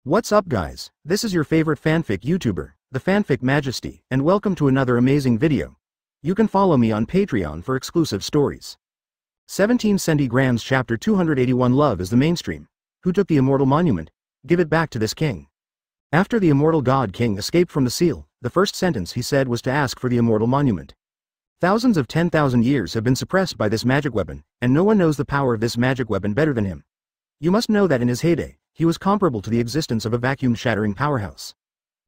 What's up guys, this is your favorite fanfic YouTuber, the Fanfic Majesty, and welcome to another amazing video. You can follow me on Patreon for exclusive stories. 17 Centigrams Chapter 281 Love is the mainstream. Who took the immortal monument? Give it back to this king. After the immortal god king escaped from the seal, the first sentence he said was to ask for the immortal monument. Thousands of 10,000 years have been suppressed by this magic weapon, and no one knows the power of this magic weapon better than him. You must know that in his heyday, he was comparable to the existence of a vacuum-shattering powerhouse.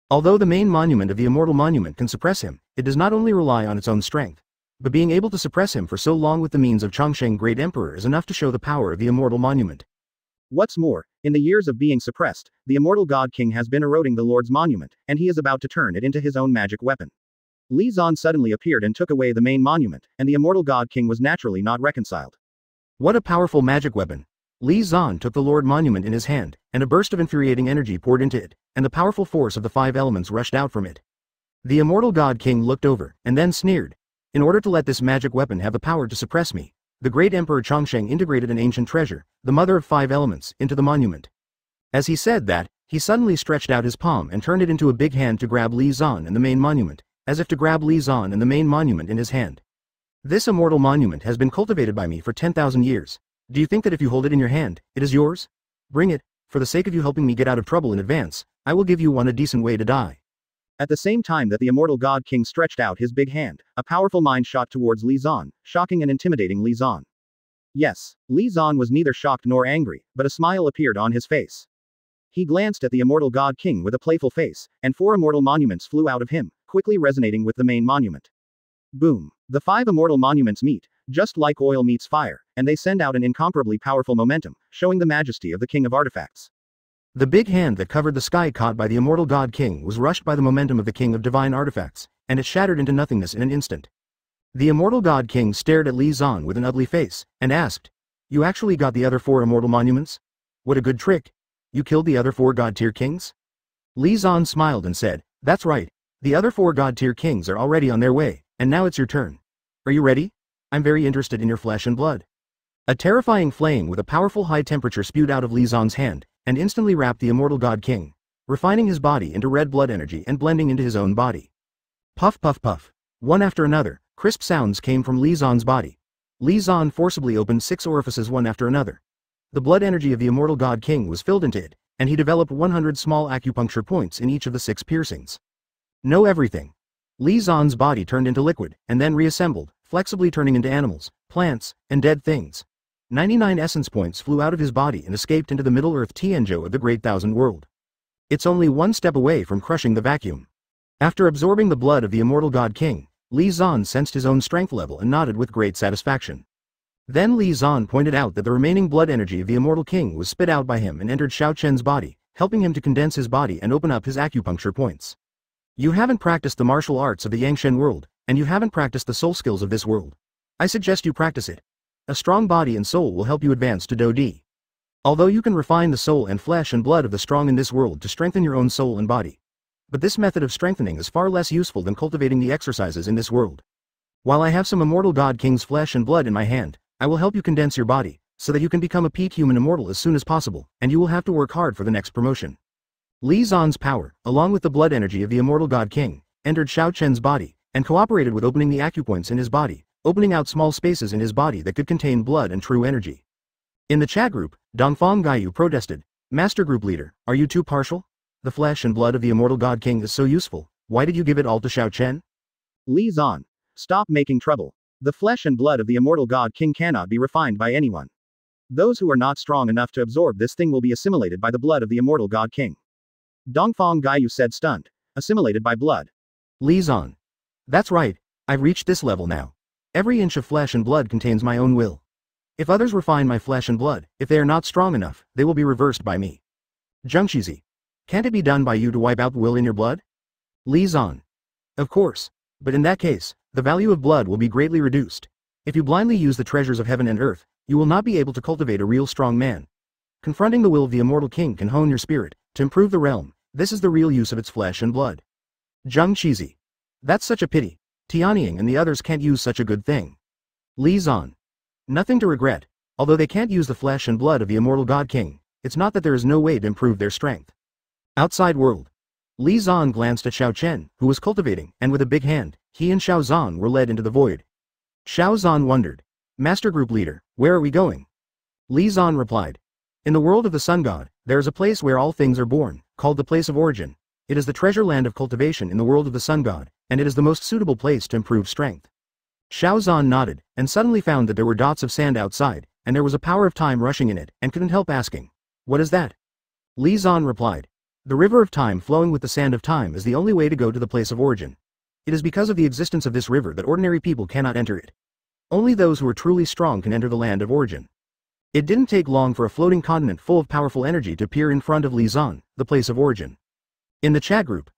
Although the main monument of the immortal monument can suppress him, it does not only rely on its own strength, but being able to suppress him for so long with the means of Chongsheng Great Emperor is enough to show the power of the immortal monument. What's more, in the years of being suppressed, the immortal god king has been eroding the Lord's monument, and he is about to turn it into his own magic weapon. Li Xuan suddenly appeared and took away the main monument, and the immortal god king was naturally not reconciled. What a powerful magic weapon! Li Xuan took the Lord monument in his hand, and a burst of infuriating energy poured into it, and the powerful force of the five elements rushed out from it. The immortal god king looked over, and then sneered. In order to let this magic weapon have the power to suppress me, the great Emperor Chongsheng integrated an ancient treasure, the mother of five elements, into the monument. As he said that, he suddenly stretched out his palm and turned it into a big hand to grab Li Xuan and the main monument, as if to grab Li Xuan and the main monument in his hand. This immortal monument has been cultivated by me for 10,000 years. Do you think that if you hold it in your hand, it is yours? Bring it, for the sake of you helping me get out of trouble in advance, I will give you a decent way to die. At the same time that the immortal god king stretched out his big hand, a powerful mind shot towards Li Xuan, shocking and intimidating Li Xuan. Yes, Li Xuan was neither shocked nor angry, but a smile appeared on his face. He glanced at the immortal god king with a playful face, and 4 immortal monuments flew out of him, quickly resonating with the main monument. Boom! The 5 immortal monuments meet, just like oil meets fire, and they send out an incomparably powerful momentum, showing the majesty of the king of artifacts. The big hand that covered the sky caught by the immortal god king was rushed by the momentum of the king of divine artifacts, and it shattered into nothingness in an instant. The immortal god king stared at Li Xuan with an ugly face, and asked, "You actually got the other 4 immortal monuments? What a good trick! You killed the other 4 god-tier kings?" Li Xuan smiled and said, "That's right, the other 4 god-tier kings are already on their way, and now it's your turn. Are you ready? I'm very interested in your flesh and blood." A terrifying flame with a powerful high temperature spewed out of Li Xuan's hand, and instantly wrapped the immortal god king, refining his body into red blood energy and blending into his own body. Puff puff puff. One after another, crisp sounds came from Li Xuan's body. Li Xuan forcibly opened 6 orifices one after another. The blood energy of the immortal god king was filled into it, and he developed 100 small acupuncture points in each of the 6 piercings. Know everything. Li Xuan's body turned into liquid, and then reassembled, flexibly turning into animals, plants, and dead things. 99 essence points flew out of his body and escaped into the Middle-earth Tianzhou of the Great Thousand World. It's only one step away from crushing the vacuum. After absorbing the blood of the immortal god king, Li Xuan sensed his own strength level and nodded with great satisfaction. Then Li Xuan pointed out that the remaining blood energy of the immortal king was spit out by him and entered Xiao Chen's body, helping him to condense his body and open up his acupuncture points. You haven't practiced the martial arts of the Yangshen world, and you haven't practiced the soul skills of this world. I suggest you practice it. A strong body and soul will help you advance to Do Di. Although you can refine the soul and flesh and blood of the strong in this world to strengthen your own soul and body. But this method of strengthening is far less useful than cultivating the exercises in this world. While I have some immortal god king's flesh and blood in my hand, I will help you condense your body, so that you can become a peak human immortal as soon as possible, and you will have to work hard for the next promotion. Li Xuan's power, along with the blood energy of the immortal god king, entered Xiao Chen's body, and cooperated with opening the acupoints in his body, opening out small spaces in his body that could contain blood and true energy. In the chat group, Dongfang Gaiyu protested, "Master Group Leader, are you too partial? The flesh and blood of the immortal god king is so useful, why did you give it all to Xiao Chen?" Li Xuan, stop making trouble. The flesh and blood of the immortal god king cannot be refined by anyone. Those who are not strong enough to absorb this thing will be assimilated by the blood of the immortal god king. Dongfang Gaiyu said stunned, assimilated by blood. Li Xuan. That's right, I've reached this level now. Every inch of flesh and blood contains my own will. If others refine my flesh and blood, if they are not strong enough, they will be reversed by me. Zhengxizi. Can't it be done by you to wipe out the will in your blood? Li Xuan. Of course. But in that case, the value of blood will be greatly reduced. If you blindly use the treasures of heaven and earth, you will not be able to cultivate a real strong man. Confronting the will of the immortal king can hone your spirit, to improve the realm. This is the real use of its flesh and blood. Zhengxizi. That's such a pity. Tianying and the others can't use such a good thing. Li Xuan. Nothing to regret. Although they can't use the flesh and blood of the immortal god king, it's not that there is no way to improve their strength. Outside world. Li Zan glanced at Xiao Chen, who was cultivating, and with a big hand, he and Xiao Zan were led into the void. Xiao Zan wondered. Master Group Leader, where are we going? Li Zan replied. In the world of the Sun God, there is a place where all things are born, called the place of origin. It is the treasure land of cultivation in the world of the Sun God, and it is the most suitable place to improve strength. Xiao Zan nodded, and suddenly found that there were dots of sand outside, and there was a power of time rushing in it, and couldn't help asking. What is that? Li Zan replied. The river of time flowing with the sand of time is the only way to go to the place of origin. It is because of the existence of this river that ordinary people cannot enter it. Only those who are truly strong can enter the land of origin. It didn't take long for a floating continent full of powerful energy to appear in front of Li Zan, the place of origin. In the chat group,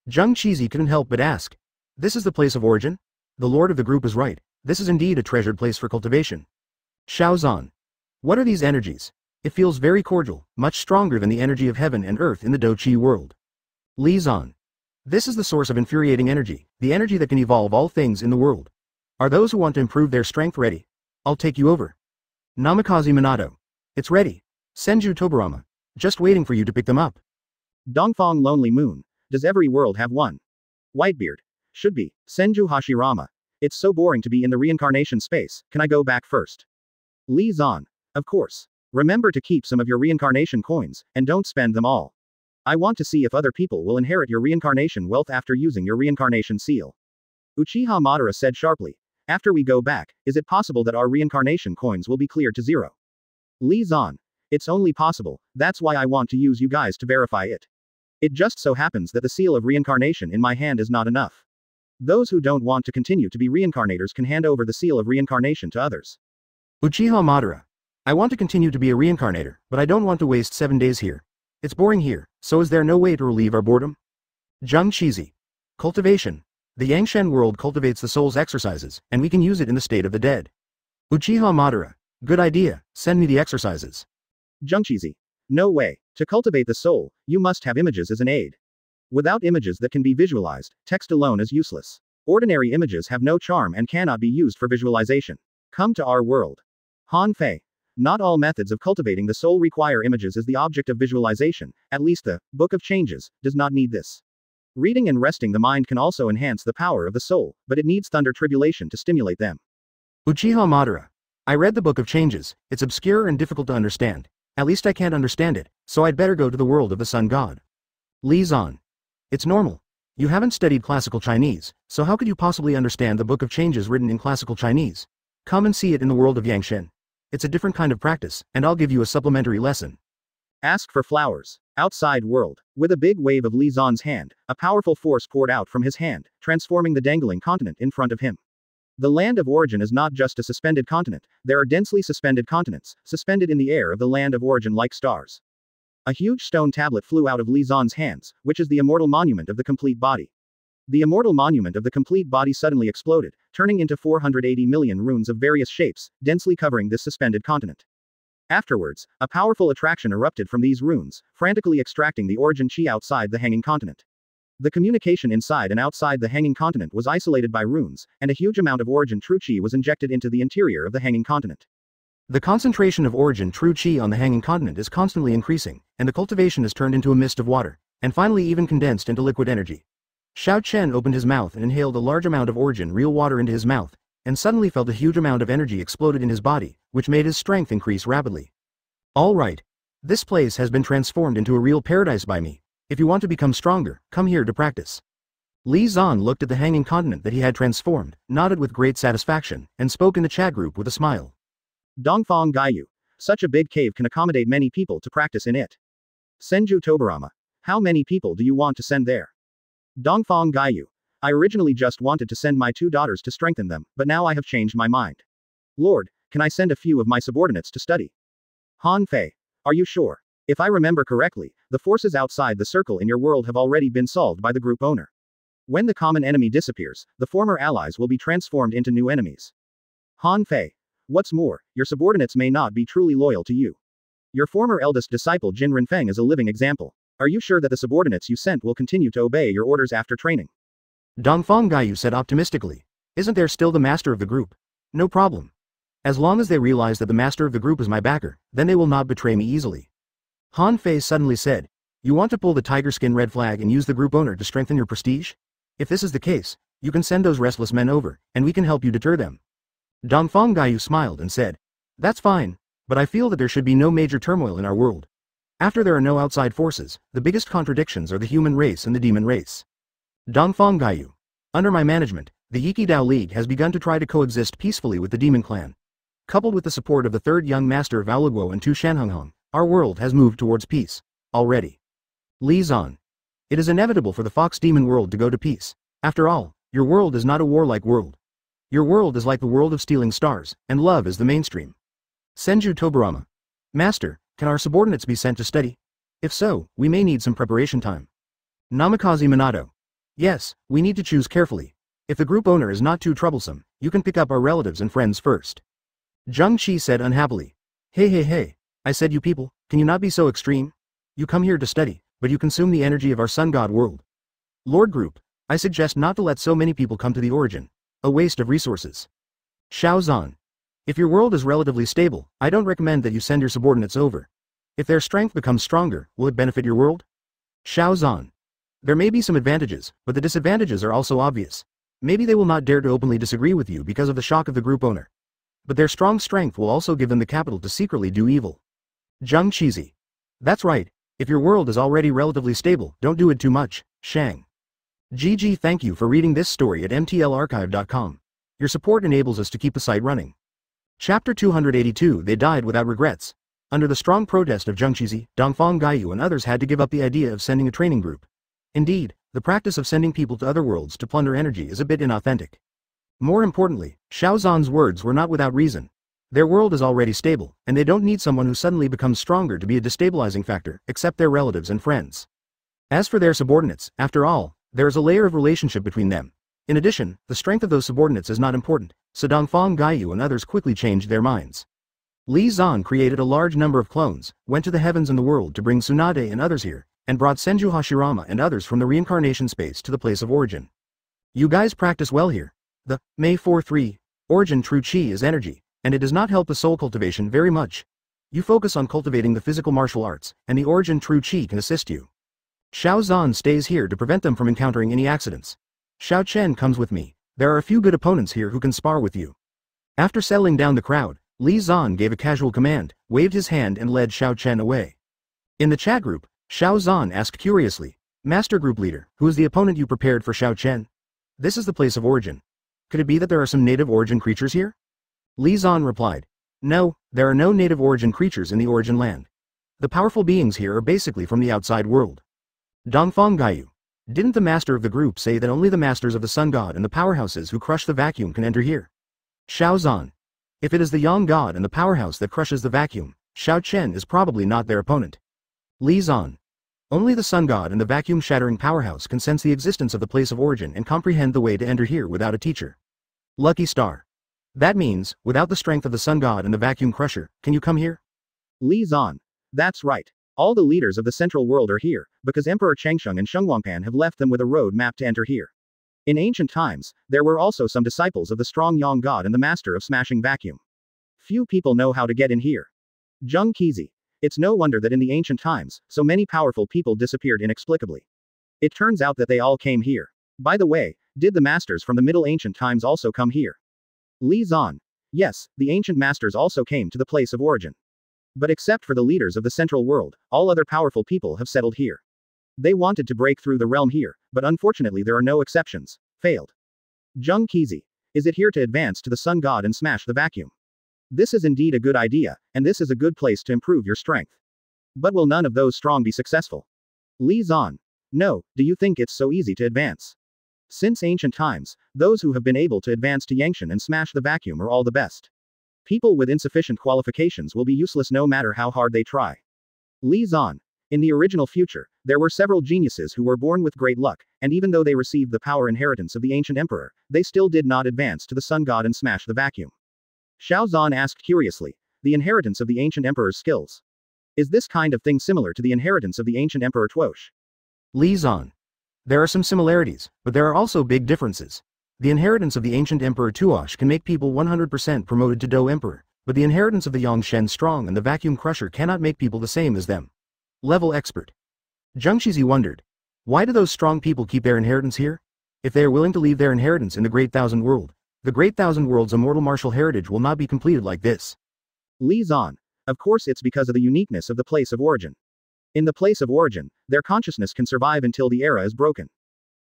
Zheng Qizi couldn't help but ask, this is the place of origin? The lord of the group is right, this is indeed a treasured place for cultivation. Xiao Zan. What are these energies? It feels very cordial, much stronger than the energy of heaven and earth in the Do-Chi world. Li Zan. This is the source of infuriating energy, the energy that can evolve all things in the world. Are those who want to improve their strength ready? I'll take you over. Namikaze Minato. It's ready. Senju Tobarama. Just waiting for you to pick them up. Dongfang Lonely Moon. Does every world have one? Whitebeard. Should be. Senju Hashirama. It's so boring to be in the reincarnation space, can I go back first? Li Zan. Of course. Remember to keep some of your reincarnation coins, and don't spend them all. I want to see if other people will inherit your reincarnation wealth after using your reincarnation seal. Uchiha Madara said sharply. After we go back, is it possible that our reincarnation coins will be cleared to zero? Li Zan. It's only possible, that's why I want to use you guys to verify it. It just so happens that the seal of reincarnation in my hand is not enough. Those who don't want to continue to be reincarnators can hand over the seal of reincarnation to others. Uchiha Madara. I want to continue to be a reincarnator, but I don't want to waste 7 days here. It's boring here, so is there no way to relieve our boredom? Zheng Qizi. Cultivation. The Yangshen world cultivates the soul's exercises, and we can use it in the state of the dead. Uchiha Madara. Good idea, send me the exercises. Zheng Qizi. No way. To cultivate the soul, you must have images as an aid. Without images that can be visualized, text alone is useless. Ordinary images have no charm and cannot be used for visualization. Come to our world. Han Fei. Not all methods of cultivating the soul require images as the object of visualization, at least the Book of Changes does not need this. Reading and resting the mind can also enhance the power of the soul, but it needs thunder tribulation to stimulate them. Uchiha Madara. I read the Book of Changes, it's obscure and difficult to understand. At least I can't understand it, so I'd better go to the world of the Sun God. Li Zan. It's normal. You haven't studied classical Chinese, so how could you possibly understand the Book of Changes written in classical Chinese? Come and see it in the world of Yangshen. It's a different kind of practice, and I'll give you a supplementary lesson. Ask for flowers. Outside world. With a big wave of Li Zan's hand, a powerful force poured out from his hand, transforming the dangling continent in front of him. The land of origin is not just a suspended continent, there are densely suspended continents, suspended in the air of the land of origin like stars. A huge stone tablet flew out of Li Zan's hands, which is the immortal monument of the complete body. The immortal monument of the complete body suddenly exploded, turning into 480 million runes of various shapes, densely covering this suspended continent. Afterwards, a powerful attraction erupted from these runes, frantically extracting the origin chi outside the hanging continent. The communication inside and outside the hanging continent was isolated by runes, and a huge amount of origin true chi was injected into the interior of the hanging continent. The concentration of origin true chi on the hanging continent is constantly increasing, and the cultivation is turned into a mist of water, and finally even condensed into liquid energy. Xiao Chen opened his mouth and inhaled a large amount of origin real water into his mouth, and suddenly felt a huge amount of energy exploded in his body, which made his strength increase rapidly. All right. This place has been transformed into a real paradise by me. If you want to become stronger, come here to practice. Li Zan looked at the hanging continent that he had transformed, nodded with great satisfaction, and spoke in the chat group with a smile. Dongfang Gaiyu. Such a big cave can accommodate many people to practice in it. Senju Tobarama. How many people do you want to send there? Dongfang Gaiyu. I originally just wanted to send my 2 daughters to strengthen them, but now I have changed my mind. Lord, can I send a few of my subordinates to study? Han Fei. Are you sure? If I remember correctly, the forces outside the circle in your world have already been solved by the group owner. When the common enemy disappears, the former allies will be transformed into new enemies. Han Fei. What's more, your subordinates may not be truly loyal to you. Your former eldest disciple Jin Renfeng is a living example. Are you sure that the subordinates you sent will continue to obey your orders after training? Dongfang Gaiyu said optimistically. Isn't there still the master of the group? No problem. As long as they realize that the master of the group is my backer, then they will not betray me easily. Han Fei suddenly said, You want to pull the tiger skin red flag and use the group owner to strengthen your prestige? If this is the case, you can send those restless men over, and we can help you deter them. Dongfang Gaiyu smiled and said, "That's fine, but I feel that there should be no major turmoil in our world. After there are no outside forces, the biggest contradictions are the human race and the demon race. Dongfang Gaiyu. Under my management, the Yikidao League has begun to try to coexist peacefully with the demon clan. Coupled with the support of the third young master of Aoluguo and Tu Shanhonghong, our world has moved towards peace. Already. Li Zan. It is inevitable for the fox demon world to go to peace. After all, your world is not a warlike world. Your world is like the world of stealing stars, and love is the mainstream. Senju Tobarama. Master, can our subordinates be sent to study? If so, we may need some preparation time. Namikaze Minato. Yes, we need to choose carefully. If the group owner is not too troublesome, you can pick up our relatives and friends first. Zheng Qi said unhappily. Hey, I said you people, can you not be so extreme? You come here to study, but you consume the energy of our sun god world. Lord Group, I suggest not to let so many people come to the origin. A waste of resources. Xiao Zan. If your world is relatively stable, I don't recommend that you send your subordinates over. If their strength becomes stronger, will it benefit your world? Xiao Zan. There may be some advantages, but the disadvantages are also obvious. Maybe they will not dare to openly disagree with you because of the shock of the group owner. But their strong strength will also give them the capital to secretly do evil. Zheng Qizi. That's right, if your world is already relatively stable, don't do it too much, Shang. GG. Thank you for reading this story at mtlarchive.com. Your support enables us to keep the site running. Chapter 282. They died without regrets. Under the strong protest of Zheng Qizi, Dongfang Gaiyu and others had to give up the idea of sending a training group. Indeed, the practice of sending people to other worlds to plunder energy is a bit inauthentic. More importantly, Xiao Zan's words were not without reason. Their world is already stable, and they don't need someone who suddenly becomes stronger to be a destabilizing factor, except their relatives and friends. As for their subordinates, after all, there is a layer of relationship between them. In addition, the strength of those subordinates is not important, so Dongfang Gaiyu and others quickly changed their minds. Li Zan created a large number of clones, went to the heavens and the world to bring Tsunade and others here, and brought Senju Hashirama and others from the reincarnation space to the place of origin. You guys practice well here. The May 4-3 origin true chi is energy, and it does not help the soul cultivation very much. You focus on cultivating the physical martial arts, and the origin true chi can assist you. Xiao Zan stays here to prevent them from encountering any accidents. Xiao Chen comes with me. There are a few good opponents here who can spar with you. After settling down the crowd, Li Zan gave a casual command, waved his hand and led Xiao Chen away. In the chat group, Xiao Zan asked curiously, Master Group Leader, who is the opponent you prepared for Xiao Chen? This is the place of origin. Could it be that there are some native origin creatures here? Li Zan replied, No, there are no native origin creatures in the origin land. The powerful beings here are basically from the outside world. Dongfang Gaiyu. Didn't the master of the group say that only the masters of the sun god and the powerhouses who crush the vacuum can enter here? Xiao Zan. If it is the yang god and the powerhouse that crushes the vacuum, Xiao Chen is probably not their opponent. Li Zan. Only the sun god and the vacuum-shattering powerhouse can sense the existence of the place of origin and comprehend the way to enter here without a teacher. Lucky star. That means, without the strength of the sun god and the vacuum crusher, can you come here? Li Zan. That's right. All the leaders of the central world are here, because Emperor Changsheng and Shengwangpan have left them with a road map to enter here. In ancient times, there were also some disciples of the strong Yang god and the master of smashing vacuum. Few people know how to get in here. Zheng Qizi. It's no wonder that in the ancient times, so many powerful people disappeared inexplicably. It turns out that they all came here. By the way, did the masters from the Middle Ancient times also come here? Li Zan. Yes, the ancient masters also came to the place of origin. But except for the leaders of the central world, all other powerful people have settled here. They wanted to break through the realm here, but unfortunately there are no exceptions. Failed. Zheng Qizi. Is it here to advance to the sun god and smash the vacuum? This is indeed a good idea, and this is a good place to improve your strength. But will none of those strong be successful? Li Zan. No, do you think it's so easy to advance? Since ancient times, those who have been able to advance to Yangshan and smash the vacuum are all the best. People with insufficient qualifications will be useless no matter how hard they try. Li Zan. In the original future, there were several geniuses who were born with great luck, and even though they received the power inheritance of the ancient emperor, they still did not advance to the sun god and smash the vacuum. Xiao Zan asked curiously, the inheritance of the ancient emperor's skills. Is this kind of thing similar to the inheritance of the ancient emperor Tuosh? Li Zan. There are some similarities, but there are also big differences. The inheritance of the ancient emperor Tuosh can make people 100% promoted to Do Emperor, but the inheritance of the Yongshen Strong and the Vacuum Crusher cannot make people the same as them. Level Expert. Zhang Shizi wondered. Why do those strong people keep their inheritance here? If they are willing to leave their inheritance in the Great Thousand World, the Great Thousand World's immortal martial heritage will not be completed like this. Li Zan. Of course it's because of the uniqueness of the place of origin. In the place of origin, their consciousness can survive until the era is broken.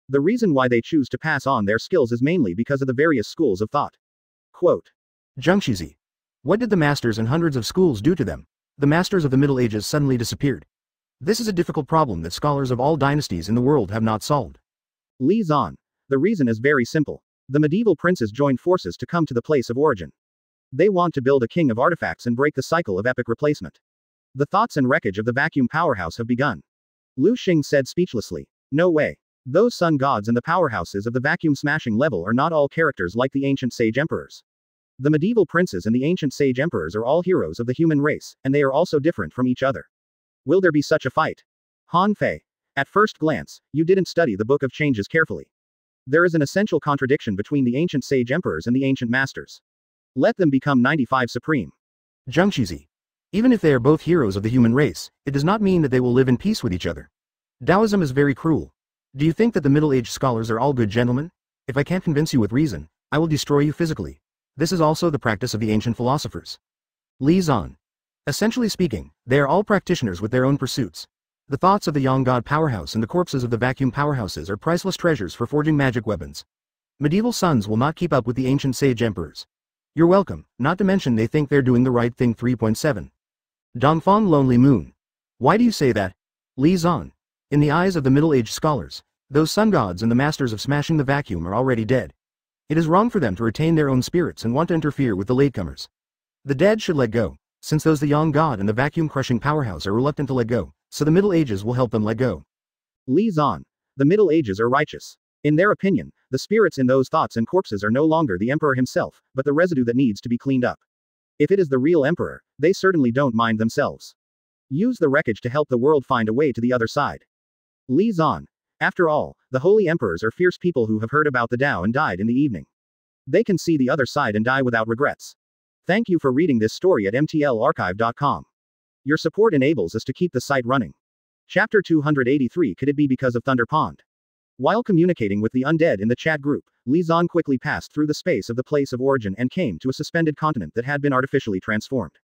The reason why they choose to pass on their skills is mainly because of the various schools of thought. Quote. Zhang Shizi. What did the masters and hundreds of schools do to them? The masters of the Middle Ages suddenly disappeared. This is a difficult problem that scholars of all dynasties in the world have not solved. Li Zan. The reason is very simple. The medieval princes joined forces to come to the place of origin. They want to build a king of artifacts and break the cycle of epic replacement. The thoughts and wreckage of the vacuum powerhouse have begun. Lu Xing said speechlessly. No way. Those sun gods and the powerhouses of the vacuum smashing level are not all characters like the ancient sage emperors. The medieval princes and the ancient sage emperors are all heroes of the human race, and they are also different from each other. Will there be such a fight? Han Fei. At first glance, you didn't study the Book of Changes carefully. There is an essential contradiction between the ancient sage emperors and the ancient masters. Let them become 95 supreme. Zhang Shizi. Even if they are both heroes of the human race, it does not mean that they will live in peace with each other. Taoism is very cruel. Do you think that the middle-aged scholars are all good gentlemen? If I can't convince you with reason, I will destroy you physically. This is also the practice of the ancient philosophers. Li Zan. Essentially speaking, they are all practitioners with their own pursuits. The thoughts of the Yang God powerhouse and the corpses of the vacuum powerhouses are priceless treasures for forging magic weapons. Medieval sons will not keep up with the ancient sage emperors. You're welcome, not to mention they think they're doing the right thing. 3.7. Dongfang Lonely Moon. Why do you say that? Li Zan. In the eyes of the middle-aged scholars, those sun gods and the masters of smashing the vacuum are already dead. It is wrong for them to retain their own spirits and want to interfere with the latecomers. The dead should let go, since those the Yang God and the vacuum-crushing powerhouse are reluctant to let go, so the Middle Ages will help them let go. Li Zan. The Middle Ages are righteous. In their opinion, the spirits in those thoughts and corpses are no longer the emperor himself, but the residue that needs to be cleaned up. If it is the real emperor, they certainly don't mind themselves. Use the wreckage to help the world find a way to the other side. Li Zan. After all, the holy emperors are fierce people who have heard about the Tao and died in the evening. They can see the other side and die without regrets. Thank you for reading this story at mtlarchive.com. Your support enables us to keep the site running. Chapter 283. Could it be because of Thunder Pond? While communicating with the undead in the chat group, Li Zan quickly passed through the space of the place of origin and came to a suspended continent that had been artificially transformed.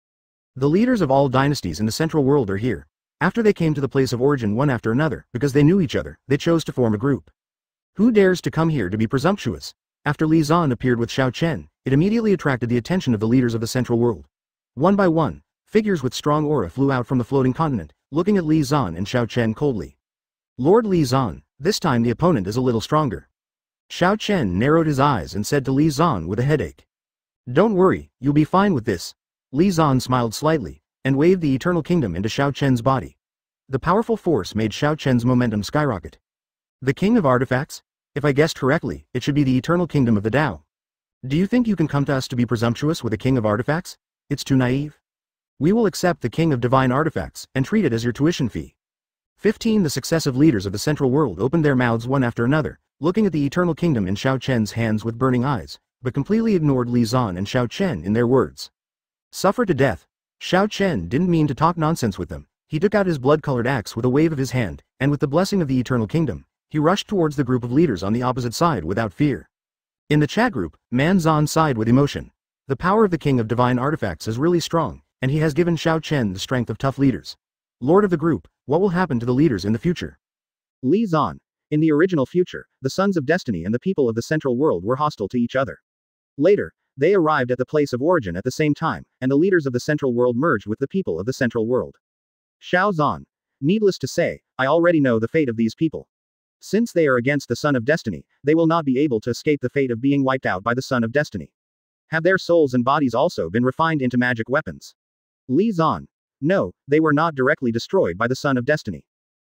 The leaders of all dynasties in the central world are here. After they came to the place of origin one after another, because they knew each other, they chose to form a group. Who dares to come here to be presumptuous? After Li Zan appeared with Xiao Chen, it immediately attracted the attention of the leaders of the central world. One by one, figures with strong aura flew out from the floating continent, looking at Li Zan and Xiao Chen coldly. Lord Li Zan, this time the opponent is a little stronger. Xiao Chen narrowed his eyes and said to Li Zan with a headache. Don't worry, you'll be fine with this. Li Zan smiled slightly, and waved the Eternal Kingdom into Xiao Chen's body. The powerful force made Xiao Chen's momentum skyrocket. The King of Artifacts? If I guessed correctly, it should be the Eternal Kingdom of the Tao. Do you think you can come to us to be presumptuous with a King of Artifacts? It's too naive. We will accept the King of Divine Artifacts, and treat it as your tuition fee. 15. The successive leaders of the central world opened their mouths one after another, looking at the Eternal Kingdom in Xiao Chen's hands with burning eyes, but completely ignored Li Zan and Xiao Chen in their words. Suffer to death. Xiao Chen didn't mean to talk nonsense with them. He took out his blood-colored axe with a wave of his hand, and with the blessing of the Eternal Kingdom, he rushed towards the group of leaders on the opposite side without fear. In the chat group, Man Zan sighed with emotion. The power of the King of Divine Artifacts is really strong, and he has given Xiao Chen the strength of tough leaders. Lord of the group, what will happen to the leaders in the future? Li Zan. In the original future, the Sons of Destiny and the people of the Central World were hostile to each other. Later, they arrived at the place of origin at the same time, and the leaders of the Central World merged with the people of the Central World. Xiao Zan. Needless to say, I already know the fate of these people. Since they are against the Son of Destiny, they will not be able to escape the fate of being wiped out by the Son of Destiny. Have their souls and bodies also been refined into magic weapons? Li Zan. No, they were not directly destroyed by the Son of Destiny.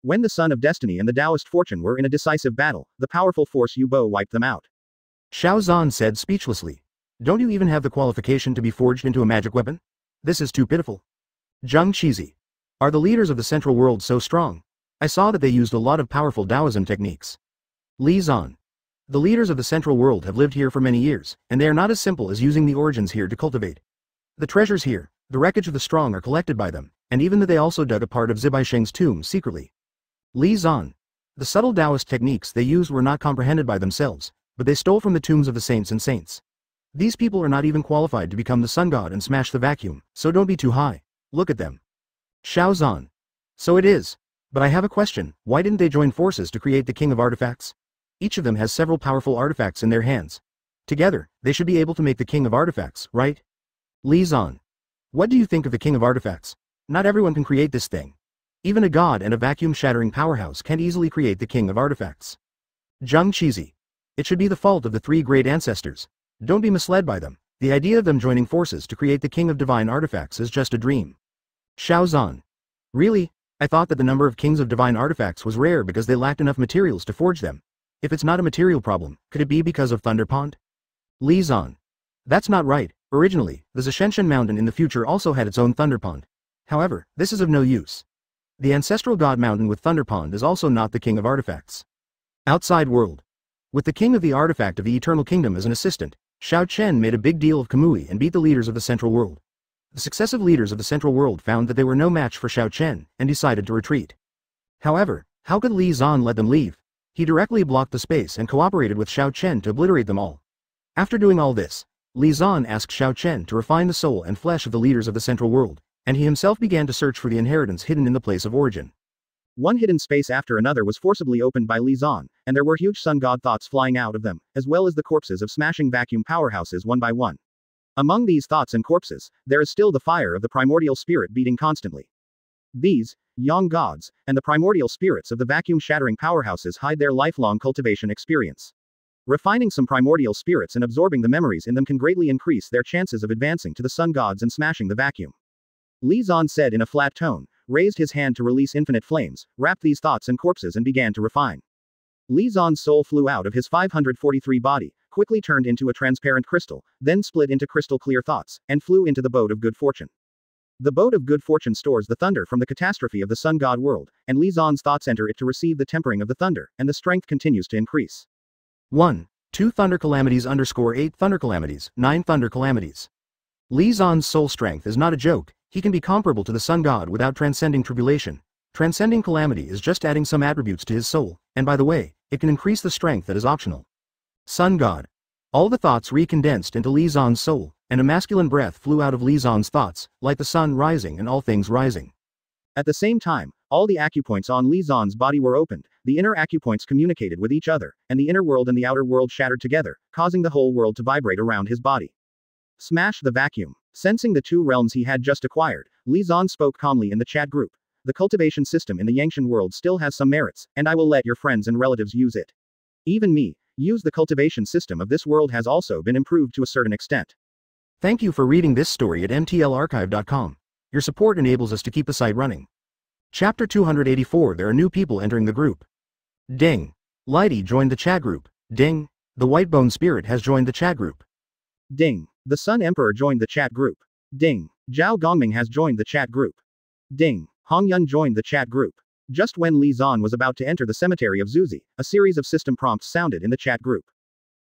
When the Son of Destiny and the Taoist Fortune were in a decisive battle, the powerful force Yubo wiped them out. Xiao Zan said speechlessly. Don't you even have the qualification to be forged into a magic weapon? This is too pitiful. Zhang Shizi. Are the leaders of the Central World so strong? I saw that they used a lot of powerful Taoism techniques. Li Zan. The leaders of the Central World have lived here for many years, and they are not as simple as using the origins here to cultivate. The treasures here, the wreckage of the strong are collected by them, and even that they also dug a part of Zibai Sheng's tomb secretly. Li Zan. The subtle Taoist techniques they used were not comprehended by themselves, but they stole from the tombs of the saints and saints. These people are not even qualified to become the sun god and smash the vacuum, so don't be too high. Look at them. Xiao Zan. So it is. But I have a question, why didn't they join forces to create the king of artifacts? Each of them has several powerful artifacts in their hands. Together, they should be able to make the king of artifacts, right? Li Zan. What do you think of the king of artifacts? Not everyone can create this thing. Even a god and a vacuum-shattering powerhouse can't easily create the king of artifacts. Zheng Qizi. It should be the fault of the three great ancestors. Don't be misled by them. The idea of them joining forces to create the king of divine artifacts is just a dream. Xiao Zan. Really? I thought that the number of kings of divine artifacts was rare because they lacked enough materials to forge them. If it's not a material problem, could it be because of Thunder Pond? Li Zan. That's not right. Originally, the Zheshenshan Mountain in the future also had its own Thunder Pond. However, this is of no use. The ancestral god mountain with Thunder Pond is also not the king of artifacts. Outside world. With the king of the artifact of the Eternal Kingdom as an assistant, Xiao Chen made a big deal of Kamui and beat the leaders of the Central World. The successive leaders of the Central World found that they were no match for Xiao Chen, and decided to retreat. However, how could Li Zan let them leave? He directly blocked the space and cooperated with Xiao Chen to obliterate them all. After doing all this, Li Zan asked Xiao Chen to refine the soul and flesh of the leaders of the Central World, and he himself began to search for the inheritance hidden in the place of origin. One hidden space after another was forcibly opened by Li Zan, and there were huge sun god thoughts flying out of them, as well as the corpses of smashing vacuum powerhouses one by one. Among these thoughts and corpses, there is still the fire of the primordial spirit beating constantly. These, yang gods, and the primordial spirits of the vacuum-shattering powerhouses hide their lifelong cultivation experience. Refining some primordial spirits and absorbing the memories in them can greatly increase their chances of advancing to the sun gods and smashing the vacuum. Li Zan said in a flat tone, raised his hand to release infinite flames, wrapped these thoughts and corpses and began to refine. Li Zan's soul flew out of his 543 body, quickly turned into a transparent crystal, then split into crystal clear thoughts, and flew into the boat of good fortune. The boat of good fortune stores the thunder from the catastrophe of the sun god world, and Li Zan's thoughts enter it to receive the tempering of the thunder, and the strength continues to increase. 1. 2 Thunder Calamities _ 8 Thunder Calamities, 9 Thunder Calamities. Li Zan's soul strength is not a joke, he can be comparable to the sun god without transcending tribulation. Transcending calamity is just adding some attributes to his soul, and by the way, it can increase the strength that is optional. Sun god. All the thoughts recondensed into Li Zan's soul, and a masculine breath flew out of Li Zan's thoughts, like the sun rising and all things rising. At the same time, all the acupoints on Li Zan's body were opened, the inner acupoints communicated with each other, and the inner world and the outer world shattered together, causing the whole world to vibrate around his body. Smash the vacuum. Sensing the two realms he had just acquired, Li Zan spoke calmly in the chat group. The cultivation system in the Yangshan world still has some merits, and I will let your friends and relatives use it. Even me, use the cultivation system of this world has also been improved to a certain extent. Thank you for reading this story at mtlarchive.com. Your support enables us to keep the site running. Chapter 284. There are new people entering the group. Ding. Lighty joined the chat group. Ding. The Whitebone Spirit has joined the chat group. Ding. The Sun Emperor joined the chat group. Ding. Zhao Gongming has joined the chat group. Ding. Hong Yun joined the chat group. Just when Li Zan was about to enter the cemetery of Zuzi, a series of system prompts sounded in the chat group.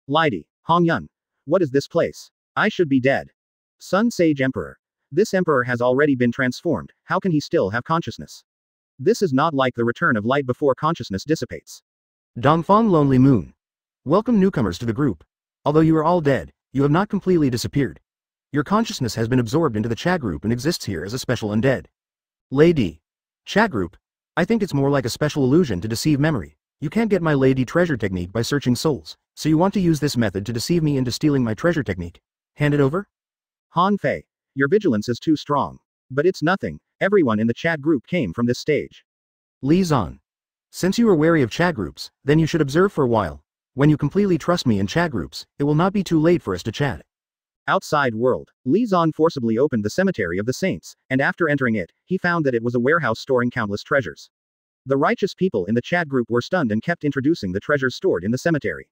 Lighty. Hong Yun. What is this place? I should be dead. Sun Sage Emperor. This emperor has already been transformed, how can he still have consciousness? This is not like the return of light before consciousness dissipates. Dongfang Lonely Moon. Welcome newcomers to the group. Although you are all dead, you have not completely disappeared. Your consciousness has been absorbed into the chat group and exists here as a special undead. Lady. Chat group. I think it's more like a special illusion to deceive memory. You can't get my Lady treasure technique by searching souls, so you want to use this method to deceive me into stealing my treasure technique. Hand it over? Han Fei. Your vigilance is too strong. But it's nothing, everyone in the chat group came from this stage. Li Zan. Since you are wary of chat groups, then you should observe for a while. When you completely trust me in chat groups, it will not be too late for us to chat. Outside world, Li Zan forcibly opened the cemetery of the saints, and after entering it, he found that it was a warehouse storing countless treasures. The righteous people in the chat group were stunned and kept introducing the treasures stored in the cemetery.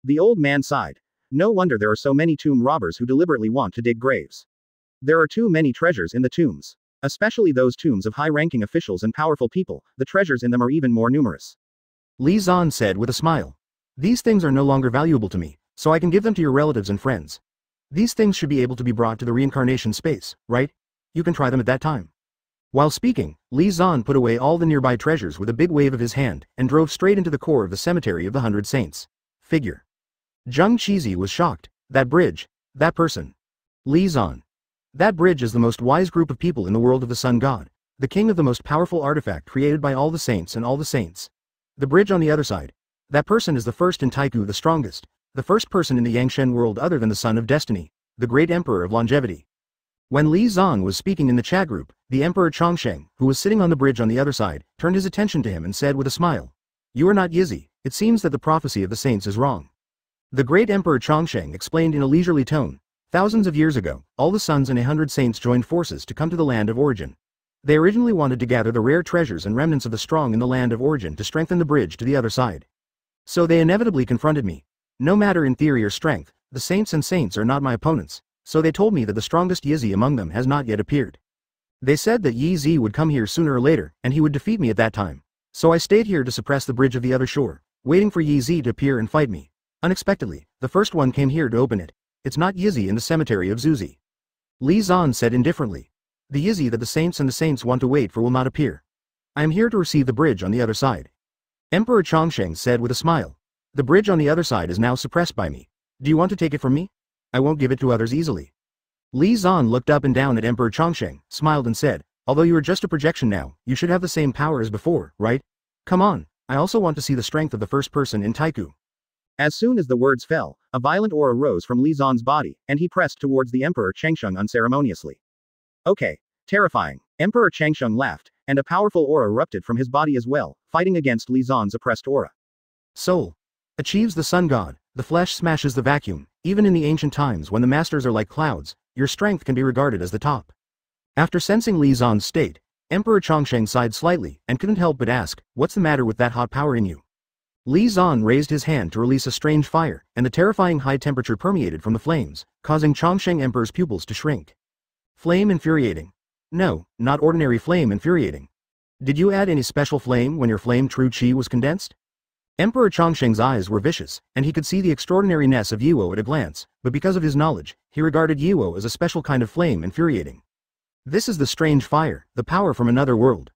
The old man sighed. No wonder there are so many tomb robbers who deliberately want to dig graves. There are too many treasures in the tombs. Especially those tombs of high-ranking officials and powerful people, the treasures in them are even more numerous. Li Zan said with a smile. These things are no longer valuable to me, so I can give them to your relatives and friends. These things should be able to be brought to the reincarnation space, right? You can try them at that time. While speaking, Li Zan put away all the nearby treasures with a big wave of his hand, and drove straight into the core of the cemetery of the 100 Saints. Figure. Zheng Qizi was shocked. That bridge. That person. Li Zan. That bridge is the most wise group of people in the world of the Sun God. The king of the most powerful artifact created by all the saints and all the saints. The bridge on the other side. That person is the first in Taiku, the strongest. The first person in the Yangshen world other than the Son of Destiny. The great emperor of longevity. When Li Zan was speaking in the chat group, the Emperor Chongsheng, who was sitting on the bridge on the other side, turned his attention to him and said with a smile. You are not Yizi. It seems that the prophecy of the saints is wrong. The great Emperor Chongsheng explained in a leisurely tone. Thousands of years ago, all the sons and 100 saints joined forces to come to the land of origin. They originally wanted to gather the rare treasures and remnants of the strong in the land of origin to strengthen the bridge to the other side. So they inevitably confronted me. No matter in theory or strength, the saints and saints are not my opponents, so they told me that the strongest Yizi among them has not yet appeared. They said that Yi Zi would come here sooner or later, and he would defeat me at that time. So I stayed here to suppress the bridge of the other shore, waiting for Yi Zi to appear and fight me. Unexpectedly, the first one came here to open it. It's not Yizi in the cemetery of Zuzi. Li Zan said indifferently. The Yizi that the saints and the saints want to wait for will not appear. I am here to receive the bridge on the other side. Emperor Chongsheng said with a smile. The bridge on the other side is now suppressed by me. Do you want to take it from me? I won't give it to others easily. Li Zan looked up and down at Emperor Chongsheng, smiled and said, although you are just a projection now, you should have the same power as before, right? Come on, I also want to see the strength of the first person in Taiku. As soon as the words fell, a violent aura rose from Li Zan's body, and he pressed towards the Emperor Chengsheng unceremoniously. Okay. Terrifying. Emperor Chengsheng laughed, and a powerful aura erupted from his body as well, fighting against Li Zan's oppressed aura. Soul. Achieves the sun god, the flesh smashes the vacuum. Even in the ancient times when the masters are like clouds, your strength can be regarded as the top. After sensing Li Zan's state, Emperor Chongsheng sighed slightly, and couldn't help but ask, what's the matter with that hot power in you? Li Zan raised his hand to release a strange fire, and the terrifying high temperature permeated from the flames, causing Chongsheng Emperor's pupils to shrink. Flame infuriating. No, not ordinary flame infuriating. Did you add any special flame when your flame true chi was condensed? Emperor Chongsheng's eyes were vicious, and he could see the extraordinariness of Yiwo at a glance, but because of his knowledge, he regarded Yiwo as a special kind of flame infuriating. This is the strange fire, the power from another world.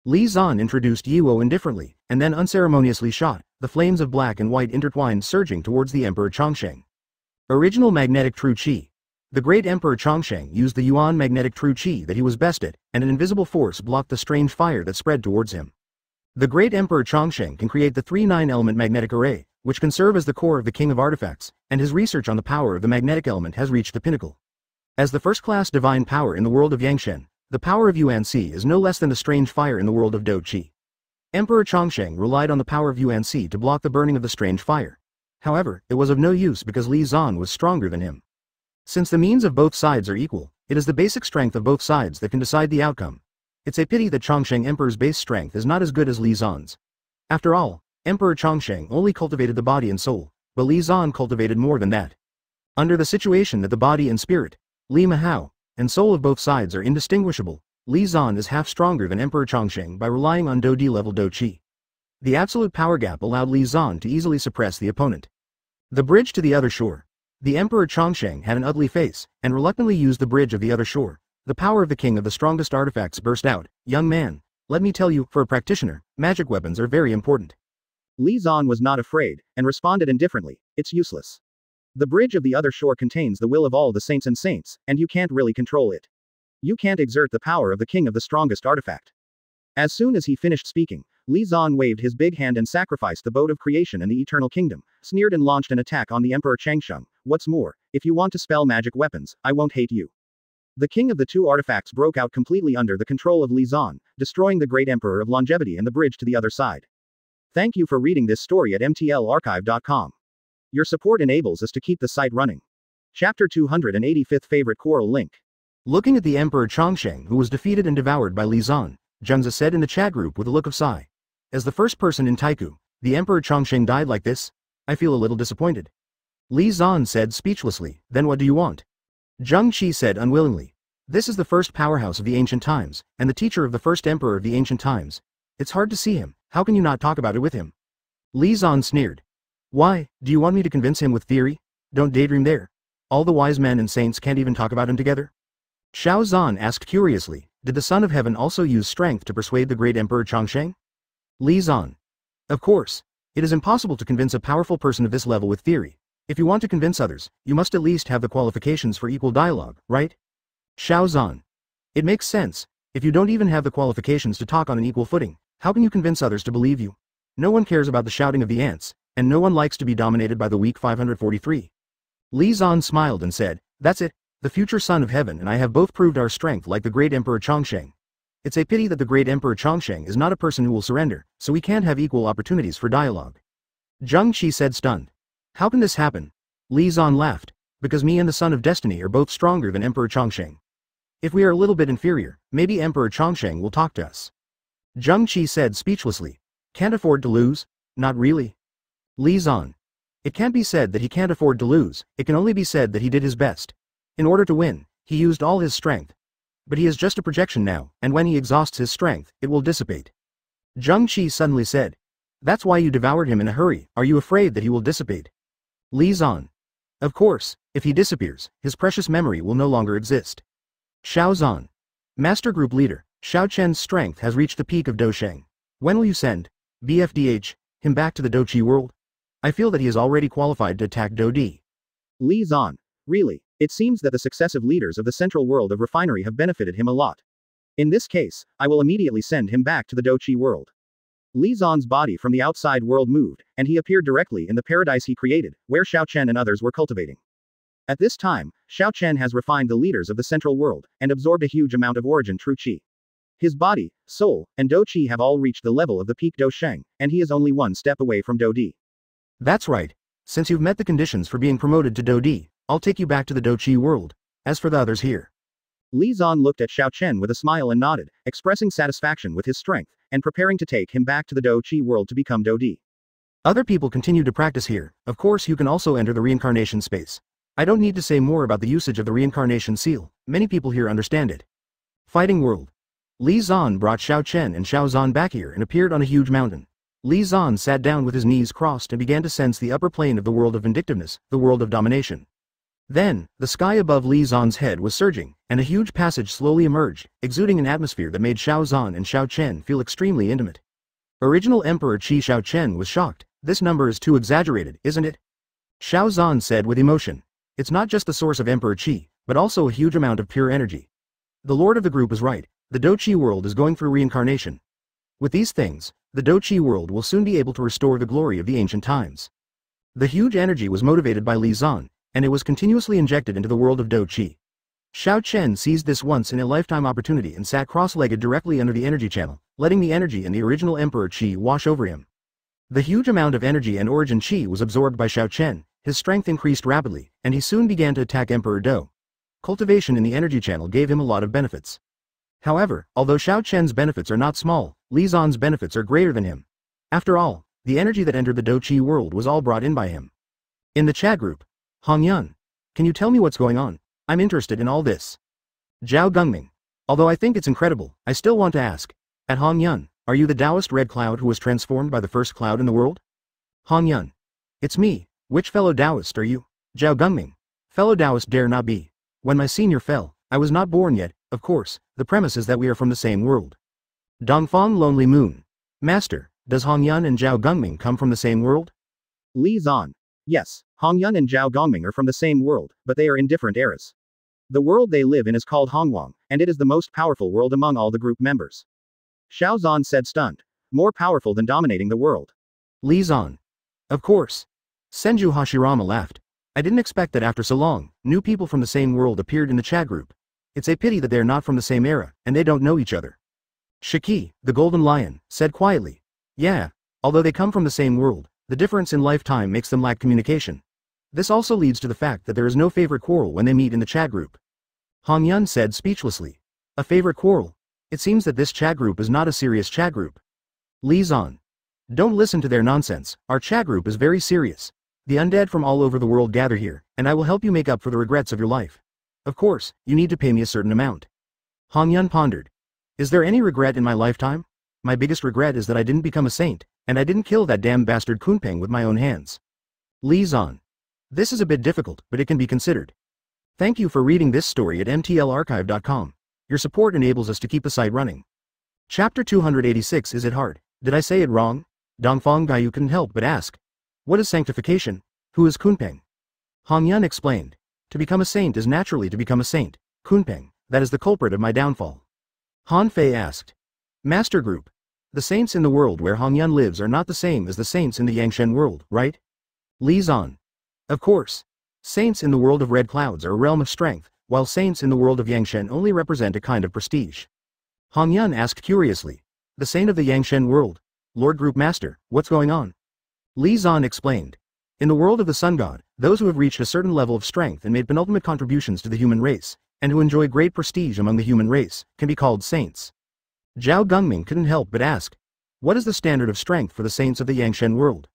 Li Zan introduced Yiwo indifferently, and then unceremoniously shot, the flames of black and white intertwined surging towards the Emperor Chongsheng. Original magnetic true chi. The great Emperor Chongsheng used the Yuan magnetic true chi that he was best at, and an invisible force blocked the strange fire that spread towards him. The great Emperor Chongsheng can create the 3 9-element magnetic array, which can serve as the core of the King of Artifacts, and his research on the power of the magnetic element has reached the pinnacle. As the first-class divine power in the world of Yangshen, the power of Yuan Si is no less than the strange fire in the world of Do Chi. Emperor Chongsheng relied on the power of Yuan Si to block the burning of the strange fire. However, it was of no use because Li Zan was stronger than him. Since the means of both sides are equal, it is the basic strength of both sides that can decide the outcome. It's a pity that Chongsheng Emperor's base strength is not as good as Li Zan's. After all, Emperor Chongsheng only cultivated the body and soul, but Li Zan cultivated more than that. Under the situation that the body and spirit, Li Mahao, and soul of both sides are indistinguishable, Li Zan is half stronger than Emperor Chongsheng by relying on Do Di level Do Chi. The absolute power gap allowed Li Zan to easily suppress the opponent. The bridge to the other shore. The Emperor Chongsheng had an ugly face, and reluctantly used the bridge of the other shore. The power of the king of the strongest artifacts burst out. Young man, let me tell you, for a practitioner, magic weapons are very important. Li Zan was not afraid, and responded indifferently, it's useless. The bridge of the other shore contains the will of all the saints, and you can't really control it. You can't exert the power of the king of the strongest artifact. As soon as he finished speaking, Li Zan waved his big hand and sacrificed the boat of creation and the eternal kingdom, sneered and launched an attack on the Emperor Chengsheng. What's more, if you want to spell magic weapons, I won't hate you. The king of the two artifacts broke out completely under the control of Li Zan, destroying the great emperor of longevity and the bridge to the other side. Thank you for reading this story at mtlarchive.com. Your support enables us to keep the site running. Chapter 285th Favorite Quarrel Link. Looking at the Emperor Chongsheng, who was defeated and devoured by Li Zan, Zhengzi said in the chat group with a look of sigh. As the first person in Taiku, the Emperor Chongsheng died like this? I feel a little disappointed. Li Zan said speechlessly, then what do you want? Zheng Qi said unwillingly. This is the first powerhouse of the ancient times, and the teacher of the first emperor of the ancient times. It's hard to see him, how can you not talk about it with him? Li Zan sneered. Why, do you want me to convince him with theory? Don't daydream there. All the wise men and saints can't even talk about him together? Xiao Zan asked curiously, Did the Son of Heaven also use strength to persuade the great Emperor Chongsheng? Li Zan. Of course. It is impossible to convince a powerful person of this level with theory. If you want to convince others, you must at least have the qualifications for equal dialogue, right? Xiao Zan. It makes sense. If you don't even have the qualifications to talk on an equal footing, how can you convince others to believe you? No one cares about the shouting of the ants, and no one likes to be dominated by the weak 543. Li Zan smiled and said, "That's it. The future Son of Heaven and I have both proved our strength like the great Emperor Chongsheng. It's a pity that the great Emperor Chongsheng is not a person who will surrender, so we can't have equal opportunities for dialogue." Zheng Qi said stunned. "How can this happen?" Li Zan laughed. "Because me and the Son of Destiny are both stronger than Emperor Chongsheng. If we are a little bit inferior, maybe Emperor Chongsheng will talk to us." Zheng Qi said speechlessly. "Can't afford to lose? Not really." Li Zan. "It can't be said that he can't afford to lose, it can only be said that he did his best. In order to win, he used all his strength. But he is just a projection now, and when he exhausts his strength, it will dissipate." Zheng Qi suddenly said. "That's why you devoured him in a hurry, are you afraid that he will dissipate?" Li Zan. "Of course, if he disappears, his precious memory will no longer exist." Xiao Zan. "Master Group Leader, Xiao Chen's strength has reached the peak of Dosheng. When will you send, BFDH, him back to the Doqi world? I feel that he is already qualified to attack Dodi." Li Zan. Really, it seems that the successive leaders of the central world of refinery have benefited him a lot. In this case, I will immediately send him back to the Doqi world. Li Zan's body from the outside world moved, and he appeared directly in the paradise he created, where Xiao Chen and others were cultivating. At this time, Xiao Chen has refined the leaders of the central world, and absorbed a huge amount of origin true qi. His body, soul, and Do Qi have all reached the level of the peak Do Sheng, and he is only one step away from Do Di. That's right. Since you've met the conditions for being promoted to Do Di, I'll take you back to the Doqi world. As for the others here. Li Zan looked at Xiao Chen with a smile and nodded, expressing satisfaction with his strength, and preparing to take him back to the Do Qi world to become Do Di. Other people continue to practice here. Of course you can also enter the reincarnation space. I don't need to say more about the usage of the reincarnation seal, many people here understand it. Fighting world. Li Zan brought Xiao Chen and Xiao Zan back here and appeared on a huge mountain. Li Zan sat down with his knees crossed and began to sense the upper plane of the world of vindictiveness, the world of domination. Then, the sky above Li Zan's head was surging, and a huge passage slowly emerged, exuding an atmosphere that made Xiao Zan and Xiao Chen feel extremely intimate. Original Emperor Qi Xiao Chen was shocked. "This number is too exaggerated, isn't it?" Xiao Zan said with emotion. "It's not just the source of Emperor Qi, but also a huge amount of pure energy. The lord of the group is right, the Doqi world is going through reincarnation. With these things, the Doqi world will soon be able to restore the glory of the ancient times." The huge energy was motivated by Li Zan, and it was continuously injected into the world of Doqi. Xiao Chen seized this once-in-a-lifetime opportunity and sat cross-legged directly under the energy channel, letting the energy and the original Emperor Qi wash over him. The huge amount of energy and origin Qi was absorbed by Xiao Chen, his strength increased rapidly, and he soon began to attack Emperor Do. Cultivation in the energy channel gave him a lot of benefits. However, although Xiao Chen's benefits are not small, Li Zan's benefits are greater than him. After all, the energy that entered the Doqi world was all brought in by him. In the chat group, Hong Yun. Can you tell me what's going on? I'm interested in all this. Zhao Gungming. Although I think it's incredible, I still want to ask. At Hong Yun, are you the Taoist red cloud who was transformed by the first cloud in the world? Hong Yun. It's me. Which fellow Taoist are you? Zhao Gungming. Fellow Taoist dare not be. When my senior fell, I was not born yet, of course, the premise is that we are from the same world. Dongfang Lonely Moon. Master, does Hong Yun and Zhao Gungming come from the same world? Li Zan. Yes, Hong Yun and Zhao Gongming are from the same world, but they are in different eras. The world they live in is called Hongwang, and it is the most powerful world among all the group members. Xiao Zan said stunned. More powerful than dominating the world. Li Zan. Of course. Senju Hashirama laughed. I didn't expect that after so long, new people from the same world appeared in the chat group. It's a pity that they are not from the same era, and they don't know each other. Shiki, the Golden Lion, said quietly. Yeah, although they come from the same world, the difference in lifetime makes them lack communication. This also leads to the fact that there is no favorite quarrel when they meet in the chat group. Hong Yun said speechlessly. A favorite quarrel? It seems that this chat group is not a serious chat group. Li Zan. Don't listen to their nonsense, our chat group is very serious. The undead from all over the world gather here, and I will help you make up for the regrets of your life. Of course, you need to pay me a certain amount. Hong Yun pondered. Is there any regret in my lifetime? My biggest regret is that I didn't become a saint, and I didn't kill that damn bastard Kunpeng with my own hands. Li Zan. This is a bit difficult, but it can be considered. Thank you for reading this story at mtlarchive.com. Your support enables us to keep the site running. Chapter 286. Is it hard? Did I say it wrong? Dongfang Gaiyu couldn't help but ask. What is sanctification? Who is Kunpeng? Hong Yun explained. To become a saint is naturally to become a saint. Kunpeng, that is the culprit of my downfall. Han Fei asked. Master Group. The saints in the world where Hong Yun lives are not the same as the saints in the Yangshen world, right? Li Zan. Of course. Saints in the world of red clouds are a realm of strength, while saints in the world of Yangshen only represent a kind of prestige. Hong Yun asked curiously. The saint of the Yangshen world. Lord Group Master, what's going on? Li Zan explained. In the world of the Sun God, those who have reached a certain level of strength and made penultimate contributions to the human race, and who enjoy great prestige among the human race, can be called saints. Zhao Gungming couldn't help but ask. What is the standard of strength for the saints of the Yangshen world?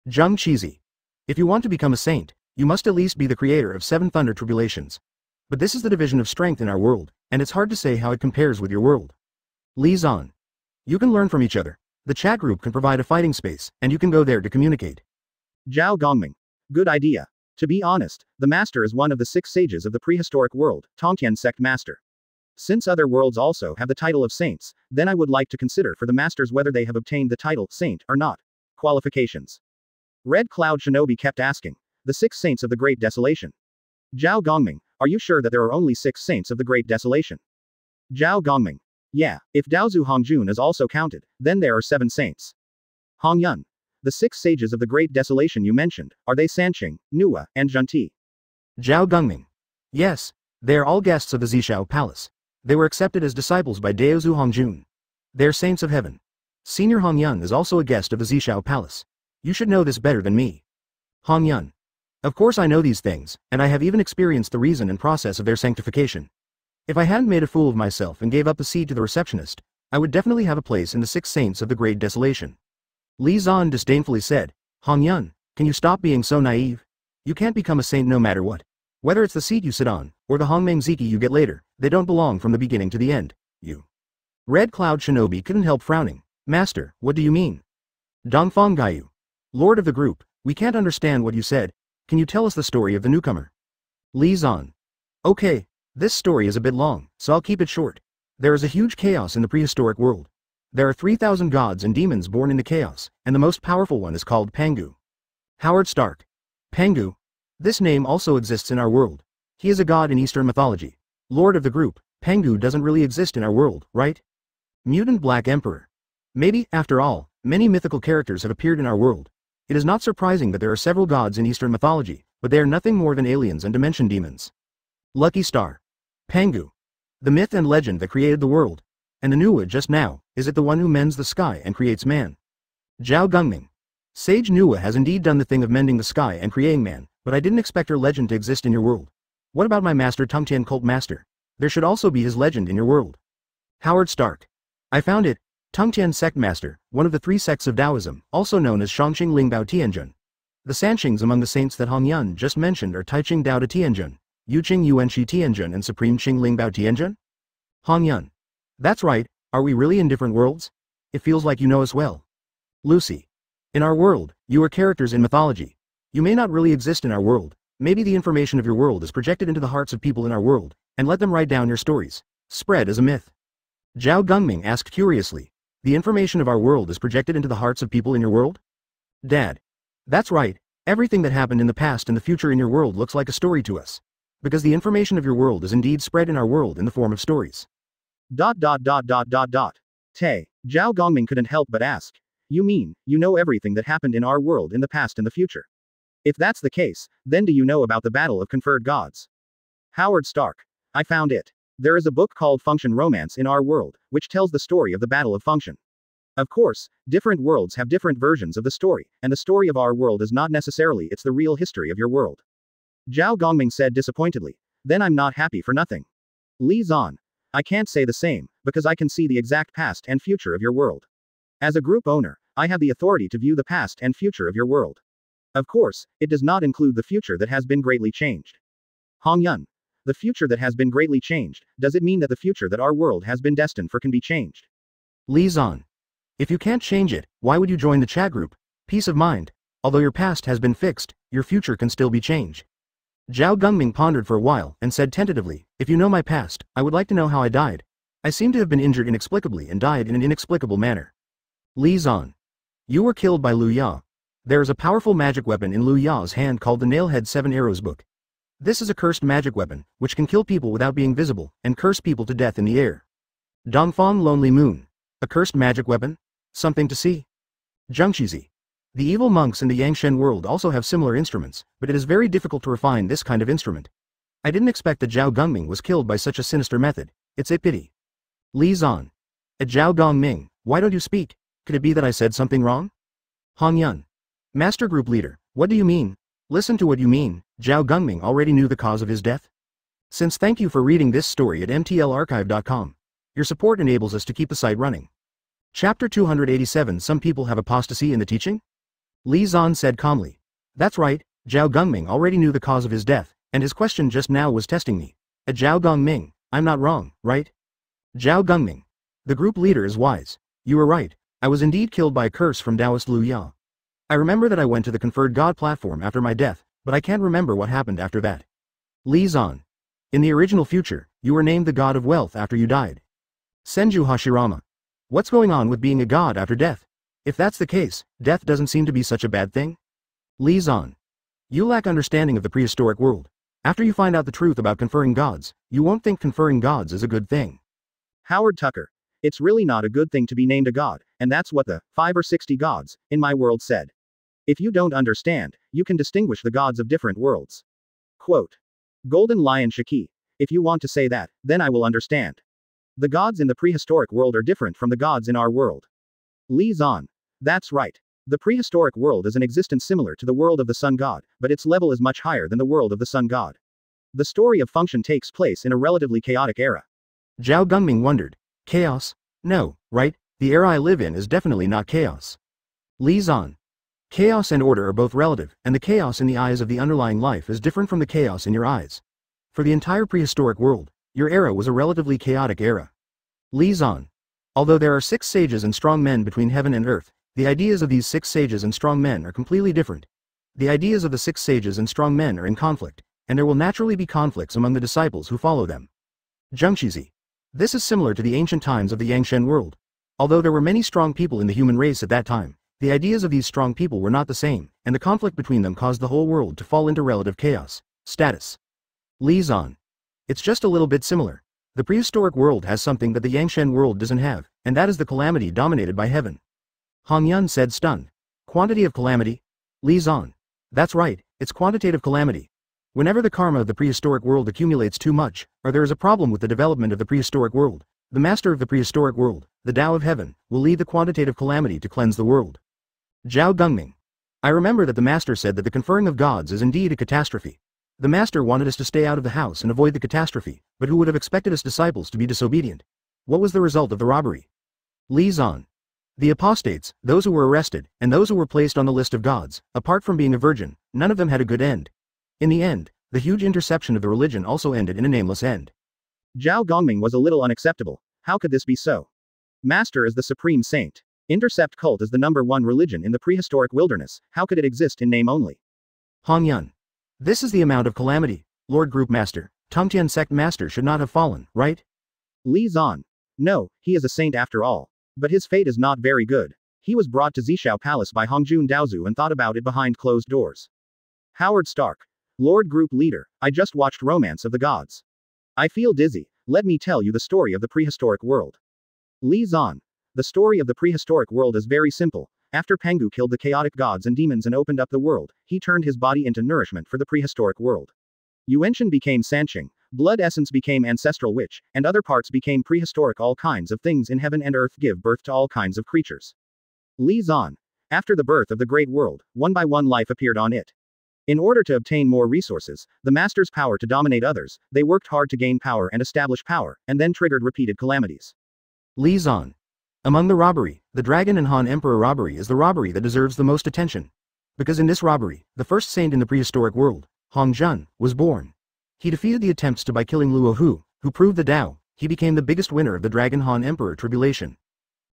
Zheng Qizi. If you want to become a saint, you must at least be the creator of 7 thunder tribulations. But this is the division of strength in our world, and it's hard to say how it compares with your world. Li Zan. You can learn from each other. The chat group can provide a fighting space, and you can go there to communicate. Zhao Gongming. Good idea. To be honest, the master is one of the 6 sages of the prehistoric world, Tongtian sect master. Since other worlds also have the title of saints, then I would like to consider for the masters whether they have obtained the title saint or not. Qualifications. Red Cloud Shinobi kept asking. The 6 saints of the Great Desolation. Zhao Gongming, are you sure that there are only 6 saints of the Great Desolation? Zhao Gongming. Yeah, if Daozu Hongjun is also counted, then there are 7 saints. Hong Yun. The 6 sages of the Great Desolation you mentioned, are they Sanqing, Nuwa, and Zhenti? Zhao Gungming. Yes, they are all guests of the Zishao Palace. They were accepted as disciples by Daozu Hongjun. They are saints of heaven. Senior Hong Yun is also a guest of the Zishao Palace. You should know this better than me. Hong Yun. Of course I know these things, and I have even experienced the reason and process of their sanctification. If I hadn't made a fool of myself and gave up the seat to the receptionist, I would definitely have a place in the 6 saints of the Great Desolation. Li Zan disdainfully said, Hong Yun, can you stop being so naive? You can't become a saint no matter what. Whether it's the seat you sit on, or the Hongmeng Ziki you get later, they don't belong from the beginning to the end, you. Red Cloud Shinobi couldn't help frowning. Master, what do you mean? Dongfang Gaiyu. Lord of the group, we can't understand what you said. Can you tell us the story of the newcomer? Li Zan. Okay, this story is a bit long, so I'll keep it short. There is a huge chaos in the prehistoric world. There are 3,000 gods and demons born into chaos, and the most powerful one is called Pangu. Howard Stark. Pangu. This name also exists in our world. He is a god in Eastern mythology. Lord of the group, Pangu doesn't really exist in our world, right? Mutant Black Emperor. Maybe, after all, many mythical characters have appeared in our world. It is not surprising that there are several gods in Eastern mythology, but they are nothing more than aliens and dimension demons. Lucky Star. Pangu. The myth and legend that created the world. And the Nuwa just now, is it the one who mends the sky and creates man? Zhao Gungming. Sage Nuwa has indeed done the thing of mending the sky and creating man, but I didn't expect her legend to exist in your world. What about my master Tongtian Cult Master? There should also be his legend in your world. Howard Stark. I found it. Tongtian Sect Master, one of the 3 sects of Taoism, also known as Shangxing Lingbao Tianjun. The Sanqings among the saints that Hong Yun just mentioned are Taiqing Dao de Tianjun, Yuqing Yuanshi Tianjun and Supreme Qing Lingbao Tianjun? Hong Yun. That's right, are we really in different worlds? It feels like you know us well. Lucy. In our world, you are characters in mythology. You may not really exist in our world. Maybe the information of your world is projected into the hearts of people in our world, and let them write down your stories. Spread as a myth. Zhao Gungming asked curiously. The information of our world is projected into the hearts of people in your world? Dad. That's right, everything that happened in the past and the future in your world looks like a story to us. Because the information of your world is indeed spread in our world in the form of stories. Tay. Zhao Gongming couldn't help but ask. You mean, you know everything that happened in our world in the past and the future? If that's the case, then do you know about the Battle of Conferred Gods? Howard Stark. I found it. There is a book called Function Romance in our world, which tells the story of the Battle of Function. Of course, different worlds have different versions of the story, and the story of our world is not necessarily it's the real history of your world. Zhao Gongming said disappointedly. Then I'm not happy for nothing. Li Zan. I can't say the same, because I can see the exact past and future of your world. As a group owner, I have the authority to view the past and future of your world. Of course, it does not include the future that has been greatly changed. Hong Yun. The future that has been greatly changed, does it mean that the future that our world has been destined for can be changed? Li Zan. If you can't change it, why would you join the chat group? Peace of mind. Although your past has been fixed, your future can still be changed. Zhao Gungming pondered for a while and said tentatively, if you know my past, I would like to know how I died. I seem to have been injured inexplicably and died in an inexplicable manner. Li Zan. You were killed by Lu Ya. There is a powerful magic weapon in Lu Ya's hand called the Nailhead 7 Arrows Book. This is a cursed magic weapon, which can kill people without being visible, and curse people to death in the air. Dongfang Lonely Moon. A cursed magic weapon? Something to see. Zhengqizi. The evil monks in the Yangshen world also have similar instruments, but it is very difficult to refine this kind of instrument. I didn't expect that Zhao Gungming was killed by such a sinister method. It's a pity. Li Zan. At Zhao Gongming, why don't you speak? Could it be that I said something wrong? Hong Yun. Master Group Leader, what do you mean? Listen to what you mean. Zhao Gungming already knew the cause of his death? Since thank you for reading this story at mtlarchive.com. Your support enables us to keep the site running. Chapter 287 Some people have apostasy in the teaching? Li Zan said calmly. That's right, Zhao Gungming already knew the cause of his death, and his question just now was testing me. At Zhao Gongming, I'm not wrong, right? Zhao Gungming. The group leader is wise. You were right, I was indeed killed by a curse from Taoist Lu Ya. I remember that I went to the conferred god platform after my death, but I can't remember what happened after that. Li Zan. In the original future, you were named the god of wealth after you died. Senju Hashirama. What's going on with being a god after death? If that's the case, death doesn't seem to be such a bad thing. Li Zan. You lack understanding of the prehistoric world. After you find out the truth about conferring gods, you won't think conferring gods is a good thing. Howard Tucker. It's really not a good thing to be named a god, and that's what the 5 or 60 gods in my world said. If you don't understand, you can distinguish the gods of different worlds. Quote. Golden Lion Shiki. If you want to say that, then I will understand. The gods in the prehistoric world are different from the gods in our world. Li Zan. That's right. The prehistoric world is an existence similar to the world of the sun god, but its level is much higher than the world of the sun god. The story of function takes place in a relatively chaotic era. Zhao Gungming wondered. Chaos? No, right? The era I live in is definitely not chaos. Li Zan. Chaos and order are both relative, and the chaos in the eyes of the underlying life is different from the chaos in your eyes. For the entire prehistoric world, your era was a relatively chaotic era. Li Zan. Although there are 6 sages and strong men between heaven and earth, the ideas of these 6 sages and strong men are completely different. The ideas of the 6 sages and strong men are in conflict, and there will naturally be conflicts among the disciples who follow them. Zhengqizi. This is similar to the ancient times of the Yangshen world. Although there were many strong people in the human race at that time, the ideas of these strong people were not the same, and the conflict between them caused the whole world to fall into relative chaos. Status. Li Zan. It's just a little bit similar. The prehistoric world has something that the Yangshen world doesn't have, and that is the calamity dominated by heaven. Hong Yun said stunned. Quantity of calamity? Li Zan. That's right, it's quantitative calamity. Whenever the karma of the prehistoric world accumulates too much, or there is a problem with the development of the prehistoric world, the master of the prehistoric world, the Tao of Heaven, will lead the quantitative calamity to cleanse the world. Zhao Gungming. I remember that the master said that the conferring of gods is indeed a catastrophe. The master wanted us to stay out of the house and avoid the catastrophe, but who would have expected us disciples to be disobedient? What was the result of the robbery? Li Zan. The apostates, those who were arrested, and those who were placed on the list of gods, apart from being a virgin, none of them had a good end. In the end, the huge interception of the religion also ended in a nameless end. Zhao Gongming was a little unacceptable. How could this be so? Master is the supreme saint. Intercept cult is the #1 religion in the prehistoric wilderness. How could it exist in name only? Hong Yun. This is the amount of calamity. Lord Group Master, Tongtian Sect Master should not have fallen, right? Li Zan. No, he is a saint after all. But his fate is not very good. He was brought to Zishao Palace by Hongjun Daozu and thought about it behind closed doors. Howard Stark. Lord Group Leader, I just watched Romance of the Gods. I feel dizzy. Let me tell you the story of the prehistoric world. Li Zan. The story of the prehistoric world is very simple. After Pengu killed the chaotic gods and demons and opened up the world, he turned his body into nourishment for the prehistoric world. Yuenshin became Sanqing, blood essence became ancestral witch, and other parts became prehistoric. All kinds of things in heaven and earth give birth to all kinds of creatures. Li Zan. After the birth of the great world, one by one life appeared on it. In order to obtain more resources, the master's power to dominate others, they worked hard to gain power and establish power, and then triggered repeated calamities. Li Zan. Among the robbery, the Dragon and Han Emperor robbery is the robbery that deserves the most attention. Because in this robbery, the first saint in the prehistoric world, Hong Zhen, was born. He defeated the attempts to by killing Luo Hu, who proved the Tao. He became the biggest winner of the Dragon Han Emperor tribulation.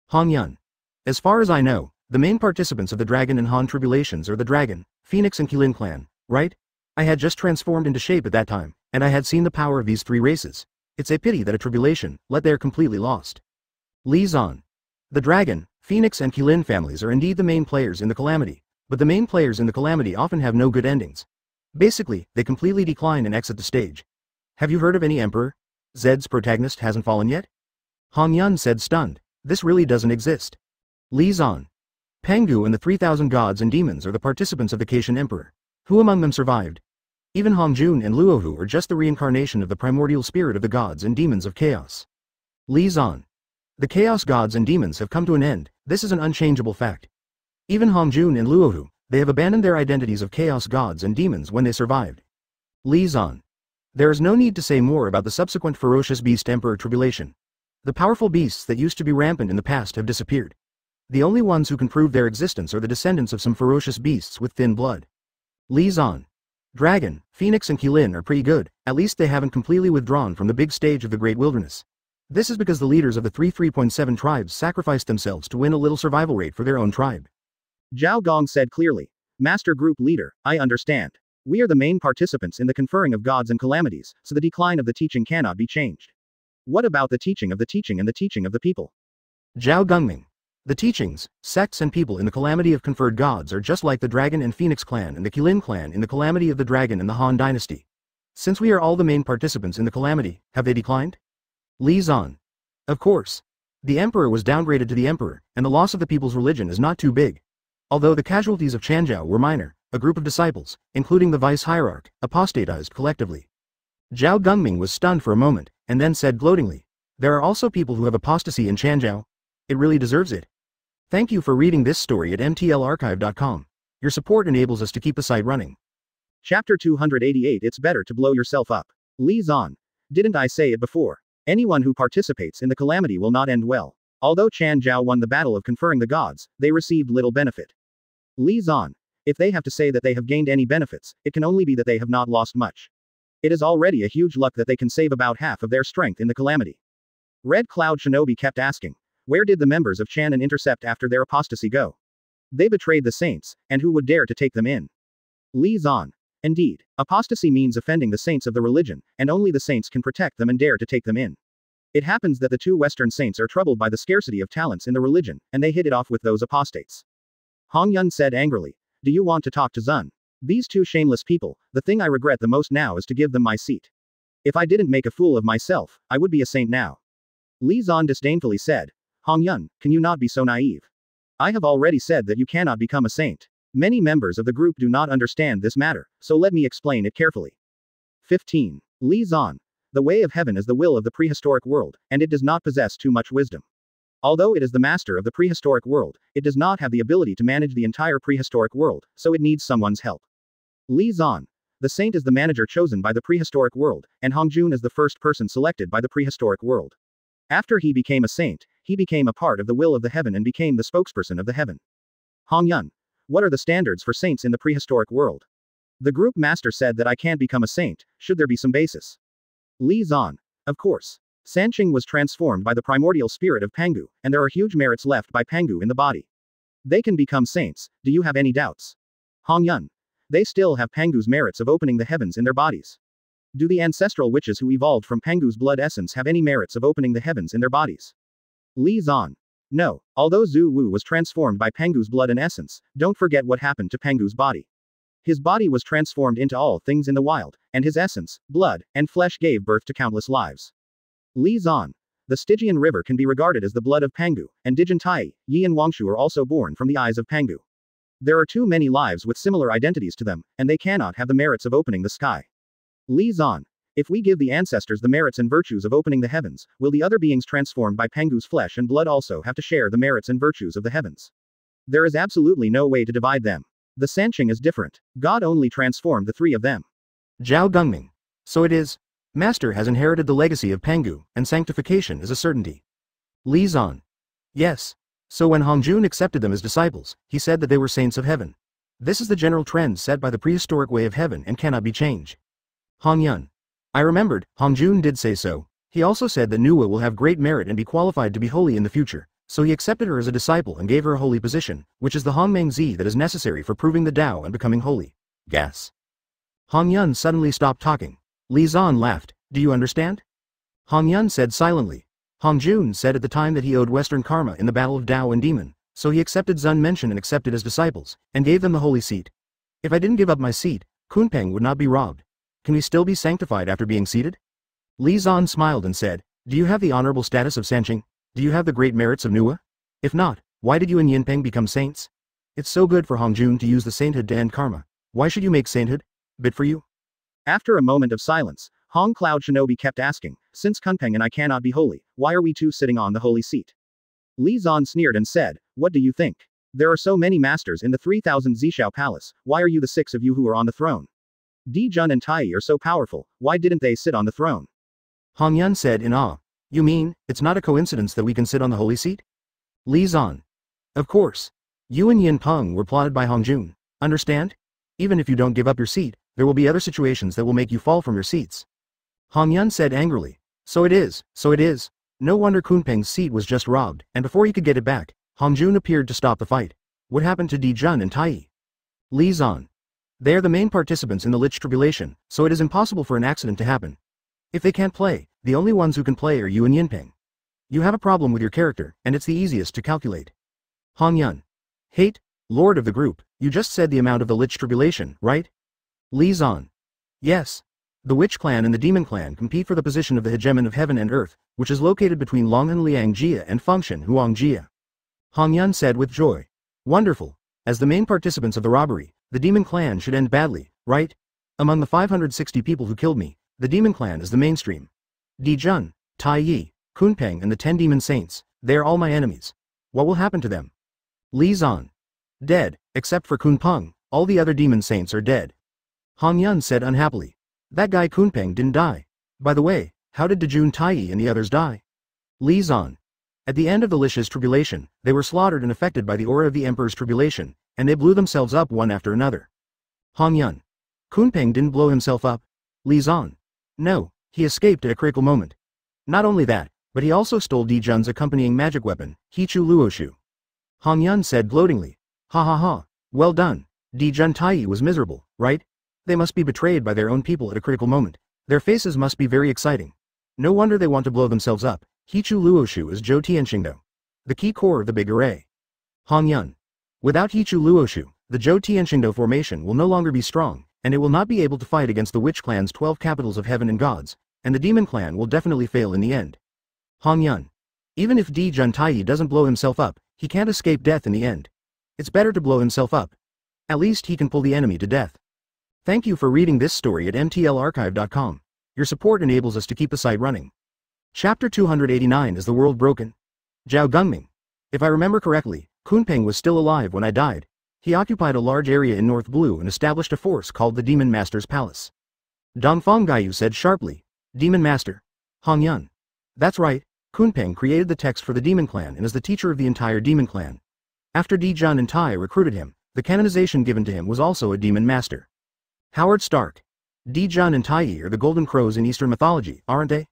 Hong Yun. As far as I know, the main participants of the Dragon and Han tribulations are the Dragon, Phoenix and Qilin clan, right? I had just transformed into shape at that time, and I had seen the power of these three races. It's a pity that a tribulation, they are completely lost. Li Zan. The Dragon, Phoenix and Qilin families are indeed the main players in the Calamity, but the main players in the Calamity often have no good endings. Basically, they completely decline and exit the stage. Have you heard of any emperor? Zed's protagonist hasn't fallen yet? Hong Yun said stunned. This really doesn't exist. Li Zan. Pangu and the 3,000 gods and demons are the participants of the Caitian emperor. Who among them survived? Even Hongjun and Luohu are just the reincarnation of the primordial spirit of the gods and demons of chaos. Li Zan. The chaos gods and demons have come to an end, this is an unchangeable fact. Even Hongjun and Luohu, they have abandoned their identities of chaos gods and demons when they survived. Li Zan. There is no need to say more about the subsequent ferocious beast emperor tribulation. The powerful beasts that used to be rampant in the past have disappeared. The only ones who can prove their existence are the descendants of some ferocious beasts with thin blood. Li Zan. Dragon, Phoenix and Qilin are pretty good, at least they haven't completely withdrawn from the big stage of the Great Wilderness. This is because the leaders of the 3.7 tribes sacrificed themselves to win a little survival rate for their own tribe. Zhao Gong said clearly. Master Group Leader, I understand. We are the main participants in the conferring of gods and calamities, so the decline of the teaching cannot be changed. What about the teaching of the teaching and the teaching of the people? Zhao Gungming. The teachings, sects and people in the calamity of conferred gods are just like the Dragon and Phoenix clan and the Qilin clan in the calamity of the Dragon and the Han dynasty. Since we are all the main participants in the calamity, have they declined? Li Zan. Of course. The emperor was downgraded to the emperor, and the loss of the people's religion is not too big. Although the casualties of Chanjiao were minor, a group of disciples, including the vice hierarch, apostatized collectively. Zhao Gungming was stunned for a moment, and then said gloatingly, there are also people who have apostasy in Chanjiao. It really deserves it. Thank you for reading this story at mtlarchive.com. Your support enables us to keep the site running. Chapter 288 It's better to blow yourself up. Li Zan. Didn't I say it before? Anyone who participates in the calamity will not end well. Although Chan Zhao won the battle of conferring the gods, they received little benefit. Li Zan. If they have to say that they have gained any benefits, it can only be that they have not lost much. It is already a huge luck that they can save about half of their strength in the calamity. Red Cloud Shinobi kept asking. Where did the members of Chan and Intercept after their apostasy go? They betrayed the saints, and who would dare to take them in? Li Zan. Indeed, apostasy means offending the saints of the religion, and only the saints can protect them and dare to take them in. It happens that the two Western saints are troubled by the scarcity of talents in the religion, and they hit it off with those apostates. Hong Yun said angrily. Do you want to talk to Zun? These two shameless people, the thing I regret the most now is to give them my seat. If I didn't make a fool of myself, I would be a saint now. Li Zan disdainfully said. Hong Yun, can you not be so naive? I have already said that you cannot become a saint. Many members of the group do not understand this matter, so let me explain it carefully. 15. Li Zan. The way of heaven is the will of the prehistoric world, and it does not possess too much wisdom. Although it is the master of the prehistoric world, it does not have the ability to manage the entire prehistoric world, so it needs someone's help. Li Zan. The saint is the manager chosen by the prehistoric world, and Hongjun is the first person selected by the prehistoric world. After he became a saint, he became a part of the will of the heaven and became the spokesperson of the heaven. Hong Yun. What are the standards for saints in the prehistoric world? The group master said that I can't become a saint, should there be some basis? Li Zan. Of course. Sanqing was transformed by the primordial spirit of Pangu, and there are huge merits left by Pangu in the body. They can become saints, do you have any doubts? Hong Yun. They still have Pangu's merits of opening the heavens in their bodies. Do the ancestral witches who evolved from Pangu's blood essence have any merits of opening the heavens in their bodies? Li Zan. No, although Zhu Wu was transformed by Pangu's blood and essence, don't forget what happened to Pangu's body. His body was transformed into all things in the wild, and his essence, blood, and flesh gave birth to countless lives. Li Zan. The Stygian river can be regarded as the blood of Pangu, and Dijan Tai, Yi and Wangshu are also born from the eyes of Pangu. There are too many lives with similar identities to them, and they cannot have the merits of opening the sky. Li Zan. If we give the ancestors the merits and virtues of opening the heavens, will the other beings transformed by Pangu's flesh and blood also have to share the merits and virtues of the heavens? There is absolutely no way to divide them. The Sanqing is different. God only transformed the three of them. Zhao Gungming. So it is. Master has inherited the legacy of Pangu, and sanctification is a certainty. Li Zan. Yes. So when Hongjun accepted them as disciples, he said that they were saints of heaven. This is the general trend set by the prehistoric way of heaven and cannot be changed. Hong Yun. I remembered, Hongjun did say so. He also said that Nuwa will have great merit and be qualified to be holy in the future, so he accepted her as a disciple and gave her a holy position, which is the Hongmeng Zi that is necessary for proving the Tao and becoming holy. Gas. Hong Yun suddenly stopped talking. Li Zan laughed. Do you understand? Hong Yun said silently. Hong Jun said at the time that he owed Western karma in the battle of Dao and Demon, so he accepted Zun Mention and accepted as disciples, and gave them the holy seat. If I didn't give up my seat, Kunpeng would not be robbed. Can we still be sanctified after being seated? Li Zan smiled and said, do you have the honorable status of Sanqing? Do you have the great merits of Nuwa? If not, why did you and Yinpeng become saints? It's so good for Hong Jun to use the sainthood to end karma. Why should you make sainthood? Bit for you? After a moment of silence, Hong Cloud Shinobi kept asking, since Kunpeng and I cannot be holy, why are we two sitting on the holy seat? Li Zan sneered and said, what do you think? There are so many masters in the 3000 Zishao Palace, why are you the 6 of you who are on the throne? Di Jun and Tai are so powerful, why didn't they sit on the throne? Hong Yun said in awe. You mean, it's not a coincidence that we can sit on the holy seat? Li Zan. Of course. You and Yin Peng were plotted by Hong Jun. Understand? Even if you don't give up your seat, there will be other situations that will make you fall from your seats. Hong Yun said angrily. So it is. No wonder Kunpeng's seat was just robbed, and before he could get it back, Hong Jun appeared to stop the fight. What happened to Di Jun and Tai? Li Zan. They are the main participants in the Lich Tribulation, so it is impossible for an accident to happen. If they can't play, the only ones who can play are you and Yinpeng. You have a problem with your character, and it's the easiest to calculate. Hong Yun. Hate, Lord of the group, you just said the amount of the Lich Tribulation, right? Li Zan. Yes. The Witch Clan and the Demon Clan compete for the position of the hegemon of Heaven and Earth, which is located between Longhan Liang Jia and Fengshen Huang Jia. Hong Yun said with joy. Wonderful. As the main participants of the robbery, the Demon Clan should end badly, right? Among the 560 people who killed me, the Demon Clan is the mainstream. Di Jun, Tai Yi, Kunpeng and the 10 Demon Saints, they are all my enemies. What will happen to them? Li Zan. Dead, except for Kunpeng, all the other Demon Saints are dead. Hong Yun said unhappily. That guy Kunpeng didn't die. By the way, how did Dejun Taiyi and the others die? Li Zan. At the end of the Lich's tribulation, they were slaughtered and affected by the aura of the Emperor's tribulation, and they blew themselves up one after another. Hong Yun. Kunpeng didn't blow himself up. Li Zan. No, he escaped at a critical moment. Not only that, but he also stole Di Jun's accompanying magic weapon, Hichu Luoshu. Hong Yun said gloatingly. Ha ha ha, well done. Di Jun Taiyi was miserable, right? They must be betrayed by their own people at a critical moment. Their faces must be very exciting. No wonder they want to blow themselves up. Hichu Luoshu is Zhou Tianxingdo, the key core of the big array. Hong Yun. Without Hichu Luoshu, the Zhou Tianxingdo formation will no longer be strong, and it will not be able to fight against the Witch Clan's 12 capitals of heaven and gods, and the Demon Clan will definitely fail in the end. Hong Yun. Even if Di Jun Taiyi doesn't blow himself up, he can't escape death in the end. It's better to blow himself up. At least he can pull the enemy to death. Thank you for reading this story at mtlarchive.com. Your support enables us to keep the site running. Chapter 289 Is the World Broken? Zhao Gungming. If I remember correctly, Kunpeng was still alive when I died. He occupied a large area in North Blue and established a force called the Demon Master's Palace. Dongfang Gaiyu said sharply. Demon Master. Hong Yun. That's right, Kunpeng created the text for the Demon Clan and is the teacher of the entire Demon Clan. After Di Jun and Tai recruited him, the canonization given to him was also a Demon Master. Howard Stark. Di Jun and Tai are the Golden Crows in Eastern mythology, aren't they?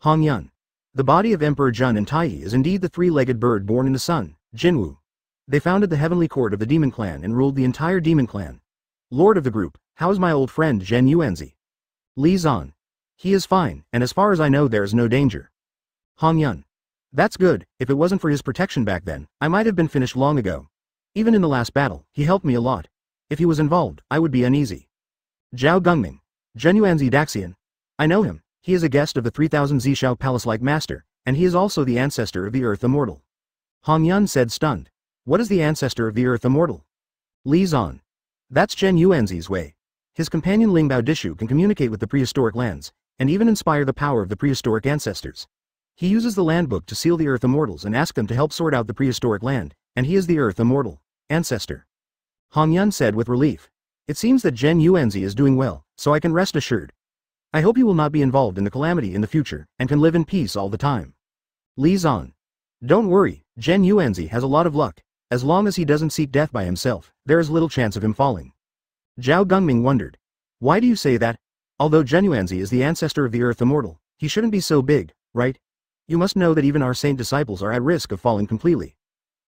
Hong Yun. The body of Emperor Jun and Tai is indeed the three-legged bird born in the sun, Jinwu. They founded the heavenly court of the Demon Clan and ruled the entire Demon Clan. Lord of the group, how is my old friend Zhen Yuanzi? Li Zan. He is fine, and as far as I know there is no danger. Hong Yun. That's good, if it wasn't for his protection back then, I might have been finished long ago. Even in the last battle, he helped me a lot. If he was involved, I would be uneasy. Zhao Gungming. Zhenyuanzi Daxian. I know him, he is a guest of the 3000 Zishao Palace-like master, and he is also the ancestor of the Earth Immortal. Hong Yun said stunned. What is the ancestor of the Earth Immortal? Li Zan. That's Zhen Yuanzi's way. His companion Ling Bao Dishu can communicate with the prehistoric lands, and even inspire the power of the prehistoric ancestors. He uses the land book to seal the Earth Immortals and ask them to help sort out the prehistoric land, and he is the Earth Immortal ancestor. Hong Yun said with relief. It seems that Zhen Yuanzi is doing well, so I can rest assured. I hope he will not be involved in the calamity in the future, and can live in peace all the time. Li Zan. Don't worry, Zhen Yuanzi has a lot of luck. As long as he doesn't seek death by himself, there is little chance of him falling. Zhao Gungming wondered. Why do you say that? Although Zhen Yuanzi is the ancestor of the Earth Immortal, he shouldn't be so big, right? You must know that even our saint disciples are at risk of falling completely.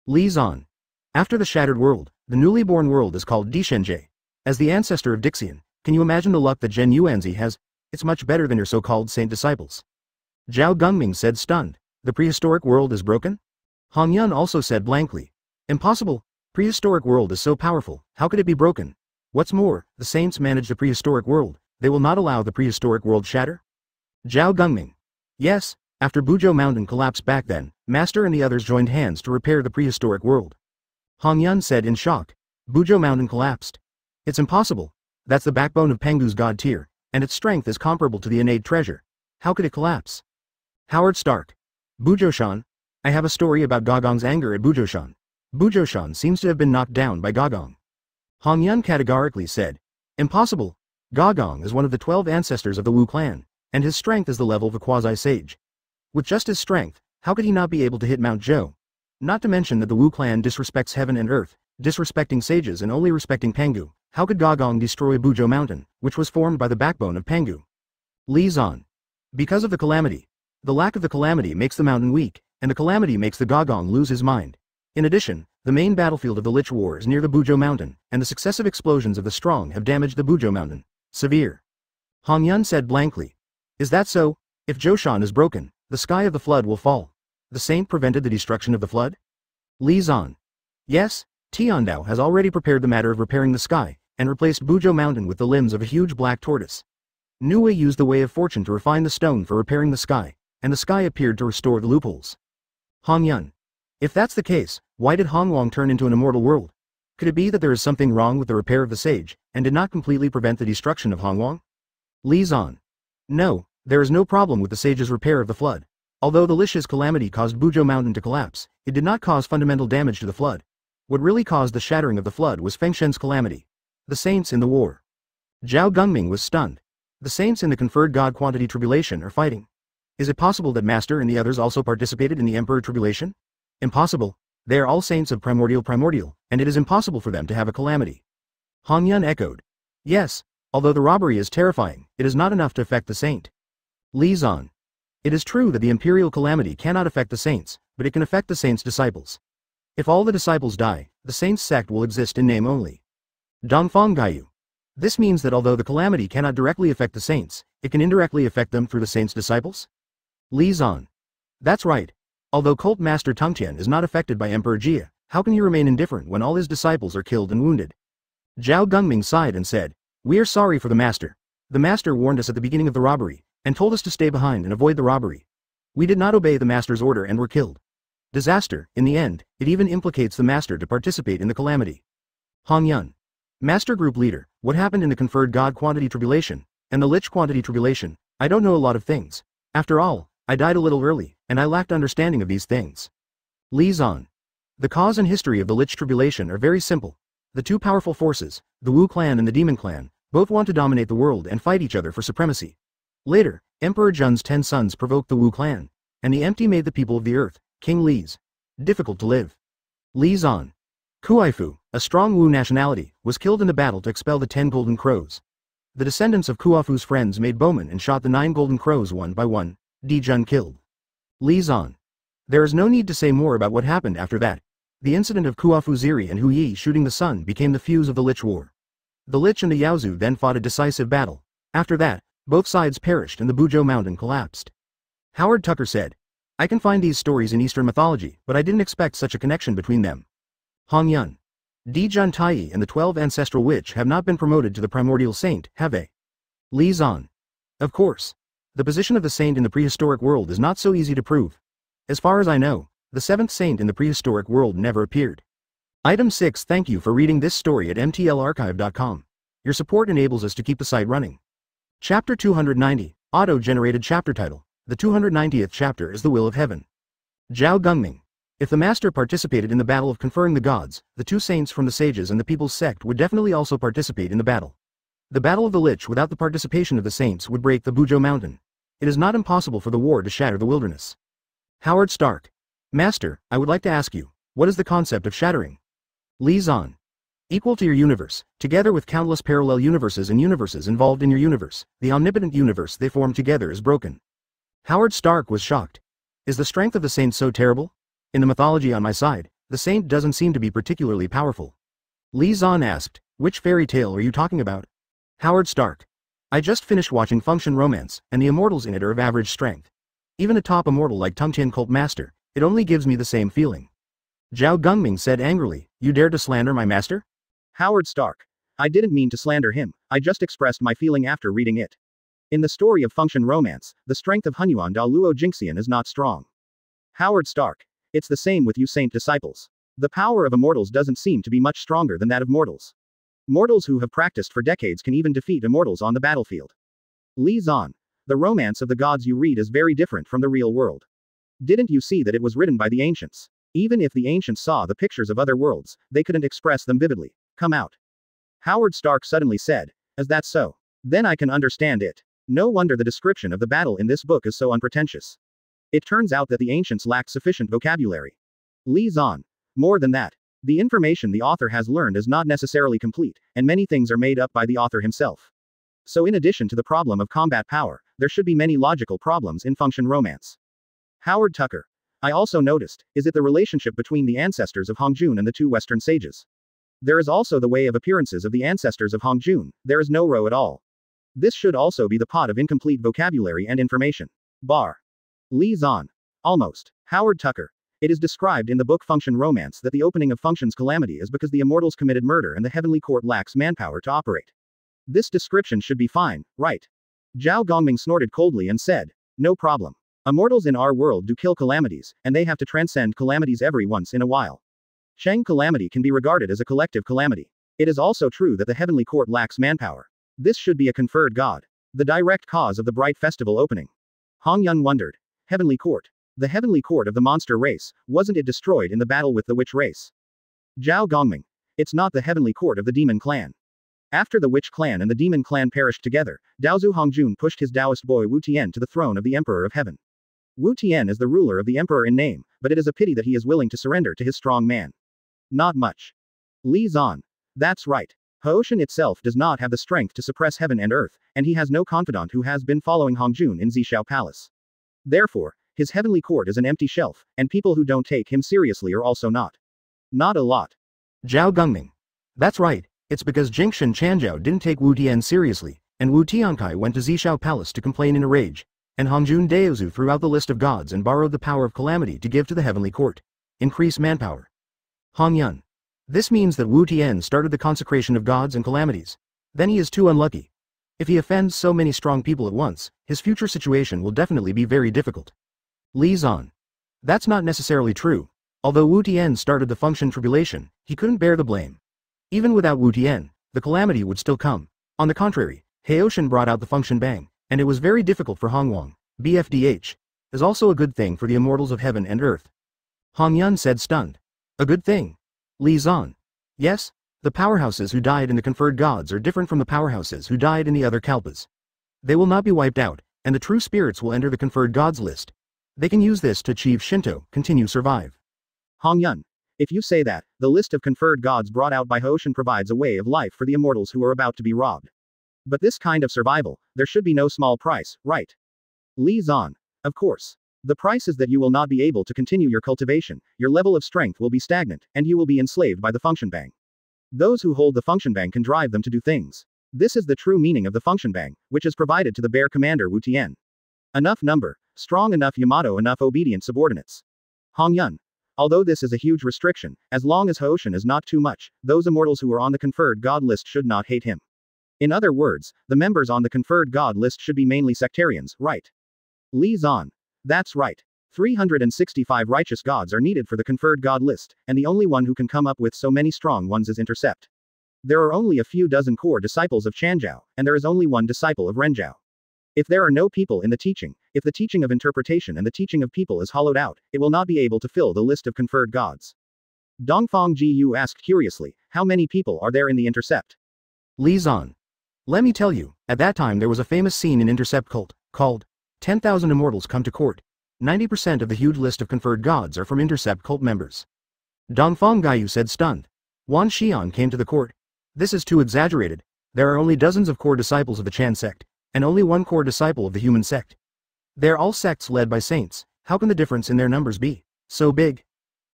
Li Zan. After the Shattered World, the newly born world is called Dishenjie. As the ancestor of Dixian, Can you imagine the luck that Zhen Yuanzi has? It's much better than your so-called saint disciples. Zhao Gungming said stunned. The prehistoric world is broken? Han Yun also said blankly. Impossible. Prehistoric world is so powerful, how could it be broken? What's more, the saints manage the prehistoric world, they will not allow the prehistoric world shatter? Zhao Gungming. Yes, after Buzhou Mountain collapsed back then, Master and the others joined hands to repair the prehistoric world. Han Yun said in shock. Buzhou Mountain collapsed. It's impossible. That's the backbone of Pengu's god tier, and its strength is comparable to the innate treasure. How could it collapse? Howard Stark. Buzhou-shan. I have a story about Gogong's anger at Buzhou-shan. Buzhou-shan seems to have been knocked down by Gogong. Han Yun categorically said. Impossible. Gogong is one of the 12 ancestors of the Wu clan, and his strength is the level of a quasi-sage. With just his strength, how could he not be able to hit Mount Zhou? Not to mention that the Wu clan disrespects heaven and earth, disrespecting sages and only respecting Pengu. How could Gogong destroy Buzhou Mountain, which was formed by the backbone of Pengu? Li Zan. Because of the calamity. The lack of the calamity makes the mountain weak, and the calamity makes the Gogong lose his mind. In addition, the main battlefield of the Lich War is near the Buzhou Mountain, and the successive explosions of the strong have damaged the Buzhou Mountain. Severe. Han Yun said blankly. Is that so? If Zhoushan is broken, the sky of the flood will fall. The saint prevented the destruction of the flood? Li Zan. Yes, Tiandao has already prepared the matter of repairing the sky, and replaced Buzhou Mountain with the limbs of a huge black tortoise. Nue used the way of fortune to refine the stone for repairing the sky, and the sky appeared to restore the loopholes. Han Yun. If that's the case, why did Hongwang turn into an immortal world? Could it be that there is something wrong with the repair of the sage, and did not completely prevent the destruction of Hongwang? Li Zan. No, there is no problem with the sage's repair of the flood. Although the Lich's calamity caused Buzhou Mountain to collapse, it did not cause fundamental damage to the flood. What really caused the shattering of the flood was Fengshen's calamity. The saints in the war. Zhao Gungming was stunned. The saints in the conferred god quantity tribulation are fighting. Is it possible that Master and the others also participated in the Emperor tribulation? Impossible. They are all saints of primordial, and it is impossible for them to have a calamity. Han Yun echoed. Yes, although the robbery is terrifying, it is not enough to affect the saint. Li Zan. It is true that the imperial calamity cannot affect the saints, but it can affect the saints' disciples. If all the disciples die, the saints' sect will exist in name only. Dongfang Gaiyu. This means that although the calamity cannot directly affect the saints, it can indirectly affect them through the saints' disciples? Li Zan. That's right. Although Cult Master Tungtian is not affected by Emperor Jia, how can he remain indifferent when all his disciples are killed and wounded? Zhao Gungming sighed and said, We are sorry for the Master. The Master warned us at the beginning of the robbery, and told us to stay behind and avoid the robbery. We did not obey the Master's order and were killed. Disaster, in the end, it even implicates the Master to participate in the calamity. Han Yun. Master Group Leader, what happened in the conferred God quantity tribulation, and the Lich quantity tribulation? I don't know a lot of things. After all, I died a little early, and I lacked understanding of these things. Li Zan. The cause and history of the Lich tribulation are very simple. The two powerful forces, the Wu clan and the Demon clan, both want to dominate the world and fight each other for supremacy. Later, Emperor Jun's 10 sons provoked the Wu clan, and the empty made the people of the earth, King Li's, difficult to live. Li Zan. Kuaifu, a strong Wu nationality, was killed in the battle to expel the 10 golden crows. The descendants of Kuafu's friends made bowmen and shot the 9 golden crows one by one. Di Jun killed. Li Zan. There is no need to say more about what happened after that. The incident of Kuafu Ziri and Hu Yi shooting the sun became the fuse of the Lich War. The Lich and the Yaozu then fought a decisive battle. After that, both sides perished and the Buzhou Mountain collapsed. Howard Tucker said, I can find these stories in Eastern mythology, but I didn't expect such a connection between them. Han Yun. Di Jun Tai and the 12 ancestral witch have not been promoted to the primordial saint, have they? Li Zan. Of course. The position of the saint in the prehistoric world is not so easy to prove. As far as I know, the 7th saint in the prehistoric world never appeared. Item 6. Thank you for reading this story at mtlarchive.com. Your support enables us to keep the site running. Chapter 290, Auto-generated chapter title. The 290th chapter is The Will of Heaven. Zhao Gungming. If the Master participated in the battle of conferring the gods, the 2 saints from the sages and the people's sect would definitely also participate in the battle. The Battle of the Lich without the participation of the saints would break the Buzhou Mountain. It is not impossible for the war to shatter the wilderness. Howard Stark. Master, I would like to ask you, what is the concept of shattering? Li Zan. Equal to your universe, together with countless parallel universes and universes involved in your universe, the omnipotent universe they form together is broken. Howard Stark was shocked. Is the strength of the saint so terrible? In the mythology on my side, the saint doesn't seem to be particularly powerful. Li Zan asked, which fairy tale are you talking about? Howard Stark. I just finished watching Function Romance, and the immortals in it are of average strength. Even a top immortal like Tungtian Cult Master, it only gives me the same feeling. Zhao Gungming said angrily, you dare to slander my master? Howard Stark. I didn't mean to slander him, I just expressed my feeling after reading it. In the story of Function Romance, the strength of Hunyuan Da Luo Jingxian is not strong. Howard Stark. It's the same with you saint disciples. The power of immortals doesn't seem to be much stronger than that of mortals. Mortals who have practiced for decades can even defeat immortals on the battlefield. Li Zan. The romance of the gods you read is very different from the real world. Didn't you see that it was written by the ancients? Even if the ancients saw the pictures of other worlds, they couldn't express them vividly. Come out. Howard Stark suddenly said, is that so? Then I can understand it. No wonder the description of the battle in this book is so unpretentious. It turns out that the ancients lacked sufficient vocabulary. Li Zan. More than that. The information the author has learned is not necessarily complete, and many things are made up by the author himself. So in addition to the problem of combat power, there should be many logical problems in Function Romance. Howard Tucker. I also noticed, is it the relationship between the ancestors of Hongjun and the two Western sages? There is also the way of appearances of the ancestors of Hongjun, there is no row at all. This should also be the pot of incomplete vocabulary and information. Bar. Li Zan. Almost. Howard Tucker. It is described in the book Function Romance that the opening of Function's calamity is because the immortals committed murder and the heavenly court lacks manpower to operate. This description should be fine, right? Zhao Gongming snorted coldly and said, no problem. Immortals in our world do kill calamities, and they have to transcend calamities every once in a while. Shang calamity can be regarded as a collective calamity. It is also true that the heavenly court lacks manpower. This should be a conferred god. The direct cause of the bright festival opening. Hong Yun wondered. Heavenly court. The heavenly court of the monster race, wasn't it destroyed in the battle with the witch race? Zhao Gongming. It's not the heavenly court of the demon clan. After the witch clan and the demon clan perished together, Daozu Hongjun pushed his Taoist boy Wu Tian to the throne of the Emperor of Heaven. Wu Tian is the ruler of the Emperor in name, but it is a pity that he is willing to surrender to his strong man. Not much. Li Zan. That's right. Hoshin itself does not have the strength to suppress heaven and earth, and he has no confidant who has been following Hongjun in Zishao Palace. Therefore, his heavenly court is an empty shelf, and people who don't take him seriously are also not. Not a lot. Zhao Gungming. That's right, it's because Jingshan Chanzhou didn't take Wu Tian seriously, and Wu Tiankai went to Zishao Palace to complain in a rage, and Hongjun Daozu threw out the list of gods and borrowed the power of calamity to give to the heavenly court. Increase manpower. Hong Yun. This means that Wu Tian started the consecration of gods and calamities. Then he is too unlucky. If he offends so many strong people at once, his future situation will definitely be very difficult. Li Zan. That's not necessarily true. Although Wu Tian started the Function tribulation, he couldn't bear the blame. Even without Wu Tian, the calamity would still come. On the contrary, Heoshin brought out the Function bang, and it was very difficult for Hongwang. BFDH. Is also a good thing for the immortals of heaven and earth. Hong Yun said stunned. A good thing. Li Zan. Yes, the powerhouses who died in the conferred gods are different from the powerhouses who died in the other kalpas. They will not be wiped out, and the true spirits will enter the conferred gods list. They can use this to achieve Shinto, continue survive. Hong Yun. If you say that, the list of conferred gods brought out by Hoshin provides a way of life for the immortals who are about to be robbed. But this kind of survival, there should be no small price, right? Li Zan. Of course. The price is that you will not be able to continue your cultivation, your level of strength will be stagnant, and you will be enslaved by the Function bang. Those who hold the Function bang can drive them to do things. This is the true meaning of the Function bang, which is provided to the bear commander Wu Tian. Enough number, strong enough Yamato, enough obedient subordinates. Hong Yun. Although this is a huge restriction, as long as Hoshin is not too much, those immortals who are on the conferred god list should not hate him. In other words, the members on the conferred god list should be mainly sectarians, right? Li Zan. That's right. 365 righteous gods are needed for the conferred god list, and the only one who can come up with so many strong ones is Intercept. There are only a few dozen core disciples of Chanzhou, and there is only one disciple of Renjiao. If there are no people in the teaching, if the teaching of interpretation and the teaching of people is hollowed out, it will not be able to fill the list of conferred gods. Dongfang Jiyu asked curiously, how many people are there in the Intercept? Li Zan. Let me tell you, at that time there was a famous scene in Intercept cult, called 10,000 Immortals Come to Court. 90% of the huge list of conferred gods are from Intercept cult members. Dongfang Gayu said stunned. Wan Xian came to the court. This is too exaggerated. There are only dozens of core disciples of the Chan sect, and only one core disciple of the human sect. They are all sects led by saints. How can the difference in their numbers be so big?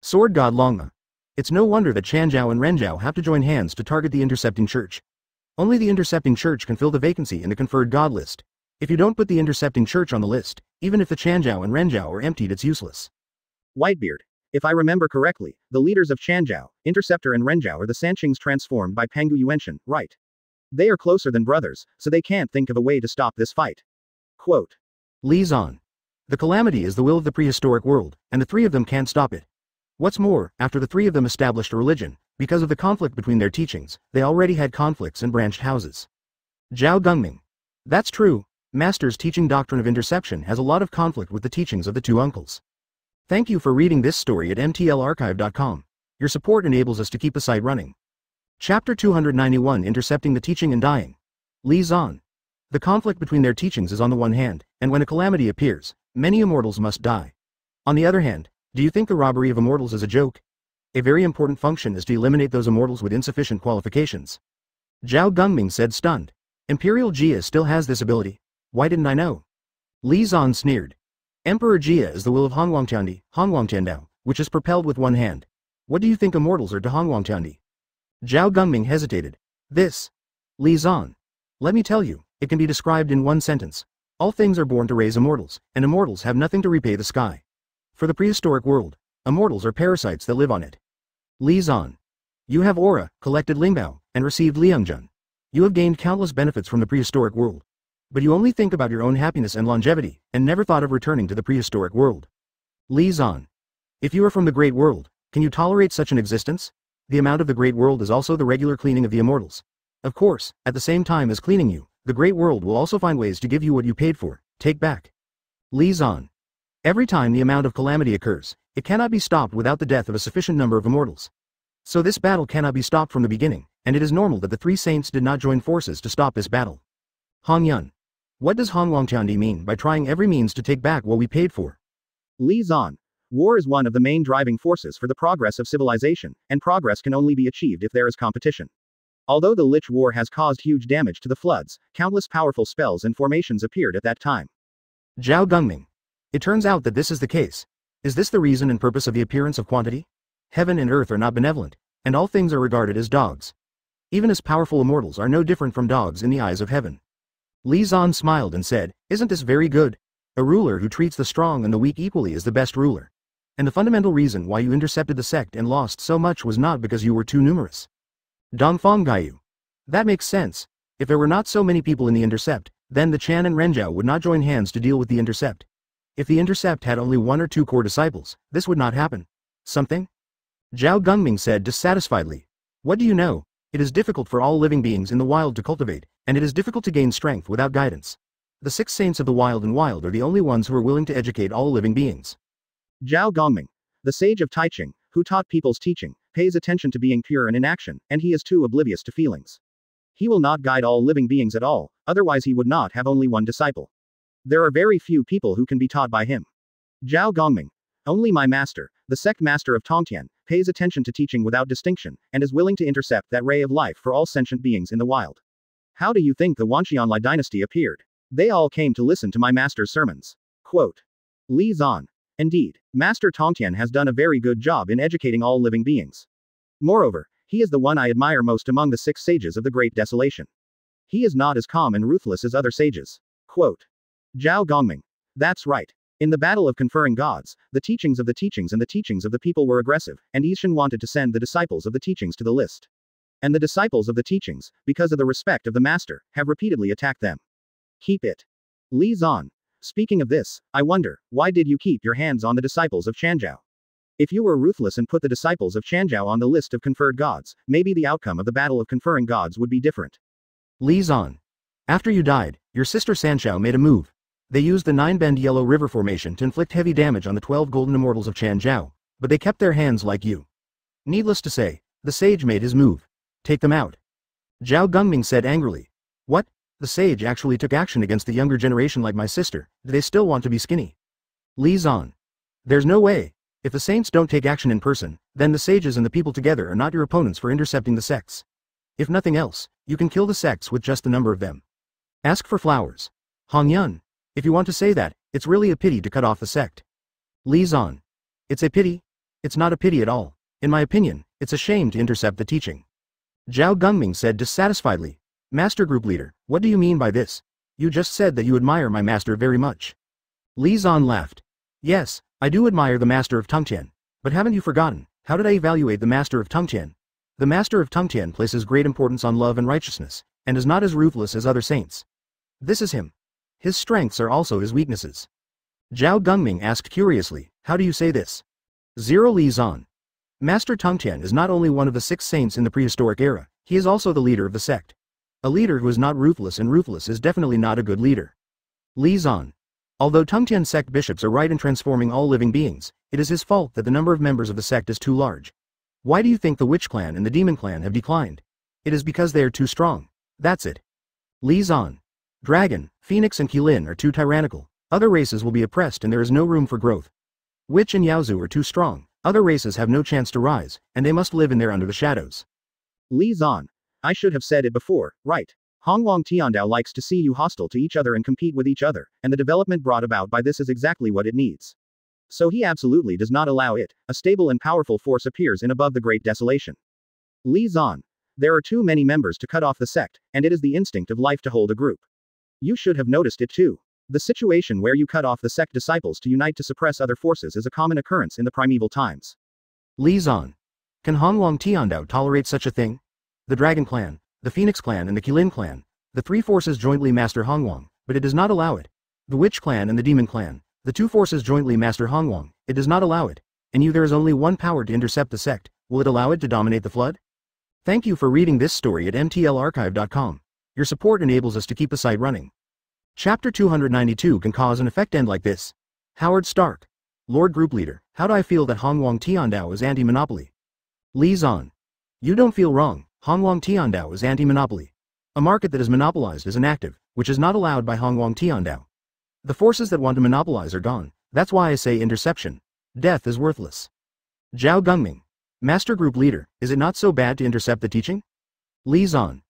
Sword God Longma. It's no wonder that Chanzhou and Renjiao have to join hands to target the intercepting church. Only the intercepting church can fill the vacancy in the conferred god list. If you don't put the intercepting church on the list, even if the Chanjiao and Renjiao are emptied, it's useless. Whitebeard. If I remember correctly, the leaders of Chanjiao, Interceptor and Renjiao are the Sanqings transformed by Pangu Yuenshin, right? They are closer than brothers, so they can't think of a way to stop this fight. Quote. Li Zan. The calamity is the will of the prehistoric world, and the three of them can't stop it. What's more, after the three of them established a religion, because of the conflict between their teachings, they already had conflicts and branched houses. Zhao Gungming. That's true. Master's teaching doctrine of interception has a lot of conflict with the teachings of the two uncles. Thank you for reading this story at mtlarchive.com. Your support enables us to keep the site running. Chapter 291, Intercepting the Teaching and Dying. Li Zan. The conflict between their teachings is on the one hand, and when a calamity appears, many immortals must die. On the other hand, do you think the robbery of immortals is a joke? A very important function is to eliminate those immortals with insufficient qualifications. Zhao Gungming said, stunned. Imperial Jia still has this ability. Why didn't I know? Li Zan sneered. Emperor Jia is the will of Hongwangtiandao, which is propelled with one hand. What do you think immortals are to Hongwangtiandi? Zhao Gungming hesitated. This. Li Zan. Let me tell you, it can be described in one sentence. All things are born to raise immortals, and immortals have nothing to repay the sky. For the prehistoric world, immortals are parasites that live on it. Li Zan. You have aura, collected Lingbao, and received Liangjun. You have gained countless benefits from the prehistoric world. But you only think about your own happiness and longevity, and never thought of returning to the prehistoric world. Li Zan. If you are from the great world, can you tolerate such an existence? The amount of the great world is also the regular cleaning of the immortals. Of course, at the same time as cleaning you, the great world will also find ways to give you what you paid for. Take back. Li Zan. Every time the amount of calamity occurs, it cannot be stopped without the death of a sufficient number of immortals. So this battle cannot be stopped from the beginning, and it is normal that the three saints did not join forces to stop this battle. Hong Yun. What does Hongwangtiandi mean by trying every means to take back what we paid for? Li Zan. War is one of the main driving forces for the progress of civilization, and progress can only be achieved if there is competition. Although the Lich War has caused huge damage to the floods, countless powerful spells and formations appeared at that time. Zhao Gungming. It turns out that this is the case. Is this the reason and purpose of the appearance of quantity? Heaven and earth are not benevolent, and all things are regarded as dogs. Even as powerful immortals are no different from dogs in the eyes of heaven. Li Zan smiled and said, isn't this very good? A ruler who treats the strong and the weak equally is the best ruler. And the fundamental reason why you intercepted the sect and lost so much was not because you were too numerous. Dongfang Gaiyu. That makes sense. If there were not so many people in the intercept, then the Chan and Renjiao would not join hands to deal with the intercept. If the intercept had only one or two core disciples, this would not happen. Something? Zhao Gungming said dissatisfiedly. What do you know? It is difficult for all living beings in the wild to cultivate, and it is difficult to gain strength without guidance. The 6 saints of the wild and wild are the only ones who are willing to educate all living beings. Zhao Gongming. The sage of Taiching, who taught people's teaching, pays attention to being pure and in action, and he is too oblivious to feelings. He will not guide all living beings at all, otherwise he would not have only one disciple. There are very few people who can be taught by him. Zhao Gongming. Only my master, the sect master of Tongtian, pays attention to teaching without distinction, and is willing to intercept that ray of life for all sentient beings in the wild. How do you think the Wanxianlai dynasty appeared? They all came to listen to my master's sermons. Quote. Li Zan. Indeed, Master Tongtian has done a very good job in educating all living beings. Moreover, he is the one I admire most among the 6 sages of the Great Desolation. He is not as calm and ruthless as other sages. Quote. Zhao Gongming. That's right. In the battle of conferring gods, the teachings of the teachings and the teachings of the people were aggressive, and Yishan wanted to send the disciples of the teachings to the list. And the disciples of the teachings, because of the respect of the master, have repeatedly attacked them. Keep it. Li Zan. Speaking of this, I wonder, why did you keep your hands on the disciples of Chanjiao? If you were ruthless and put the disciples of Chanjiao on the list of conferred gods, maybe the outcome of the battle of conferring gods would be different. Li Zan. After you died, your sister Sanshao made a move. They used the 9-bend Yellow River formation to inflict heavy damage on the 12 golden immortals of Chanjiao, but they kept their hands like you. Needless to say, the sage made his move. Take them out. Zhao Gungming said angrily. What? The sage actually took action against the younger generation like my sister. Do they still want to be skinny? Li Zan. There's no way. If the saints don't take action in person, then the sages and the people together are not your opponents for intercepting the sects. If nothing else, you can kill the sects with just the number of them. Ask for flowers. Hong Yun. If you want to say that, it's really a pity to cut off the sect. Li Zan. It's a pity? It's not a pity at all. In my opinion, it's a shame to intercept the teaching. Zhao Gungming said dissatisfiedly. Master Group Leader, what do you mean by this? You just said that you admire my master very much. Li Zan laughed. Yes, I do admire the master of Tongtian. But haven't you forgotten, how did I evaluate the master of Tongtian? The master of Tongtian places great importance on love and righteousness, and is not as ruthless as other saints. This is him. His strengths are also his weaknesses. Zhao Gungming asked curiously, how do you say this? Zero Li Zan. Master Tongtian is not only one of the 6 saints in the prehistoric era, he is also the leader of the sect. A leader who is not ruthless and ruthless is definitely not a good leader. Li Zan. Although Tongtian sect bishops are right in transforming all living beings, it is his fault that the number of members of the sect is too large. Why do you think the Witch Clan and the Demon Clan have declined? It is because they are too strong. That's it. Li Zan. Dragon, Phoenix and Qilin are too tyrannical. Other races will be oppressed and there is no room for growth. Witch and Yaozu are too strong. Other races have no chance to rise, and they must live in there under the shadows. Li Zan. I should have said it before, right? Honglong Tiandao likes to see you hostile to each other and compete with each other, and the development brought about by this is exactly what it needs. So he absolutely does not allow it. A stable and powerful force appears in above the great desolation. Li Zan. There are too many members to cut off the sect, and it is the instinct of life to hold a group. You should have noticed it too. The situation where you cut off the sect disciples to unite to suppress other forces is a common occurrence in the primeval times. Li Zan. Can Honglong Tiandao tolerate such a thing? The Dragon Clan, the Phoenix Clan and the Qilin Clan, the 3 forces jointly master Honglong, but it does not allow it. The Witch Clan and the Demon Clan, the 2 forces jointly master Honglong, it does not allow it. And there is only one power to intercept the sect, will it allow it to dominate the flood? Thank you for reading this story at mtlarchive.com. Your support enables us to keep the site running. Chapter 292 can cause an effect end like this. Howard Stark. Lord Group Leader, how do I feel that Honglong Tiandao is anti-monopoly? Li Zan. You don't feel wrong, Honglong Tiandao is anti-monopoly. A market that is monopolized is inactive, which is not allowed by Honglong Tiandao. The forces that want to monopolize are gone, that's why I say interception. Death is worthless. Zhao Gungming. Master Group Leader, is it not so bad to intercept the teaching? Li Zan.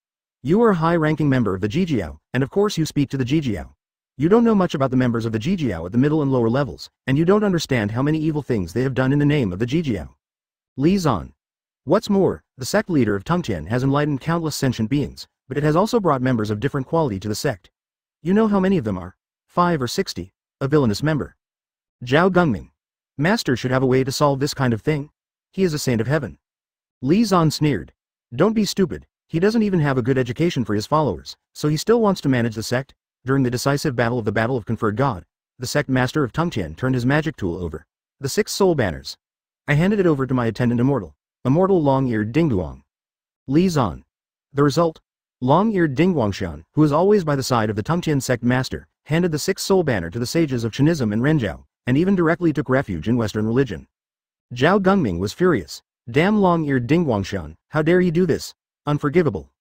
You are a high-ranking member of the Jijiao, and of course you speak to the Jijiao. You don't know much about the members of the Jijiao at the middle and lower levels, and you don't understand how many evil things they have done in the name of the Jijiao. Li Zan. What's more, the sect leader of Tongtian has enlightened countless sentient beings, but it has also brought members of different quality to the sect. You know how many of them are? 5 or 60. A villainous member. Zhao Gungming. Master should have a way to solve this kind of thing. He is a saint of heaven. Li Zan sneered. Don't be stupid. He doesn't even have a good education for his followers, so he still wants to manage the sect. During the decisive battle of the Battle of Conferred God, the sect master of Tongtian turned his magic tool over. The 6 soul banners. I handed it over to my attendant Immortal Long-Eared Dingduang. Li Zan. The result? Long-Eared Dingguangshan, who is always by the side of the Tongtian sect master, handed the 6 soul banner to the sages of Chinism and Renjiao, and even directly took refuge in Western religion. Zhao Gungming was furious. Damn Long-Eared Dingguangshan, how dare you do this? Unforgivable.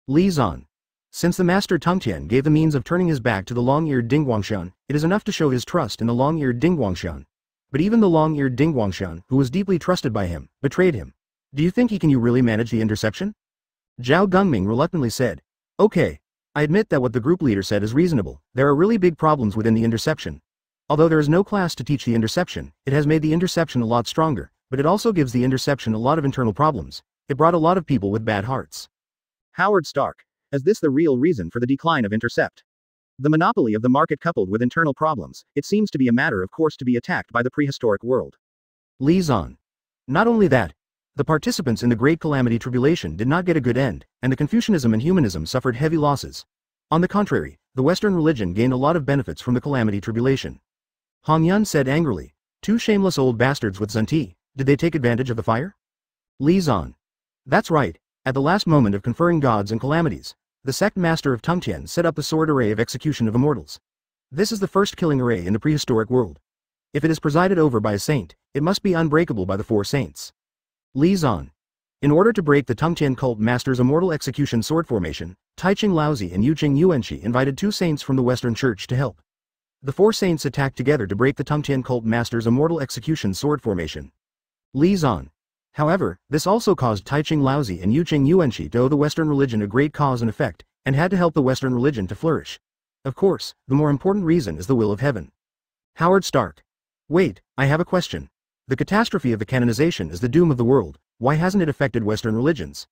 Li Zan. Since the master Tongtian gave the means of turning his back to the Long-Eared Dingguangshan, it is enough to show his trust in the Long-Eared Dingguangshan. But even the Long-Eared Dingguangshan, who was deeply trusted by him, betrayed him. Do you think he can really manage the interception? Zhao Gungming reluctantly said. Okay. I admit that what the group leader said is reasonable. There are really big problems within the interception. Although there is no class to teach the interception, it has made the interception a lot stronger, but it also gives the interception a lot of internal problems. It brought a lot of people with bad hearts. Howard Stark. Is this the real reason for the decline of Intercept? The monopoly of the market coupled with internal problems, it seems to be a matter of course to be attacked by the prehistoric world. Li Zan. Not only that, the participants in the Great Calamity Tribulation did not get a good end, and the Confucianism and Humanism suffered heavy losses. On the contrary, the Western religion gained a lot of benefits from the Calamity Tribulation. Hong Yun said angrily. 2 shameless old bastards with Zunti, did they take advantage of the fire? Li Zan. That's right. At the last moment of conferring gods and calamities, the sect master of Tongtian set up the sword array of execution of immortals. This is the first killing array in the prehistoric world. If it is presided over by a saint, it must be unbreakable by the 4 saints. Li Zan. In order to break the Tongtian cult master's immortal execution sword formation, Taiching Laozi and Yuqing Yuanshi invited 2 saints from the Western Church to help. The 4 saints attacked together to break the Tongtian cult master's immortal execution sword formation. Li Zan. However, this also caused Taiching Laozi and Yuqing Yuanshi to owe the Western religion a great cause and effect, and had to help the Western religion to flourish. Of course, the more important reason is the will of heaven. Howard Stark. Wait, I have a question. The catastrophe of the canonization is the doom of the world, why hasn't it affected Western religions?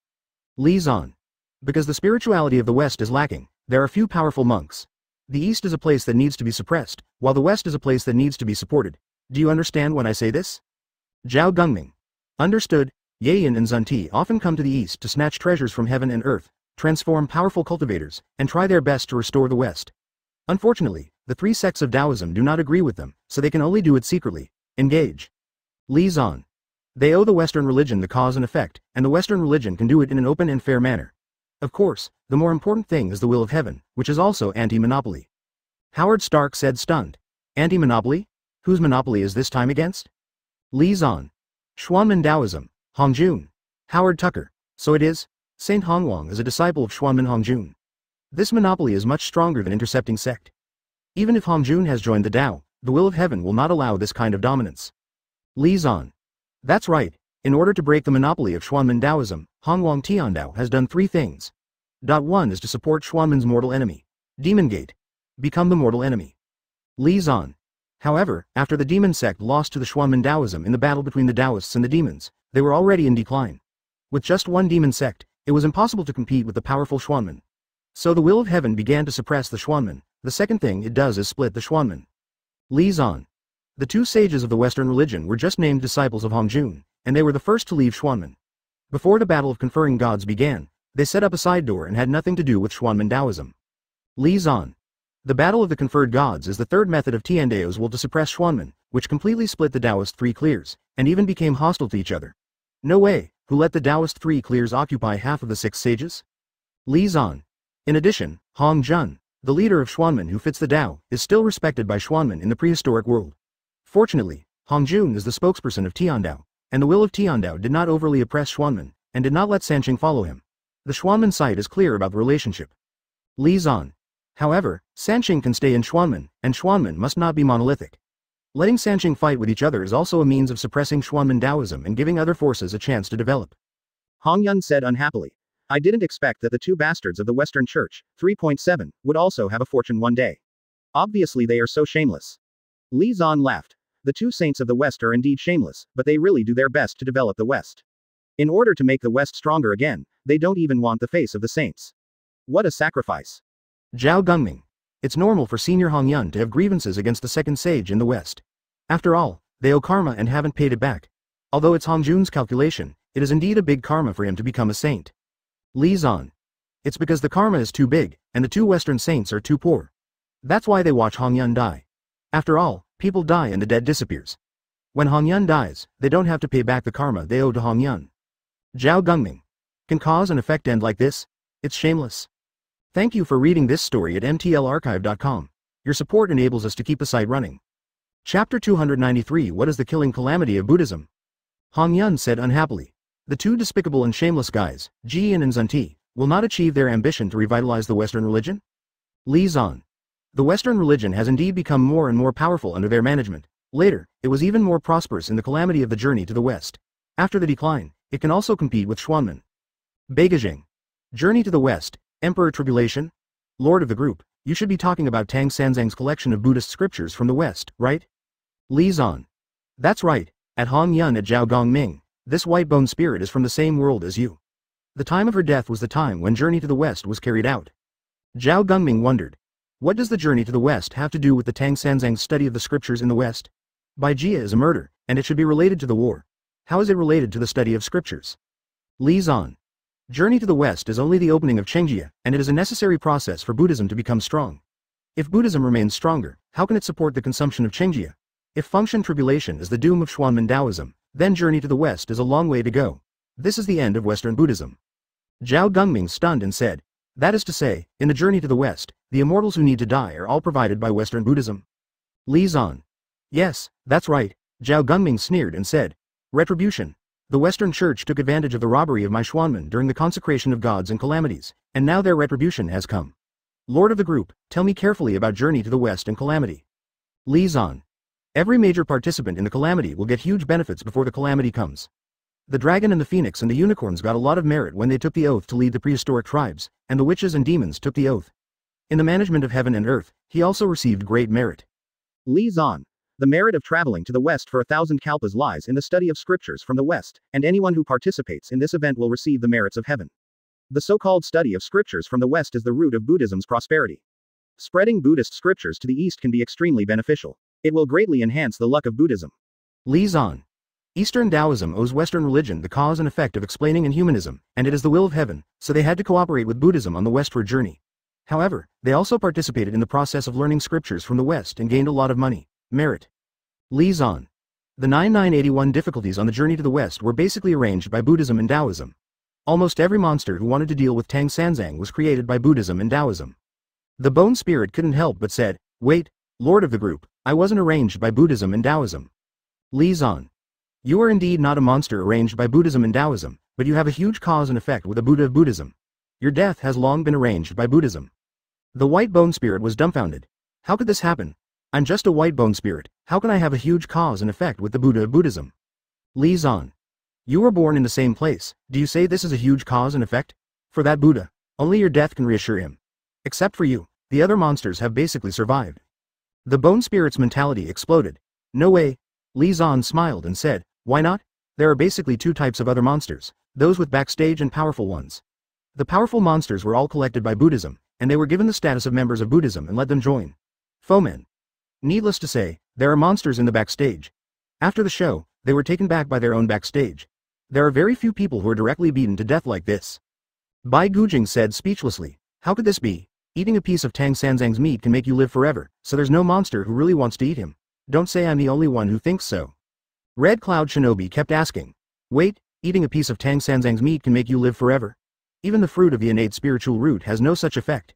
Li Zan. Because the spirituality of the West is lacking, there are few powerful monks. The East is a place that needs to be suppressed, while the West is a place that needs to be supported. Do you understand when I say this? Zhao Gungming. Understood. Yayin and Zunti often come to the East to snatch treasures from heaven and earth, transform powerful cultivators, and try their best to restore the West. Unfortunately, the three sects of Taoism do not agree with them, so they can only do it secretly. Engage. Li Zan. They owe the Western religion the cause and effect, and the Western religion can do it in an open and fair manner. Of course, the more important thing is the will of heaven, which is also anti-monopoly. Howard Stark said stunned. Anti-monopoly? Whose monopoly is this time against? Li Zan. Xuanmen Taoism. Hongjun. Howard Tucker. So it is? Saint Hongwang is a disciple of Xuanmen Hongjun. This monopoly is much stronger than intercepting sect. Even if Hongjun has joined the Tao, the will of heaven will not allow this kind of dominance. Li Zan. That's right. In order to break the monopoly of Xuanmen Taoism, Hongwang Tiandao has done three things. 1 is to support Xuanmen's mortal enemy. Demon Gate. Become the mortal enemy. Li Zan. However, after the demon sect lost to the Xuanmen Taoism in the battle between the Taoists and the demons, they were already in decline. With just one demon sect, it was impossible to compete with the powerful Xuanmen. So the will of heaven began to suppress the Xuanmen. The second thing it does is split the Xuanmen. Li Zan. The two sages of the Western religion were just named disciples of Hongjun, and they were the first to leave Xuanmen. Before the battle of conferring gods began, they set up a side door and had nothing to do with Xuanmen Taoism. Li Zan. The battle of the conferred gods is the third method of Tiandao's will to suppress Xuanmen, which completely split the Taoist three clears, and even became hostile to each other. No way, who let the Taoist three clears occupy half of the six sages? Li Zan. In addition, Hong Jun, the leader of Xuanmen who fits the Tao, is still respected by Xuanmen in the prehistoric world. Fortunately, Hong Jun is the spokesperson of Tiandao, and the will of Tiandao did not overly oppress Xuanmen, and did not let Sanqing follow him. The Xuanmen side is clear about the relationship. Li Zan. However, Sanqing can stay in Xuanmen, and Xuanmen must not be monolithic. Letting Sanqing fight with each other is also a means of suppressing Xuanmen Taoism and giving other forces a chance to develop. Hong Yun said unhappily. I didn't expect that the two bastards of the Western Church, 3.7, would also have a fortune one day. Obviously they are so shameless. Li Zan laughed. The two saints of the West are indeed shameless, but they really do their best to develop the West. In order to make the West stronger again, they don't even want the face of the saints. What a sacrifice. Zhao Gungming. It's normal for Senior Hong Yun to have grievances against the second sage in the West. After all, they owe karma and haven't paid it back. Although it's Hong Jun's calculation, it is indeed a big karma for him to become a saint. Li Zan. It's because the karma is too big, and the two Western saints are too poor. That's why they watch Hong Yun die. After all, people die and the dead disappears. When Hong Yun dies, they don't have to pay back the karma they owe to Hong Yun. Zhao Gungming. Can cause and effect end like this? It's shameless. Thank you for reading this story at mtlarchive.com. Your support enables us to keep the site running. Chapter 293. What is the killing calamity of Buddhism? Hong Yun said unhappily. The two despicable and shameless guys, Jian and Zunti, will not achieve their ambition to revitalize the Western religion? Li Zan. The Western religion has indeed become more and more powerful under their management. Later, it was even more prosperous in the calamity of the journey to the West. After the decline, it can also compete with Xuanmen. Beigajing. Journey to the West, Emperor Tribulation? Lord of the group, you should be talking about Tang Sanzang's collection of Buddhist scriptures from the West, right? Li Zan. That's right, at Hong Yun at Zhao Gongming, this white-bone spirit is from the same world as you. The time of her death was the time when Journey to the West was carried out. Zhao Gungming wondered. What does the Journey to the West have to do with the Tang Sanzang's study of the scriptures in the West? Bai Jia is a murder, and it should be related to the war. How is it related to the study of scriptures? Li Zan. Journey to the West is only the opening of Chengjia, and it is a necessary process for Buddhism to become strong. If Buddhism remains stronger, how can it support the consumption of Chengjia? If function tribulation is the doom of Xuanmen Taoism, then Journey to the West is a long way to go. This is the end of Western Buddhism. Zhao Gungming stunned and said, that is to say, in the Journey to the West, the immortals who need to die are all provided by Western Buddhism. Li Zan. Yes, that's right, Zhao Gungming sneered and said. Retribution. The Western Church took advantage of the robbery of my Xuanmen during the consecration of gods and calamities, and now their retribution has come. Lord of the group, tell me carefully about Journey to the West and calamity. Li Zan. Every major participant in the calamity will get huge benefits before the calamity comes. The dragon and the phoenix and the unicorns got a lot of merit when they took the oath to lead the prehistoric tribes, and the witches and demons took the oath. In the management of heaven and earth, he also received great merit. Li Zan. The merit of traveling to the West for 1,000 kalpas lies in the study of scriptures from the West, and anyone who participates in this event will receive the merits of heaven. The so-called study of scriptures from the West is the root of Buddhism's prosperity. Spreading Buddhist scriptures to the East can be extremely beneficial. It will greatly enhance the luck of Buddhism. Li Zan. Eastern Taoism owes Western religion the cause and effect of explaining in humanism, and it is the will of heaven, so they had to cooperate with Buddhism on the westward journey. However, they also participated in the process of learning scriptures from the West and gained a lot of money, merit. Li Zan. The 9981 difficulties on the journey to the West were basically arranged by Buddhism and Taoism. Almost every monster who wanted to deal with Tang Sanzang was created by Buddhism and Taoism. The bone spirit couldn't help but said, "Wait, Lord of the group, I wasn't arranged by Buddhism and Taoism." Li Zan. You are indeed not a monster arranged by Buddhism and Taoism, but you have a huge cause and effect with the Buddha of Buddhism. Your death has long been arranged by Buddhism. The white bone spirit was dumbfounded. How could this happen? I'm just a white bone spirit, how can I have a huge cause and effect with the Buddha of Buddhism? Li Zan. You were born in the same place, do you say this is a huge cause and effect? For that Buddha, only your death can reassure him. Except for you, the other monsters have basically survived. The bone spirit's mentality exploded. No way. Li Zan smiled and said, why not? There are basically two types of other monsters, those with backstage and powerful ones. The powerful monsters were all collected by Buddhism, and they were given the status of members of Buddhism and let them join. Foemen. Needless to say, there are monsters in the backstage. After the show, they were taken back by their own backstage. There are very few people who are directly beaten to death like this. Bai Gujing said speechlessly, how could this be? Eating a piece of Tang Sanzang's meat can make you live forever, so there's no monster who really wants to eat him. Don't say I'm the only one who thinks so. Red Cloud Shinobi kept asking. Wait, eating a piece of Tang Sanzang's meat can make you live forever? Even the fruit of the innate spiritual root has no such effect.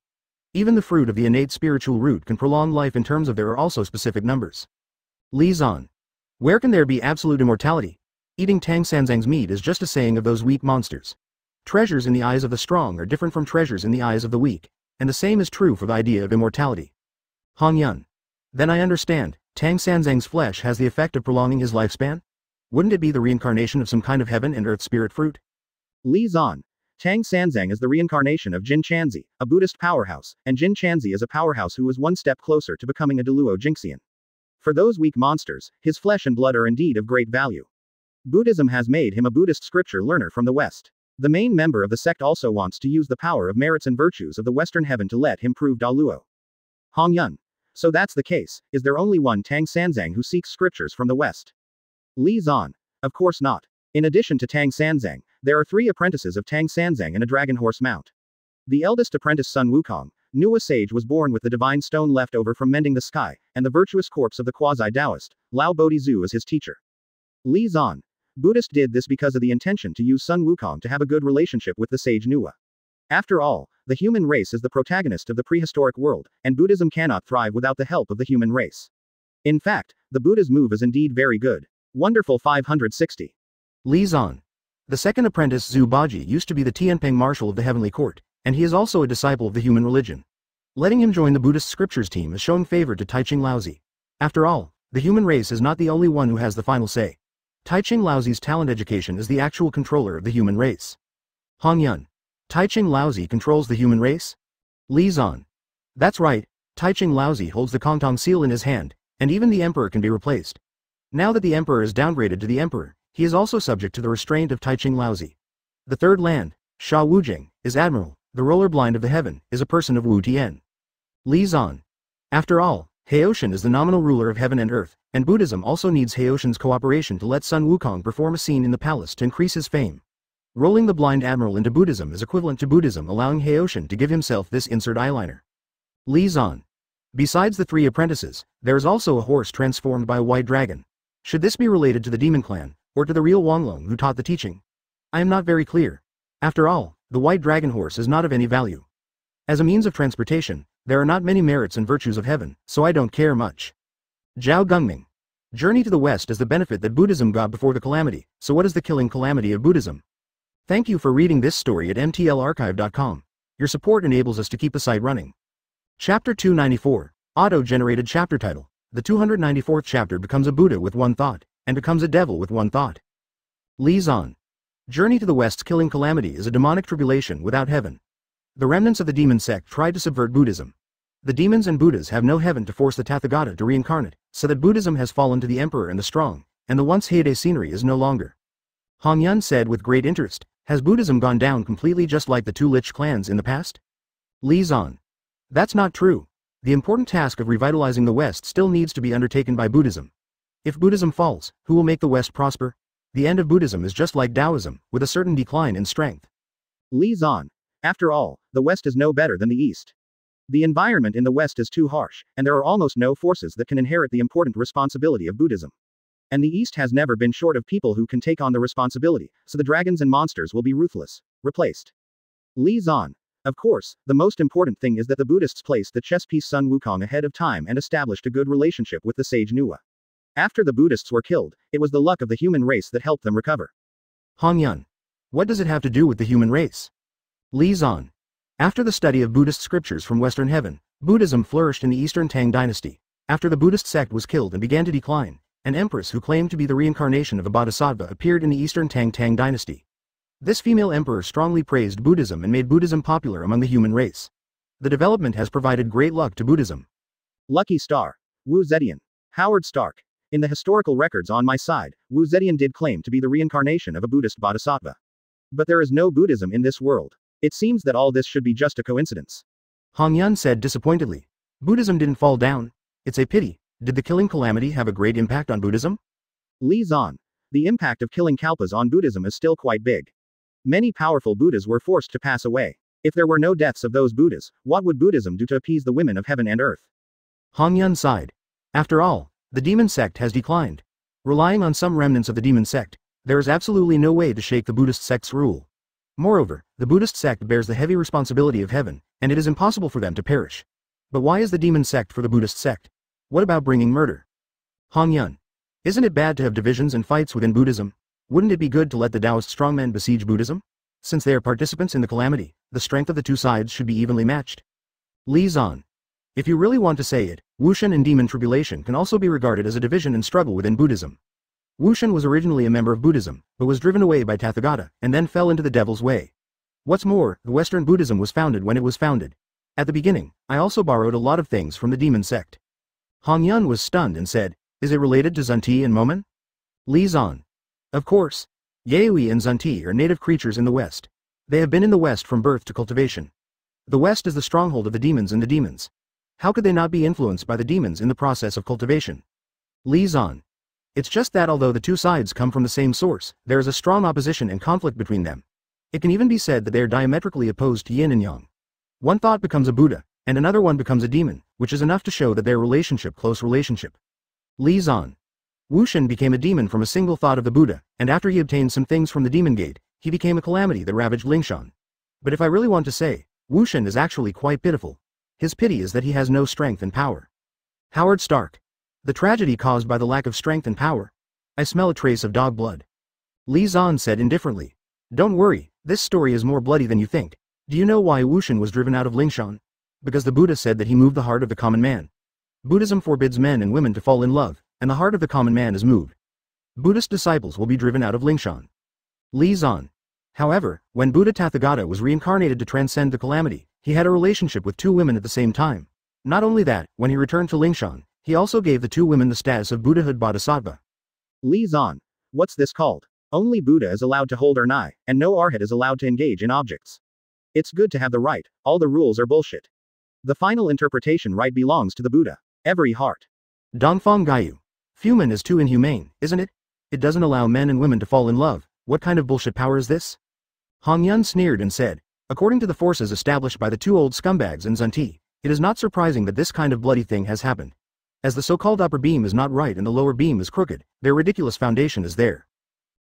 Even the fruit of the innate spiritual root can prolong life in terms of there are also specific numbers. Li Zan. Where can there be absolute immortality? Eating Tang Sanzang's meat is just a saying of those weak monsters. Treasures in the eyes of the strong are different from treasures in the eyes of the weak, and the same is true for the idea of immortality. Hong Yun. Then I understand, Tang Sanzang's flesh has the effect of prolonging his lifespan? Wouldn't it be the reincarnation of some kind of heaven and earth spirit fruit? Li Zan. Tang Sanzang is the reincarnation of Jin Chanzi, a Buddhist powerhouse, and Jin Chanzi is a powerhouse who is one step closer to becoming a Deluo Jinxian. For those weak monsters, his flesh and blood are indeed of great value. Buddhism has made him a Buddhist scripture learner from the West. The main member of the sect also wants to use the power of merits and virtues of the Western heaven to let him prove Daluo. Hong Yun. So that's the case, is there only one Tang Sanzang who seeks scriptures from the West? Li Zan. Of course not. In addition to Tang Sanzang, there are 3 apprentices of Tang Sanzang and a dragon horse mount. The eldest apprentice Sun Wukong, Nuwa Sage, was born with the divine stone left over from mending the sky, and the virtuous corpse of the quasi-Taoist, Lao Bodhizu, as his teacher. Li Zan. Buddhist did this because of the intention to use Sun Wukong to have a good relationship with the sage Nuwa. After all, the human race is the protagonist of the prehistoric world, and Buddhism cannot thrive without the help of the human race. In fact, the Buddha's move is indeed very good. Wonderful 560. Li Zan. The second apprentice Zhu Baji used to be the Tianping marshal of the heavenly court, and he is also a disciple of the human religion. Letting him join the Buddhist scriptures team is showing favor to Taiching Laozi. After all, the human race is not the only one who has the final say. Taiching Laozi's talent education is the actual controller of the human race. Hong Yun. Taiching Laozi controls the human race? Li Zan. That's right, Taiching Laozi holds the Kongtong seal in his hand, and even the emperor can be replaced. Now that the emperor is downgraded to the emperor, he is also subject to the restraint of Taiching Laozi. The third land, Sha Wujing, is admiral, the roller blind of the heaven, is a person of Wu Tian. Li Zan. After all, Heoshan is the nominal ruler of heaven and earth, and Buddhism also needs Heoshan's cooperation to let Sun Wukong perform a scene in the palace to increase his fame. Rolling the blind admiral into Buddhism is equivalent to Buddhism allowing Heoshan to give himself this insert eyeliner. Li Zan. Besides the 3 apprentices, there is also a horse transformed by a white dragon. Should this be related to the demon clan, or to the real Wanglong who taught the teaching? I am not very clear. After all, the white dragon horse is not of any value. As a means of transportation, there are not many merits and virtues of heaven, so I don't care much. Zhao Gungming. Journey to the West is the benefit that Buddhism got before the calamity, so what is the killing calamity of Buddhism? Thank you for reading this story at mtlarchive.com. Your support enables us to keep the site running. Chapter 294. Auto-generated chapter title. The 294th chapter becomes a Buddha with one thought, and becomes a devil with one thought. Li Zan. Journey to the West's killing calamity is a demonic tribulation without heaven. The remnants of the demon sect tried to subvert Buddhism. The demons and Buddhas have no heaven to force the Tathagata to reincarnate, so that Buddhism has fallen to the emperor and the strong, and the once heyday scenery is no longer. Hong Yun said with great interest, Has Buddhism gone down completely just like the two Lich clans in the past? Li Zan. That's not true. The important task of revitalizing the West still needs to be undertaken by Buddhism. If Buddhism falls, who will make the West prosper? The end of Buddhism is just like Taoism, with a certain decline in strength. Li Zan. After all, the West is no better than the East. The environment in the West is too harsh, and there are almost no forces that can inherit the important responsibility of Buddhism. And the East has never been short of people who can take on the responsibility, so the dragons and monsters will be ruthless, replaced. Li Zan. Of course, the most important thing is that the Buddhists placed the chess piece Sun Wukong ahead of time and established a good relationship with the sage Nuwa. After the Buddhists were killed, it was the luck of the human race that helped them recover. Han Yun. What does it have to do with the human race? Li Zan. After the study of Buddhist scriptures from Western Heaven, Buddhism flourished in the Eastern Tang dynasty. After the Buddhist sect was killed and began to decline, an empress who claimed to be the reincarnation of a bodhisattva appeared in the Eastern Tang dynasty. This female emperor strongly praised Buddhism and made Buddhism popular among the human race. The development has provided great luck to Buddhism. Lucky star. Wu Zetian. Howard Stark. In the historical records on my side, Wu Zetian did claim to be the reincarnation of a Buddhist bodhisattva. But there is no Buddhism in this world. It seems that all this should be just a coincidence. Han Yun said disappointedly. Buddhism didn't fall down. It's a pity. Did the killing calamity have a great impact on Buddhism? Li Zan. The impact of killing Kalpas on Buddhism is still quite big. Many powerful Buddhas were forced to pass away. If there were no deaths of those Buddhas, what would Buddhism do to appease the women of heaven and earth? Han Yun sighed. After all, the demon sect has declined. Relying on some remnants of the demon sect, there is absolutely no way to shake the Buddhist sect's rule. Moreover, the Buddhist sect bears the heavy responsibility of heaven, and it is impossible for them to perish. But why is the demon sect for the Buddhist sect? What about bringing murder? Han Yun. Isn't it bad to have divisions and fights within Buddhism? Wouldn't it be good to let the Taoist strongmen besiege Buddhism? Since they are participants in the calamity, the strength of the two sides should be evenly matched. Li Zan. If you really want to say it, Wuxian and demon tribulation can also be regarded as a division and struggle within Buddhism. Wuxian was originally a member of Buddhism, but was driven away by Tathagata, and then fell into the devil's way. What's more, the Western Buddhism was founded when it was founded. At the beginning, I also borrowed a lot of things from the demon sect. Han Yun was stunned and said, is it related to Zunti and Momen? Li Zan. Of course. Yaoi and Zunti are native creatures in the West. They have been in the West from birth to cultivation. The West is the stronghold of the demons and the demons. How could they not be influenced by the demons in the process of cultivation? Li Zan. It's just that although the two sides come from the same source, there is a strong opposition and conflict between them. It can even be said that they are diametrically opposed to yin and yang. One thought becomes a Buddha, and another one becomes a demon, which is enough to show that their close relationship. Li Zan. Wuxian became a demon from a single thought of the Buddha, and after he obtained some things from the demon gate, he became a calamity that ravaged Lingshan. But if I really want to say, Wuxian is actually quite pitiful. His pity is that he has no strength and power. Howard Stark. The tragedy caused by the lack of strength and power. I smell a trace of dog blood. Li Zan said indifferently. Don't worry, this story is more bloody than you think. Do you know why Wuxian was driven out of Lingshan? Because the Buddha said that he moved the heart of the common man. Buddhism forbids men and women to fall in love, and the heart of the common man is moved. Buddhist disciples will be driven out of Lingshan. Li Zan. However, when Buddha Tathagata was reincarnated to transcend the calamity, he had a relationship with two women at the same time. Not only that, when he returned to Lingshan, he also gave the two women the status of Buddhahood Bodhisattva. Li Zan. What's this called? Only Buddha is allowed to hold an eye, and no arhat is allowed to engage in objects. It's good to have the right, all the rules are bullshit. The final interpretation right belongs to the Buddha. Every heart. Dongfang Gayu. Fuman is too inhumane, isn't it? It doesn't allow men and women to fall in love. What kind of bullshit power is this? Han Yun sneered and said, according to the forces established by the two old scumbags in Zunti, it is not surprising that this kind of bloody thing has happened. As the so-called upper beam is not right and the lower beam is crooked, their ridiculous foundation is there.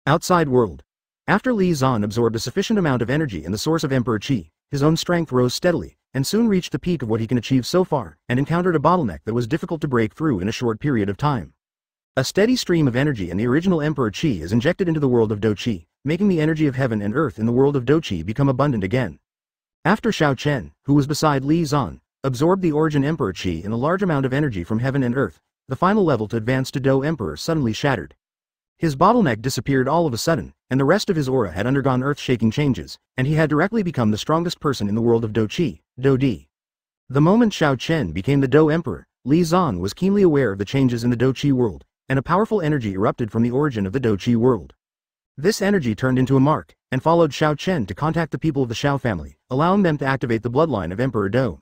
Outside world. After Li Zan absorbed a sufficient amount of energy in the source of Emperor Qi, his own strength rose steadily, and soon reached the peak of what he can achieve so far, and encountered a bottleneck that was difficult to break through in a short period of time. A steady stream of energy in the original Emperor Qi is injected into the world of Do Qi, making the energy of heaven and earth in the world of Do Qi become abundant again. After Xiao Chen, who was beside Li Zan, absorbed the origin Emperor Qi in a large amount of energy from heaven and earth, the final level to advance to Do Emperor suddenly shattered. His bottleneck disappeared all of a sudden, and the rest of his aura had undergone earth-shaking changes, and he had directly become the strongest person in the world of Do Qi, Do Di. The moment Xiao Chen became the Do Emperor, Li Zan was keenly aware of the changes in the Do Qi world, and a powerful energy erupted from the origin of the Do Qi world. This energy turned into a mark, and followed Xiao Chen to contact the people of the Xiao family, allowing them to activate the bloodline of Emperor Do.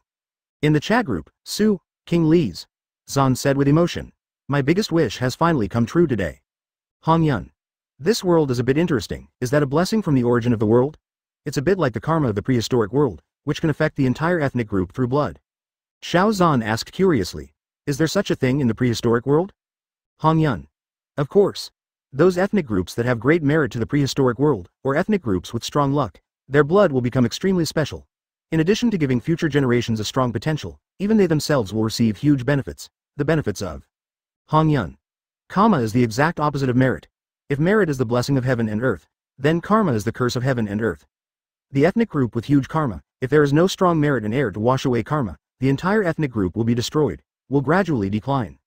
In the chat group, Su, King Li's, Zan said with emotion, "My biggest wish has finally come true today." Hong Yun. This world is a bit interesting. Is that a blessing from the origin of the world? It's a bit like the karma of the prehistoric world, which can affect the entire ethnic group through blood. Xiao Zan asked curiously, "Is there such a thing in the prehistoric world?" Hong Yun. "Of course. Those ethnic groups that have great merit to the prehistoric world, or ethnic groups with strong luck, their blood will become extremely special. In addition to giving future generations a strong potential, even they themselves will receive huge benefits, the benefits of." Hong Yun. Karma is the exact opposite of merit. If merit is the blessing of heaven and earth, then karma is the curse of heaven and earth. The ethnic group with huge karma, if there is no strong merit and air to wash away karma, the entire ethnic group will be destroyed, will gradually decline.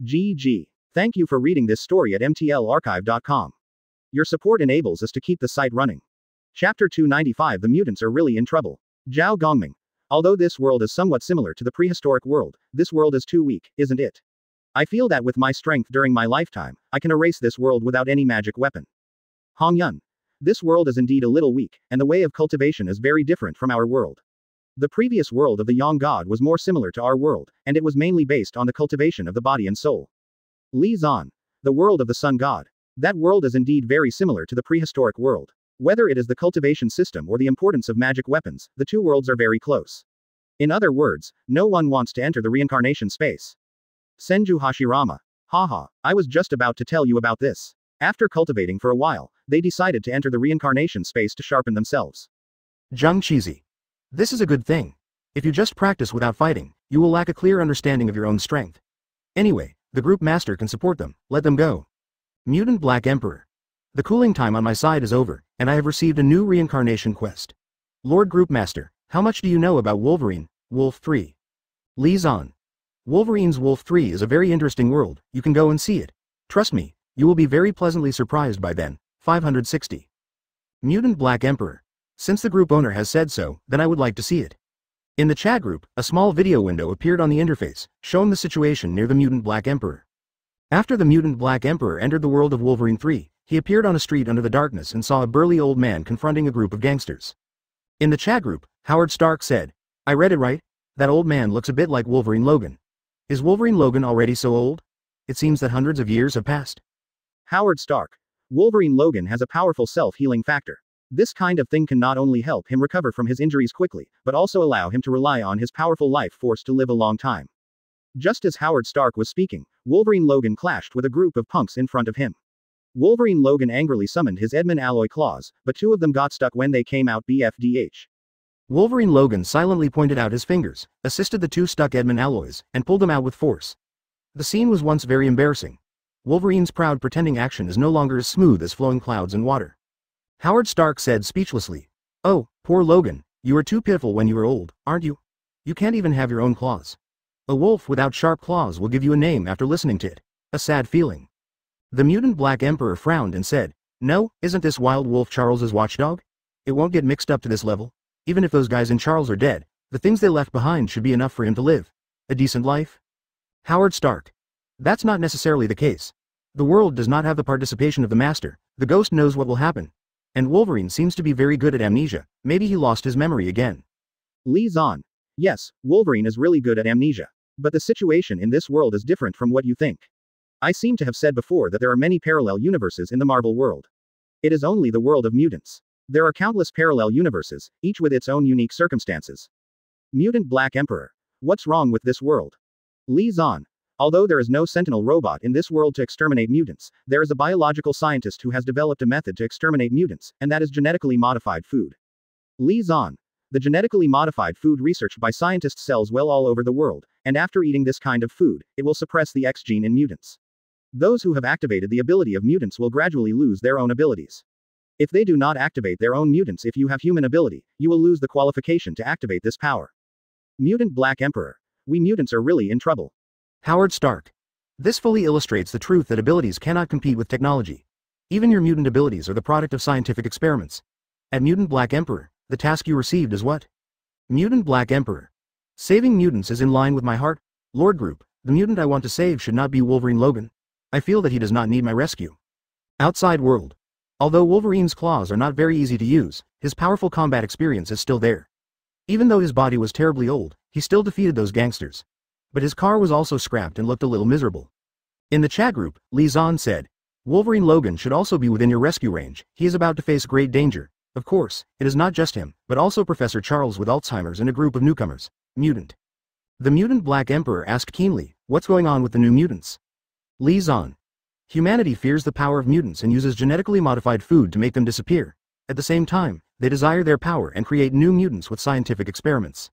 GG. Thank you for reading this story at mtlarchive.com. Your support enables us to keep the site running. Chapter 295. The mutants are really in trouble. Zhao Gongming. Although this world is somewhat similar to the prehistoric world, this world is too weak, isn't it? I feel that with my strength during my lifetime, I can erase this world without any magic weapon. Hong Yun. This world is indeed a little weak, and the way of cultivation is very different from our world. The previous world of the Yang God was more similar to our world, and it was mainly based on the cultivation of the body and soul. Li Zan. The world of the Sun God. That world is indeed very similar to the prehistoric world. Whether it is the cultivation system or the importance of magic weapons, the two worlds are very close. In other words, no one wants to enter the reincarnation space. Senju Hashirama. Haha, I was just about to tell you about this. After cultivating for a while, they decided to enter the reincarnation space to sharpen themselves. Zhang Qizi. This is a good thing. If you just practice without fighting, you will lack a clear understanding of your own strength. Anyway, the group master can support them, let them go. Mutant Black Emperor. The cooling time on my side is over, and I have received a new reincarnation quest. Lord Group Master, how much do you know about Wolverine, Wolf 3? Li Zan. Wolverine's Wolf 3 is a very interesting world, you can go and see it. Trust me, you will be very pleasantly surprised by then. 560. Mutant Black Emperor. Since the group owner has said so, then I would like to see it. In the chat group, a small video window appeared on the interface, showing the situation near the Mutant Black Emperor. After the Mutant Black Emperor entered the world of Wolverine 3, he appeared on a street under the darkness and saw a burly old man confronting a group of gangsters. In the chat group, Howard Stark said, "I read it right? That old man looks a bit like Wolverine Logan. Is Wolverine Logan already so old? It seems that hundreds of years have passed." Howard Stark. Wolverine Logan has a powerful self-healing factor. This kind of thing can not only help him recover from his injuries quickly, but also allow him to rely on his powerful life force to live a long time. Just as Howard Stark was speaking, Wolverine Logan clashed with a group of punks in front of him. Wolverine Logan angrily summoned his Edmund alloy claws, but two of them got stuck when they came out BFDH. Wolverine Logan silently pointed out his fingers, assisted the two stuck Edmund alloys, and pulled them out with force. The scene was once very embarrassing. Wolverine's proud pretending action is no longer as smooth as flowing clouds and water. Howard Stark said speechlessly, "Oh, poor Logan, you are too pitiful when you are old, aren't you? You can't even have your own claws. A wolf without sharp claws will give you a name after listening to it. A sad feeling." The Mutant Black Emperor frowned and said, "No, isn't this Wild Wolf Charles's watchdog? It won't get mixed up to this level. Even if those guys in Charles are dead, the things they left behind should be enough for him to live. A decent life." Howard Stark. That's not necessarily the case. The world does not have the participation of the master, the ghost knows what will happen. And Wolverine seems to be very good at amnesia, maybe he lost his memory again. Li Zan. Yes, Wolverine is really good at amnesia. But the situation in this world is different from what you think. I seem to have said before that there are many parallel universes in the Marvel world. It is only the world of mutants. There are countless parallel universes, each with its own unique circumstances. Mutant Black Emperor. What's wrong with this world? Li Zan. Although there is no sentinel robot in this world to exterminate mutants, there is a biological scientist who has developed a method to exterminate mutants, and that is genetically modified food. Li Zan. The genetically modified food researched by scientists sells well all over the world, and after eating this kind of food, it will suppress the X gene in mutants. Those who have activated the ability of mutants will gradually lose their own abilities. If they do not activate their own mutants, if you have human ability, you will lose the qualification to activate this power. Mutant Black Emperor. We mutants are really in trouble. Howard Stark. This fully illustrates the truth that abilities cannot compete with technology. Even your mutant abilities are the product of scientific experiments. At Mutant Black Emperor, the task you received is what? Mutant Black Emperor. Saving mutants is in line with my heart. Lord Group, the mutant I want to save should not be Wolverine Logan. I feel that he does not need my rescue. Outside world. Although Wolverine's claws are not very easy to use, his powerful combat experience is still there. Even though his body was terribly old, he still defeated those gangsters. But his car was also scrapped and looked a little miserable. In the chat group, Li Zan said, Wolverine Logan should also be within your rescue range, he is about to face great danger. Of course, it is not just him, but also Professor Charles with Alzheimer's and a group of newcomers. Mutant. The mutant Black Emperor asked keenly, what's going on with the new mutants? Li Zan. Humanity fears the power of mutants and uses genetically modified food to make them disappear. At the same time, they desire their power and create new mutants with scientific experiments.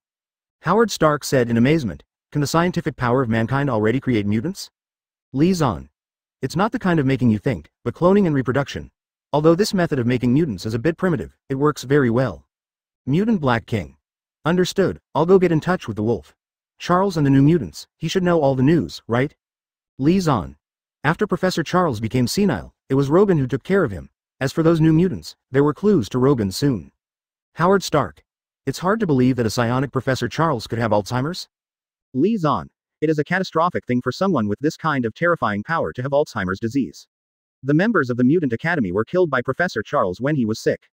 Howard Stark said in amazement, can the scientific power of mankind already create mutants? Li Zan. It's not the kind of making you think, but cloning and reproduction. Although this method of making mutants is a bit primitive, it works very well. Mutant Black King. Understood, I'll go get in touch with the wolf. Charles and the new mutants, he should know all the news, right? Li Zan. After Professor Charles became senile, it was Rogan who took care of him. As for those new mutants, there were clues to Rogan soon. Howard Stark. It's hard to believe that a psionic Professor Charles could have Alzheimer's? Li Zan. It is a catastrophic thing for someone with this kind of terrifying power to have Alzheimer's disease. The members of the Mutant Academy were killed by Professor Charles when he was sick.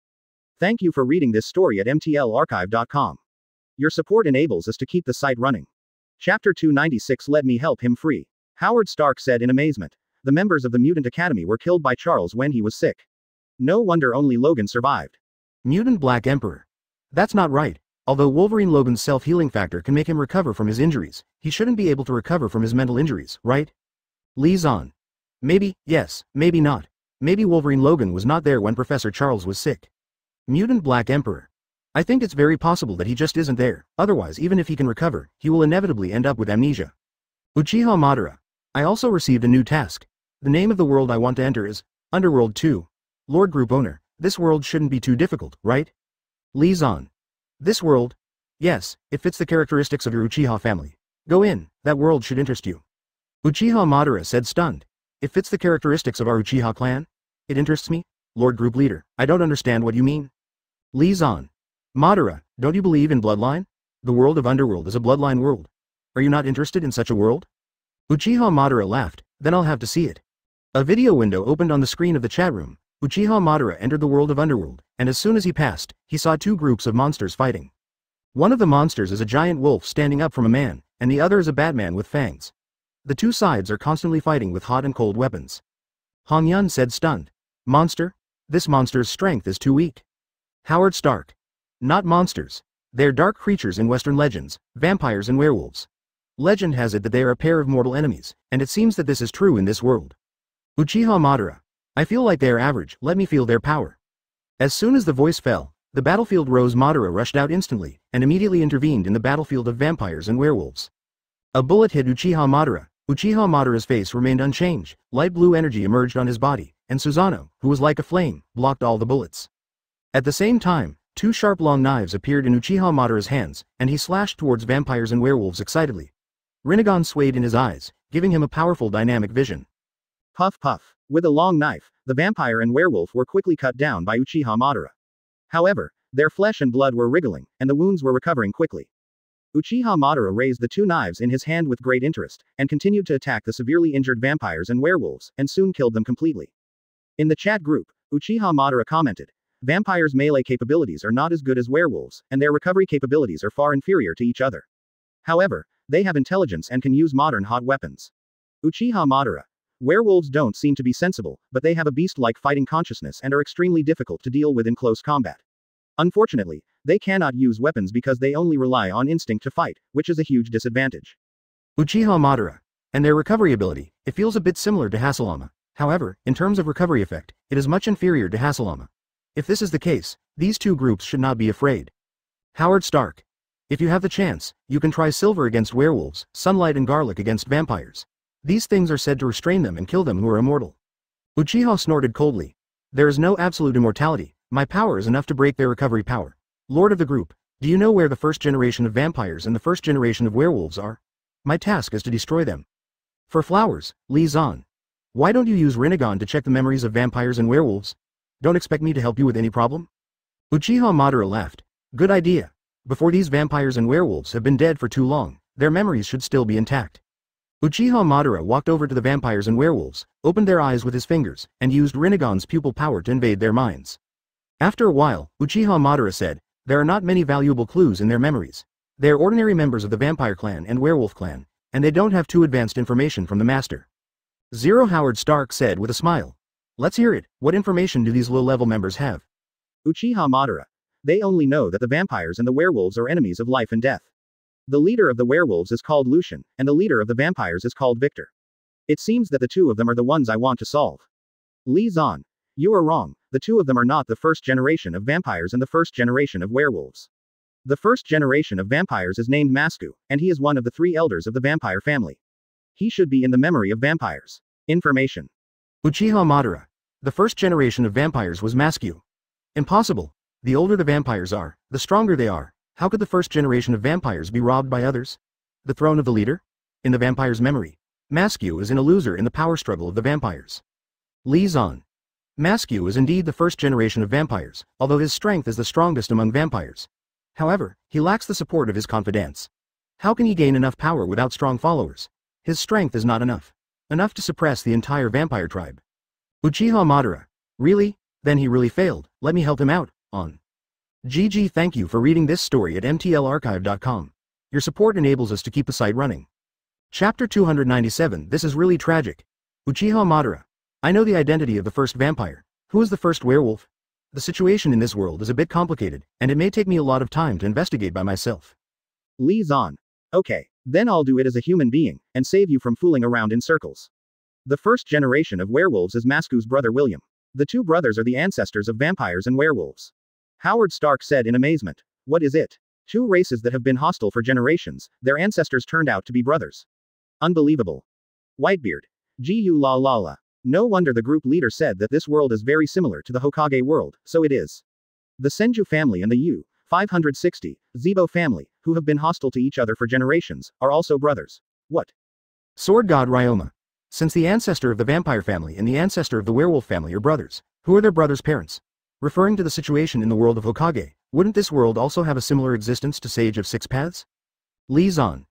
Thank you for reading this story at mtlarchive.com. Your support enables us to keep the site running. Chapter 296. Let me help him free. Howard Stark said in amazement. The members of the Mutant Academy were killed by Charles when he was sick. No wonder only Logan survived. Mutant Black Emperor. That's not right. Although Wolverine Logan's self-healing factor can make him recover from his injuries, he shouldn't be able to recover from his mental injuries, right? Li Zan. Maybe, yes, maybe not. Maybe Wolverine Logan was not there when Professor Charles was sick. Mutant Black Emperor. I think it's very possible that he just isn't there, otherwise even if he can recover, he will inevitably end up with amnesia. Uchiha Madara. I also received a new task. The name of the world I want to enter is Underworld 2. Lord Group Owner, this world shouldn't be too difficult, right? Li Zan. This world? Yes, it fits the characteristics of your Uchiha family. Go in, that world should interest you. Uchiha Madara said stunned. It fits the characteristics of our Uchiha clan? It interests me? Lord Group Leader, I don't understand what you mean. Li Zan. Madara, don't you believe in bloodline? The world of Underworld is a bloodline world. Are you not interested in such a world? Uchiha Madara laughed, then I'll have to see it. A video window opened on the screen of the chat room. Uchiha Madara entered the world of Underworld, and as soon as he passed, he saw two groups of monsters fighting. One of the monsters is a giant wolf standing up from a man, and the other is a Batman with fangs. The two sides are constantly fighting with hot and cold weapons. Han Yun said stunned. Monster? This monster's strength is too weak. Howard Stark. Not monsters. They're dark creatures in Western legends, vampires and werewolves. Legend has it that they are a pair of mortal enemies, and it seems that this is true in this world. Uchiha Madara. I feel like they are average, let me feel their power. As soon as the voice fell, the battlefield rose. Madara rushed out instantly, and immediately intervened in the battlefield of vampires and werewolves. A bullet hit Uchiha Madara. Uchiha Madara's face remained unchanged, light blue energy emerged on his body, and Susanoo, who was like a flame, blocked all the bullets. At the same time, two sharp long knives appeared in Uchiha Madara's hands, and he slashed towards vampires and werewolves excitedly. Rinnegan swayed in his eyes, giving him a powerful dynamic vision. Puff puff. With a long knife, the vampire and werewolf were quickly cut down by Uchiha Madara. However, their flesh and blood were wriggling, and the wounds were recovering quickly. Uchiha Madara raised the two knives in his hand with great interest, and continued to attack the severely injured vampires and werewolves, and soon killed them completely. In the chat group, Uchiha Madara commented, vampires' melee capabilities are not as good as werewolves, and their recovery capabilities are far inferior to each other. However, they have intelligence and can use modern hot weapons. Uchiha Madara. Werewolves don't seem to be sensible, but they have a beast-like fighting consciousness and are extremely difficult to deal with in close combat. Unfortunately, they cannot use weapons because they only rely on instinct to fight, which is a huge disadvantage. Uchiha Madara. And their recovery ability, it feels a bit similar to Hasalama. However, in terms of recovery effect, it is much inferior to Hasalama. If this is the case, these two groups should not be afraid. Howard Stark. If you have the chance, you can try silver against werewolves, sunlight and garlic against vampires. These things are said to restrain them and kill them who are immortal. Uchiha snorted coldly. There is no absolute immortality, my power is enough to break their recovery power. Lord of the group, do you know where the first generation of vampires and the first generation of werewolves are? My task is to destroy them. For flowers, Li Zan. Why don't you use Rinnegan to check the memories of vampires and werewolves? Don't expect me to help you with any problem? Uchiha Madara laughed. Good idea. Before these vampires and werewolves have been dead for too long, their memories should still be intact. Uchiha Madara walked over to the vampires and werewolves, opened their eyes with his fingers, and used Rinnegan's pupil power to invade their minds. After a while, Uchiha Madara said, "There are not many valuable clues in their memories. They are ordinary members of the vampire clan and werewolf clan, and they don't have too advanced information from the master." Zero Howard Stark said with a smile. "Let's hear it. What information do these low-level members have?" Uchiha Madara. They only know that the vampires and the werewolves are enemies of life and death. The leader of the werewolves is called Lucian, and the leader of the vampires is called Victor. It seems that the two of them are the ones I want to solve. Li Zan. You are wrong, the two of them are not the first generation of vampires and the first generation of werewolves. The first generation of vampires is named Masku, and he is one of the three elders of the vampire family. He should be in the memory of vampires. Information. Uchiha Madara. The first generation of vampires was Masku. Impossible. The older the vampires are, the stronger they are. How could the first generation of vampires be robbed by others? The throne of the leader? In the vampire's memory, Masku is in a loser in the power struggle of the vampires. Li Zan. Masku is indeed the first generation of vampires, although his strength is the strongest among vampires. However, he lacks the support of his confidants. How can he gain enough power without strong followers? His strength is not enough. Enough to suppress the entire vampire tribe. Uchiha Madara. Really? Then he really failed. Let me help him out. On. GG. Thank you for reading this story at mtlarchive.com. Your support enables us to keep the site running. Chapter 297. This is really tragic. Uchiha Madara. I know the identity of the first vampire. Who is the first werewolf? The situation in this world is a bit complicated, and it may take me a lot of time to investigate by myself. Li Zan. Okay, then I'll do it as a human being, and save you from fooling around in circles. The first generation of werewolves is Masku's brother William. The two brothers are the ancestors of vampires and werewolves. Howard Stark said in amazement. What is it? Two races that have been hostile for generations, their ancestors turned out to be brothers. Unbelievable. Whitebeard. Gu la la la. No wonder the group leader said that this world is very similar to the Hokage world, so it is. The Senju family and the U-560, Zebo family, who have been hostile to each other for generations, are also brothers. What? Sword God Ryoma. Since the ancestor of the vampire family and the ancestor of the werewolf family are brothers, who are their brothers' parents? Referring to the situation in the world of Hokage, wouldn't this world also have a similar existence to Sage of Six Paths? Li Zan.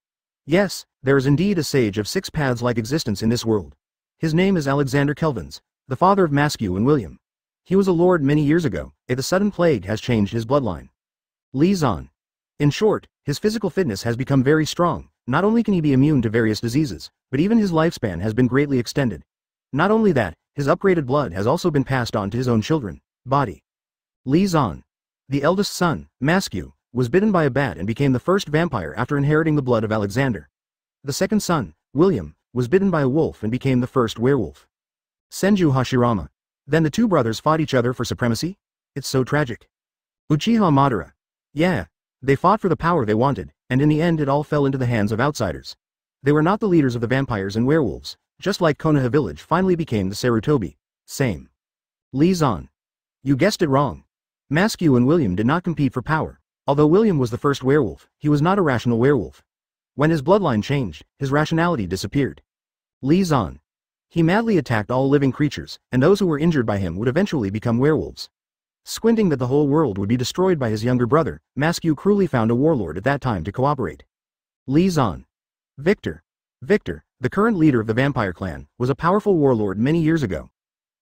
Yes, there is indeed a Sage of Six Paths-like existence in this world. His name is Alexander Kelvins, the father of Masku and William. He was a lord many years ago, and the sudden plague has changed his bloodline. Li Zan. In short, his physical fitness has become very strong. Not only can he be immune to various diseases, but even his lifespan has been greatly extended. Not only that, his upgraded blood has also been passed on to his own children. Body. Li Zan. The eldest son, Masku, was bitten by a bat and became the first vampire after inheriting the blood of Alexander. The second son, William, was bitten by a wolf and became the first werewolf. Senju Hashirama. Then the two brothers fought each other for supremacy? It's so tragic. Uchiha Madara. Yeah, they fought for the power they wanted, and in the end it all fell into the hands of outsiders. They were not the leaders of the vampires and werewolves, just like Konoha village finally became the Sarutobi. Same. Li Zan. You guessed it wrong. Masku and William did not compete for power. Although William was the first werewolf, he was not a rational werewolf. When his bloodline changed, his rationality disappeared. Li Zan. He madly attacked all living creatures, and those who were injured by him would eventually become werewolves. Squinting that the whole world would be destroyed by his younger brother, Masku cruelly found a warlord at that time to cooperate. Li Zan. Victor. Victor, the current leader of the vampire clan, was a powerful warlord many years ago.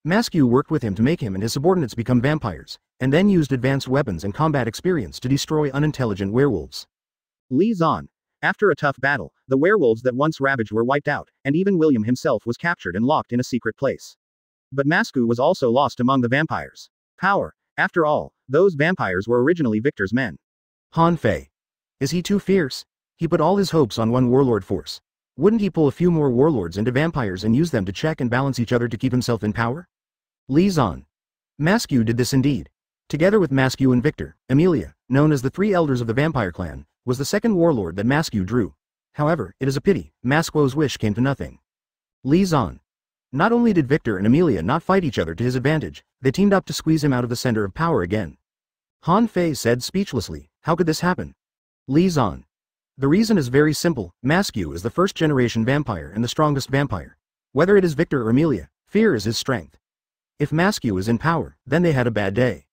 Masku worked with him to make him and his subordinates become vampires, and then used advanced weapons and combat experience to destroy unintelligent werewolves. Li Zan. After a tough battle, the werewolves that once ravaged were wiped out, and even William himself was captured and locked in a secret place. But Masku was also lost among the vampires. Power. After all, those vampires were originally Victor's men. Han Fei. Is he too fierce? He put all his hopes on one warlord force. Wouldn't he pull a few more warlords into vampires and use them to check and balance each other to keep himself in power? Li Zan. Masku did this indeed. Together with Masku and Victor, Emilia, known as the three elders of the vampire clan, was the second warlord that Masku drew. However, it is a pity, Masku's wish came to nothing. Li Zan. Not only did Victor and Emilia not fight each other to his advantage, they teamed up to squeeze him out of the center of power again. Han Fei said speechlessly, how could this happen? Li Zan. The reason is very simple, Masku is the first generation vampire and the strongest vampire. Whether it is Victor or Emilia, fear is his strength. If Masku is in power, then they had a bad day.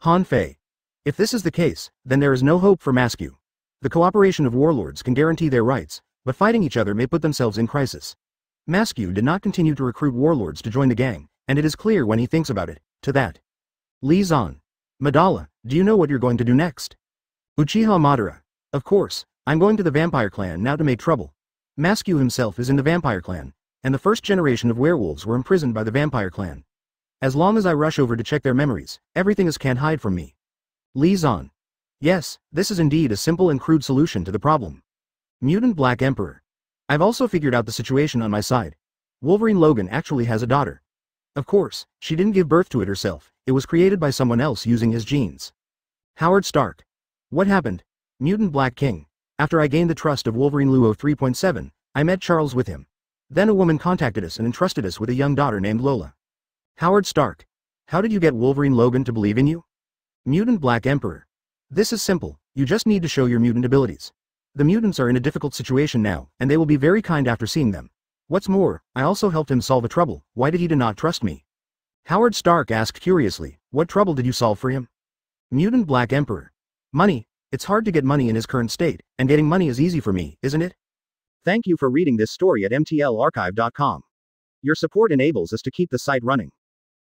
Han Fei. If this is the case, then there is no hope for Masku. The cooperation of warlords can guarantee their rights, but fighting each other may put themselves in crisis. Masque did not continue to recruit warlords to join the gang, and it is clear when he thinks about it, to that. Lee Zan. Madala, do you know what you're going to do next? Uchiha Madara. Of course, I'm going to the vampire clan now to make trouble. Masque himself is in the vampire clan, and the first generation of werewolves were imprisoned by the vampire clan. As long as I rush over to check their memories, everything can't hide from me. Lee Zan. Yes, this is indeed a simple and crude solution to the problem. Mutant Black Emperor. I've also figured out the situation on my side. Wolverine Logan actually has a daughter. Of course, she didn't give birth to it herself, it was created by someone else using his genes. Howard Stark. What happened? Mutant Black King. After I gained the trust of Wolverine Luo 3.7, I met Charles with him. Then a woman contacted us and entrusted us with a young daughter named Lola. Howard Stark. How did you get Wolverine Logan to believe in you? Mutant Black Emperor. This is simple, you just need to show your mutant abilities. The mutants are in a difficult situation now, and they will be very kind after seeing them. What's more, I also helped him solve a trouble, why did he not trust me? Howard Stark asked curiously, what trouble did you solve for him? Mutant Black Emperor. Money. It's hard to get money in his current state, and getting money is easy for me, isn't it? Thank you for reading this story at mtlarchive.com. Your support enables us to keep the site running.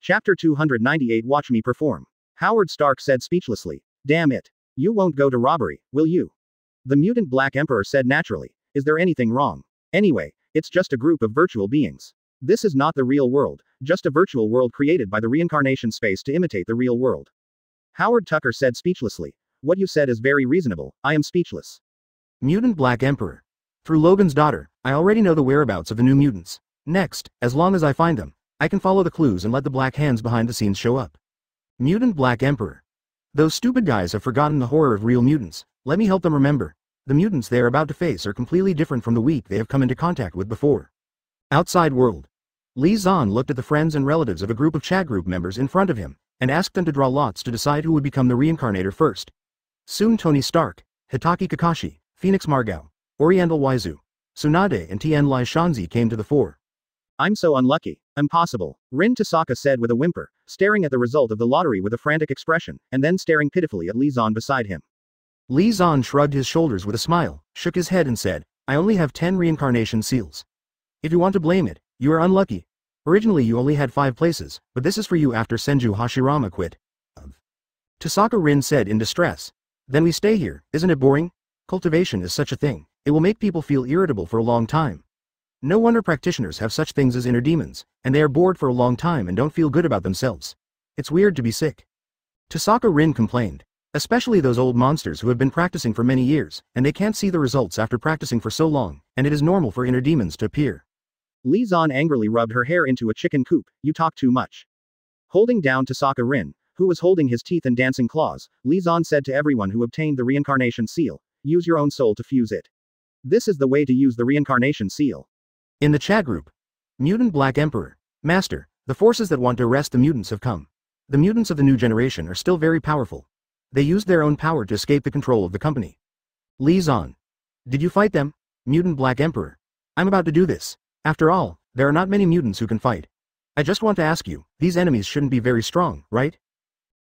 Chapter 298. Watch me perform. Howard Stark said speechlessly, damn it. You won't go to robbery, will you? The Mutant Black Emperor said naturally, is there anything wrong? Anyway, it's just a group of virtual beings. This is not the real world, just a virtual world created by the reincarnation space to imitate the real world. Howard Tucker said speechlessly, what you said is very reasonable, I am speechless. Mutant Black Emperor. Through Logan's daughter, I already know the whereabouts of the new mutants. Next, as long as I find them, I can follow the clues and let the black hands behind the scenes show up. Mutant Black Emperor. Those stupid guys have forgotten the horror of real mutants. Let me help them remember. The mutants they are about to face are completely different from the weak they have come into contact with before. Outside world. Lee Zan looked at the friends and relatives of a group of chat group members in front of him, and asked them to draw lots to decide who would become the reincarnator first. Soon Tony Stark, Hitaki Kakashi, Phoenix Margao, Oriental Waizu, Tsunade and Tien Lai Shanzi came to the fore. I'm so unlucky. Impossible, Rin Tosaka said with a whimper, staring at the result of the lottery with a frantic expression, and then staring pitifully at Lee Zan beside him. Lee Zan shrugged his shoulders with a smile, shook his head and said, I only have 10 reincarnation seals. If you want to blame it, you are unlucky. Originally you only had 5 places, but this is for you after Senju Hashirama quit. Tosaka Rin said in distress. Then we stay here, isn't it boring? Cultivation is such a thing, it will make people feel irritable for a long time. No wonder practitioners have such things as inner demons, and they are bored for a long time and don't feel good about themselves. It's weird to be sick. Tosaka Rin complained. Especially those old monsters who have been practicing for many years, and they can't see the results after practicing for so long, and it is normal for inner demons to appear. Lee Zan angrily rubbed her hair into a chicken coop, you talk too much. Holding down Tosaka Rin, who was holding his teeth and dancing claws, Lee Zan said to everyone who obtained the reincarnation seal, use your own soul to fuse it. This is the way to use the reincarnation seal. In the chat group. Mutant Black Emperor. Master, the forces that want to arrest the mutants have come. The mutants of the new generation are still very powerful. They used their own power to escape the control of the company. Lee Zan. Did you fight them? Mutant Black Emperor. I'm about to do this. After all, there are not many mutants who can fight. I just want to ask you, these enemies shouldn't be very strong, right?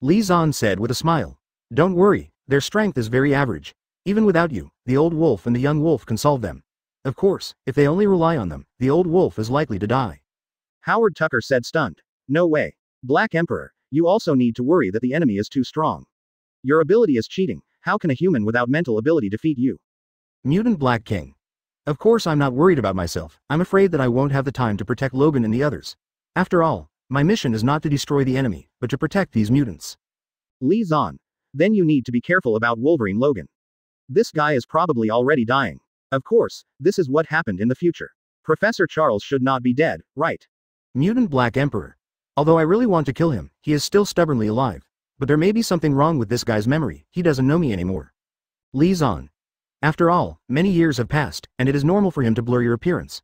Lee Zan said with a smile. Don't worry, their strength is very average. Even without you, the old wolf and the young wolf can solve them. Of course, if they only rely on them, the old wolf is likely to die. Howard Tucker said stunned. No way. Black Emperor, you also need to worry that the enemy is too strong. Your ability is cheating, how can a human without mental ability defeat you? Mutant Black King. Of course I'm not worried about myself, I'm afraid that I won't have the time to protect Logan and the others. After all, my mission is not to destroy the enemy, but to protect these mutants. Lee Zan. Then you need to be careful about Wolverine Logan. This guy is probably already dying. Of course, this is what happened in the future. Professor Charles should not be dead, right? Mutant Black Emperor. Although I really want to kill him, he is still stubbornly alive. But there may be something wrong with this guy's memory, he doesn't know me anymore. Lee Zan. After all, many years have passed, and it is normal for him to blur your appearance.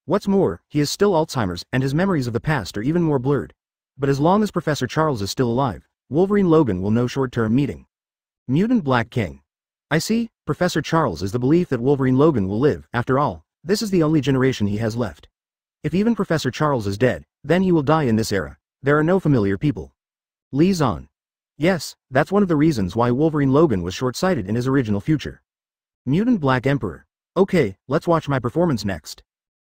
What's more, he is still Alzheimer's, and his memories of the past are even more blurred. But as long as Professor Charles is still alive, Wolverine Logan will know short-term meeting. Mutant Black King. I see, Professor Charles is the belief that Wolverine Logan will live, after all, this is the only generation he has left. If even Professor Charles is dead, then he will die in this era, there are no familiar people. Lee Zan. Yes, that's one of the reasons why Wolverine Logan was short-sighted in his original future. Mutant Black Emperor. Okay, let's watch my performance next.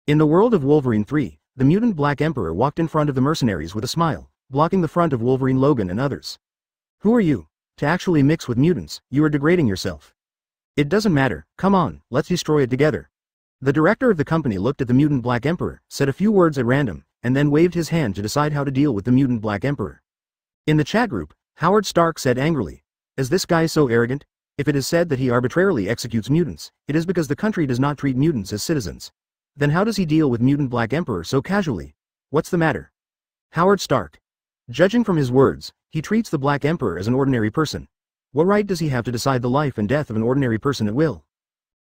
In the world of Wolverine 3, the mutant Black Emperor walked in front of the mercenaries with a smile, blocking the front of Wolverine Logan and others. Who are you? To actually mix with mutants, you are degrading yourself. It doesn't matter, come on, let's destroy it together. The director of the company looked at the mutant Black Emperor, said a few words at random, and then waved his hand to decide how to deal with the mutant Black Emperor. In the chat group, Howard Stark said angrily, "Is this guy so arrogant? If it is said that he arbitrarily executes mutants, it is because the country does not treat mutants as citizens. Then how does he deal with mutant Black Emperor so casually? What's the matter?" Howard Stark. Judging from his words, he treats the Black Emperor as an ordinary person. What right does he have to decide the life and death of an ordinary person at will?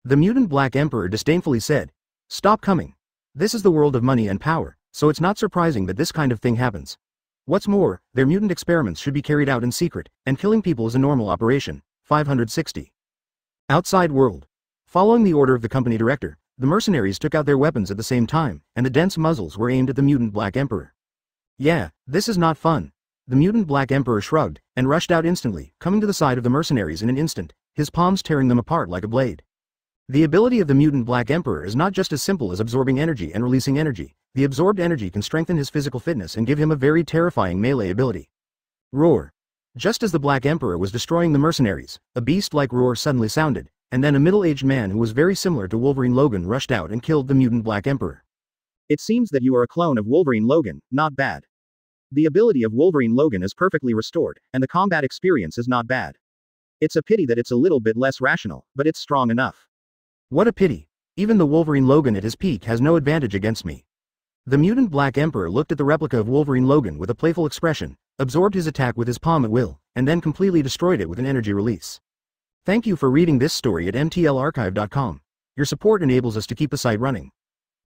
The mutant Black Emperor disdainfully said, "Stop coming. This is the world of money and power, so it's not surprising that this kind of thing happens. What's more, their mutant experiments should be carried out in secret, and killing people is a normal operation." 560. Outside world. Following the order of the company director, the mercenaries took out their weapons at the same time, and the dense muzzles were aimed at the mutant Black Emperor. "Yeah, this is not fun." The mutant Black Emperor shrugged, and rushed out instantly, coming to the side of the mercenaries in an instant, his palms tearing them apart like a blade. The ability of the mutant Black Emperor is not just as simple as absorbing energy and releasing energy. The absorbed energy can strengthen his physical fitness and give him a very terrifying melee ability. Roar. Just as the Black Emperor was destroying the mercenaries, a beast-like roar suddenly sounded, and then a middle-aged man who was very similar to Wolverine Logan rushed out and killed the mutant Black Emperor. It seems that you are a clone of Wolverine Logan, not bad. The ability of Wolverine Logan is perfectly restored, and the combat experience is not bad. It's a pity that it's a little bit less rational, but it's strong enough. What a pity. Even the Wolverine Logan at his peak has no advantage against me. The mutant Black Emperor looked at the replica of Wolverine Logan with a playful expression, absorbed his attack with his palm at will, and then completely destroyed it with an energy release. Thank you for reading this story at mtlarchive.com. Your support enables us to keep the site running.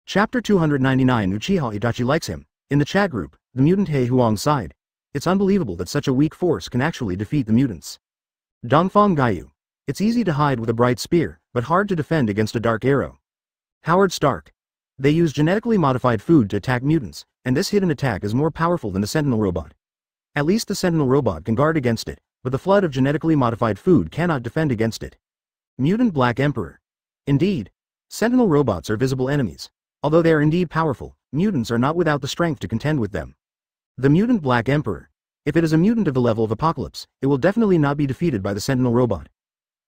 Chapter 299 Uchiha Itachi likes him. In the chat group, the mutant Hei Huang sighed. It's unbelievable that such a weak force can actually defeat the mutants. Dongfang Gaiyu. It's easy to hide with a bright spear, but hard to defend against a dark arrow. Howard Stark. They use genetically modified food to attack mutants, and this hidden attack is more powerful than the Sentinel robot. At least the Sentinel robot can guard against it, but the flood of genetically modified food cannot defend against it. Mutant Black Emperor. Indeed, Sentinel robots are visible enemies. Although they are indeed powerful, mutants are not without the strength to contend with them. The mutant Black Emperor. If it is a mutant of the level of Apocalypse, it will definitely not be defeated by the Sentinel robot.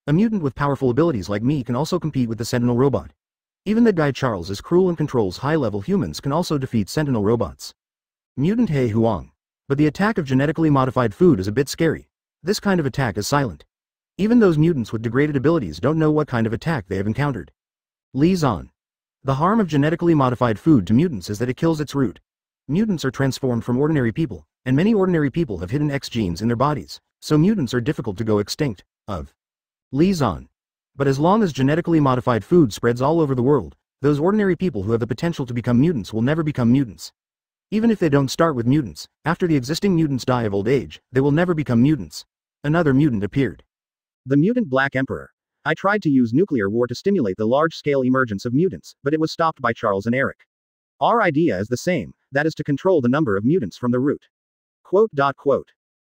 A mutant with powerful abilities like me can also compete with the Sentinel robot. Even that guy Charles is cruel and controls high-level humans can also defeat Sentinel robots. Mutant Hei Huang. But the attack of genetically modified food is a bit scary. This kind of attack is silent. Even those mutants with degraded abilities don't know what kind of attack they have encountered. Li Zan. The harm of genetically modified food to mutants is that it kills its root. Mutants are transformed from ordinary people, and many ordinary people have hidden X genes in their bodies, so mutants are difficult to go extinct. Li Zan. But as long as genetically modified food spreads all over the world, those ordinary people who have the potential to become mutants will never become mutants. Even if they don't start with mutants, after the existing mutants die of old age, they will never become mutants. Another mutant appeared. The mutant Black Emperor. I tried to use nuclear war to stimulate the large-scale emergence of mutants, but it was stopped by Charles and Eric. Our idea is the same, that is to control the number of mutants from the root. Quote.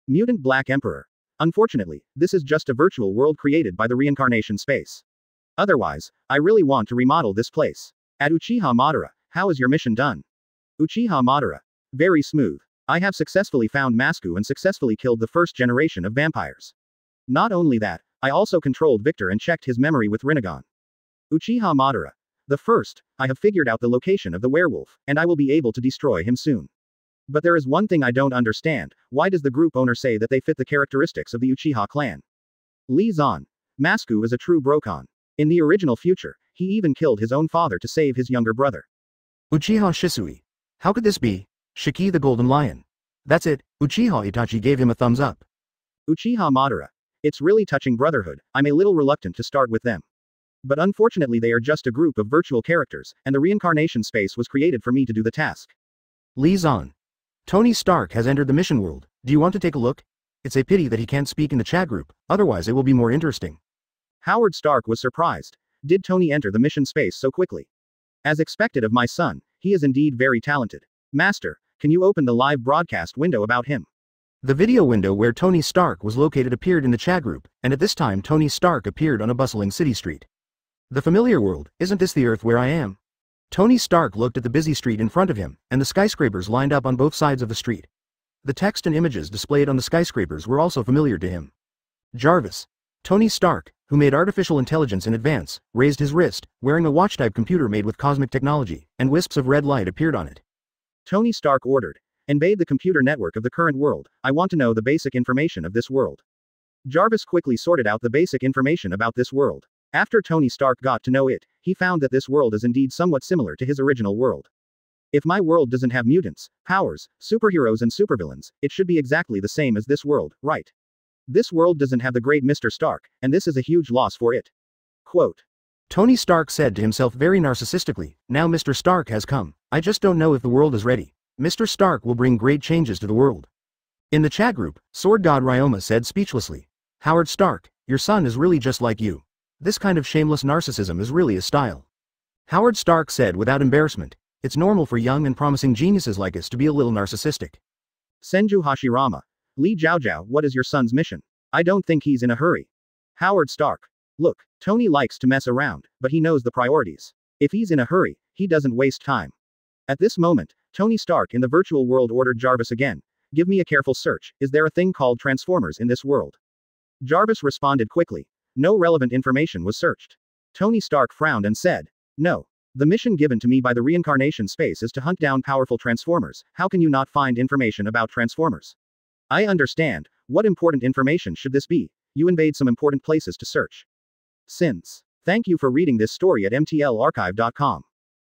Mutant Black Emperor. Unfortunately, this is just a virtual world created by the reincarnation space. Otherwise, I really want to remodel this place. At Uchiha Madara, how is your mission done? Uchiha Madara. Very smooth. I have successfully found Masku and successfully killed the first generation of vampires. Not only that, I also controlled Victor and checked his memory with Rinnegan. Uchiha Madara. The first, I have figured out the location of the werewolf, and I will be able to destroy him soon. But there is one thing I don't understand, why does the group owner say that they fit the characteristics of the Uchiha clan? Li Zan. Masku is a true Brokon. In the original future, he even killed his own father to save his younger brother. Uchiha Shisui. How could this be? Shiki the Golden Lion. That's it, Uchiha Itachi gave him a thumbs up. Uchiha Madara. It's really touching brotherhood, I'm a little reluctant to start with them. But unfortunately they are just a group of virtual characters, and the reincarnation space was created for me to do the task. Li Zan. Tony Stark has entered the mission world, do you want to take a look? It's a pity that he can't speak in the chat group, otherwise it will be more interesting. Howard Stark was surprised. Did Tony enter the mission space so quickly? As expected of my son, he is indeed very talented. Master, can you open the live broadcast window about him? The video window where Tony Stark was located appeared in the chat group, and at this time Tony Stark appeared on a bustling city street. The familiar world, isn't this the Earth where I am? Tony Stark looked at the busy street in front of him, and the skyscrapers lined up on both sides of the street. The text and images displayed on the skyscrapers were also familiar to him. Jarvis. Tony Stark, who made artificial intelligence in advance, raised his wrist, wearing a watch-type computer made with cosmic technology, and wisps of red light appeared on it. Tony Stark ordered. Invade the computer network of the current world. I want to know the basic information of this world. Jarvis quickly sorted out the basic information about this world. After Tony Stark got to know it, he found that this world is indeed somewhat similar to his original world. If my world doesn't have mutants, powers, superheroes and supervillains, it should be exactly the same as this world, right? This world doesn't have the great Mr. Stark, and this is a huge loss for it. Quote. Tony Stark said to himself very narcissistically, now Mr. Stark has come. I just don't know if the world is ready. Mr. Stark will bring great changes to the world. In the chat group, Sword God Ryoma said speechlessly, Howard Stark, your son is really just like you. This kind of shameless narcissism is really his style. Howard Stark said without embarrassment, it's normal for young and promising geniuses like us to be a little narcissistic. Senju Hashirama. Li Jiaojiao, what is your son's mission? I don't think he's in a hurry. Howard Stark. Look, Tony likes to mess around, but he knows the priorities. If he's in a hurry, he doesn't waste time. At this moment, Tony Stark in the virtual world ordered Jarvis again. Give me a careful search. Is there a thing called Transformers in this world? Jarvis responded quickly. No relevant information was searched. Tony Stark frowned and said, no. The mission given to me by the reincarnation space is to hunt down powerful Transformers. How can you not find information about Transformers? I understand. What important information should this be? You invade some important places to search. Since. Thank you for reading this story at mtlarchive.com.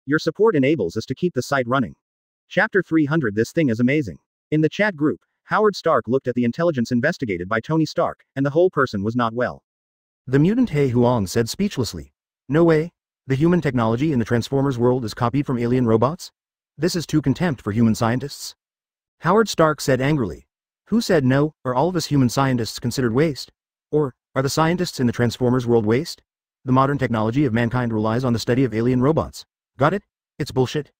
Your support enables us to keep the site running. Chapter 300. This thing is amazing. In the chat group, Howard Stark looked at the intelligence investigated by Tony Stark, and the whole person was not well. The mutant He Huang said speechlessly. No way. The human technology in the Transformers world is copied from alien robots? This is too contempt for human scientists. Howard Stark said angrily. Who said no? Are all of us human scientists considered waste? Or, are the scientists in the Transformers world waste? The modern technology of mankind relies on the study of alien robots. Got it? It's bullshit.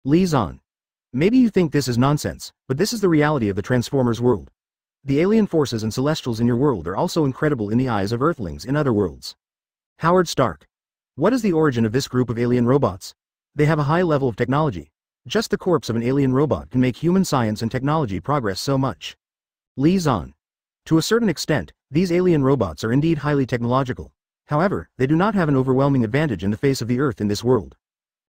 Li Zan. Maybe you think this is nonsense, but this is the reality of the Transformers world. The alien forces and celestials in your world are also incredible in the eyes of Earthlings in other worlds. Howard Stark. What is the origin of this group of alien robots? They have a high level of technology. Just the corpse of an alien robot can make human science and technology progress so much. Li Zan. To a certain extent, these alien robots are indeed highly technological. However, they do not have an overwhelming advantage in the face of the Earth in this world.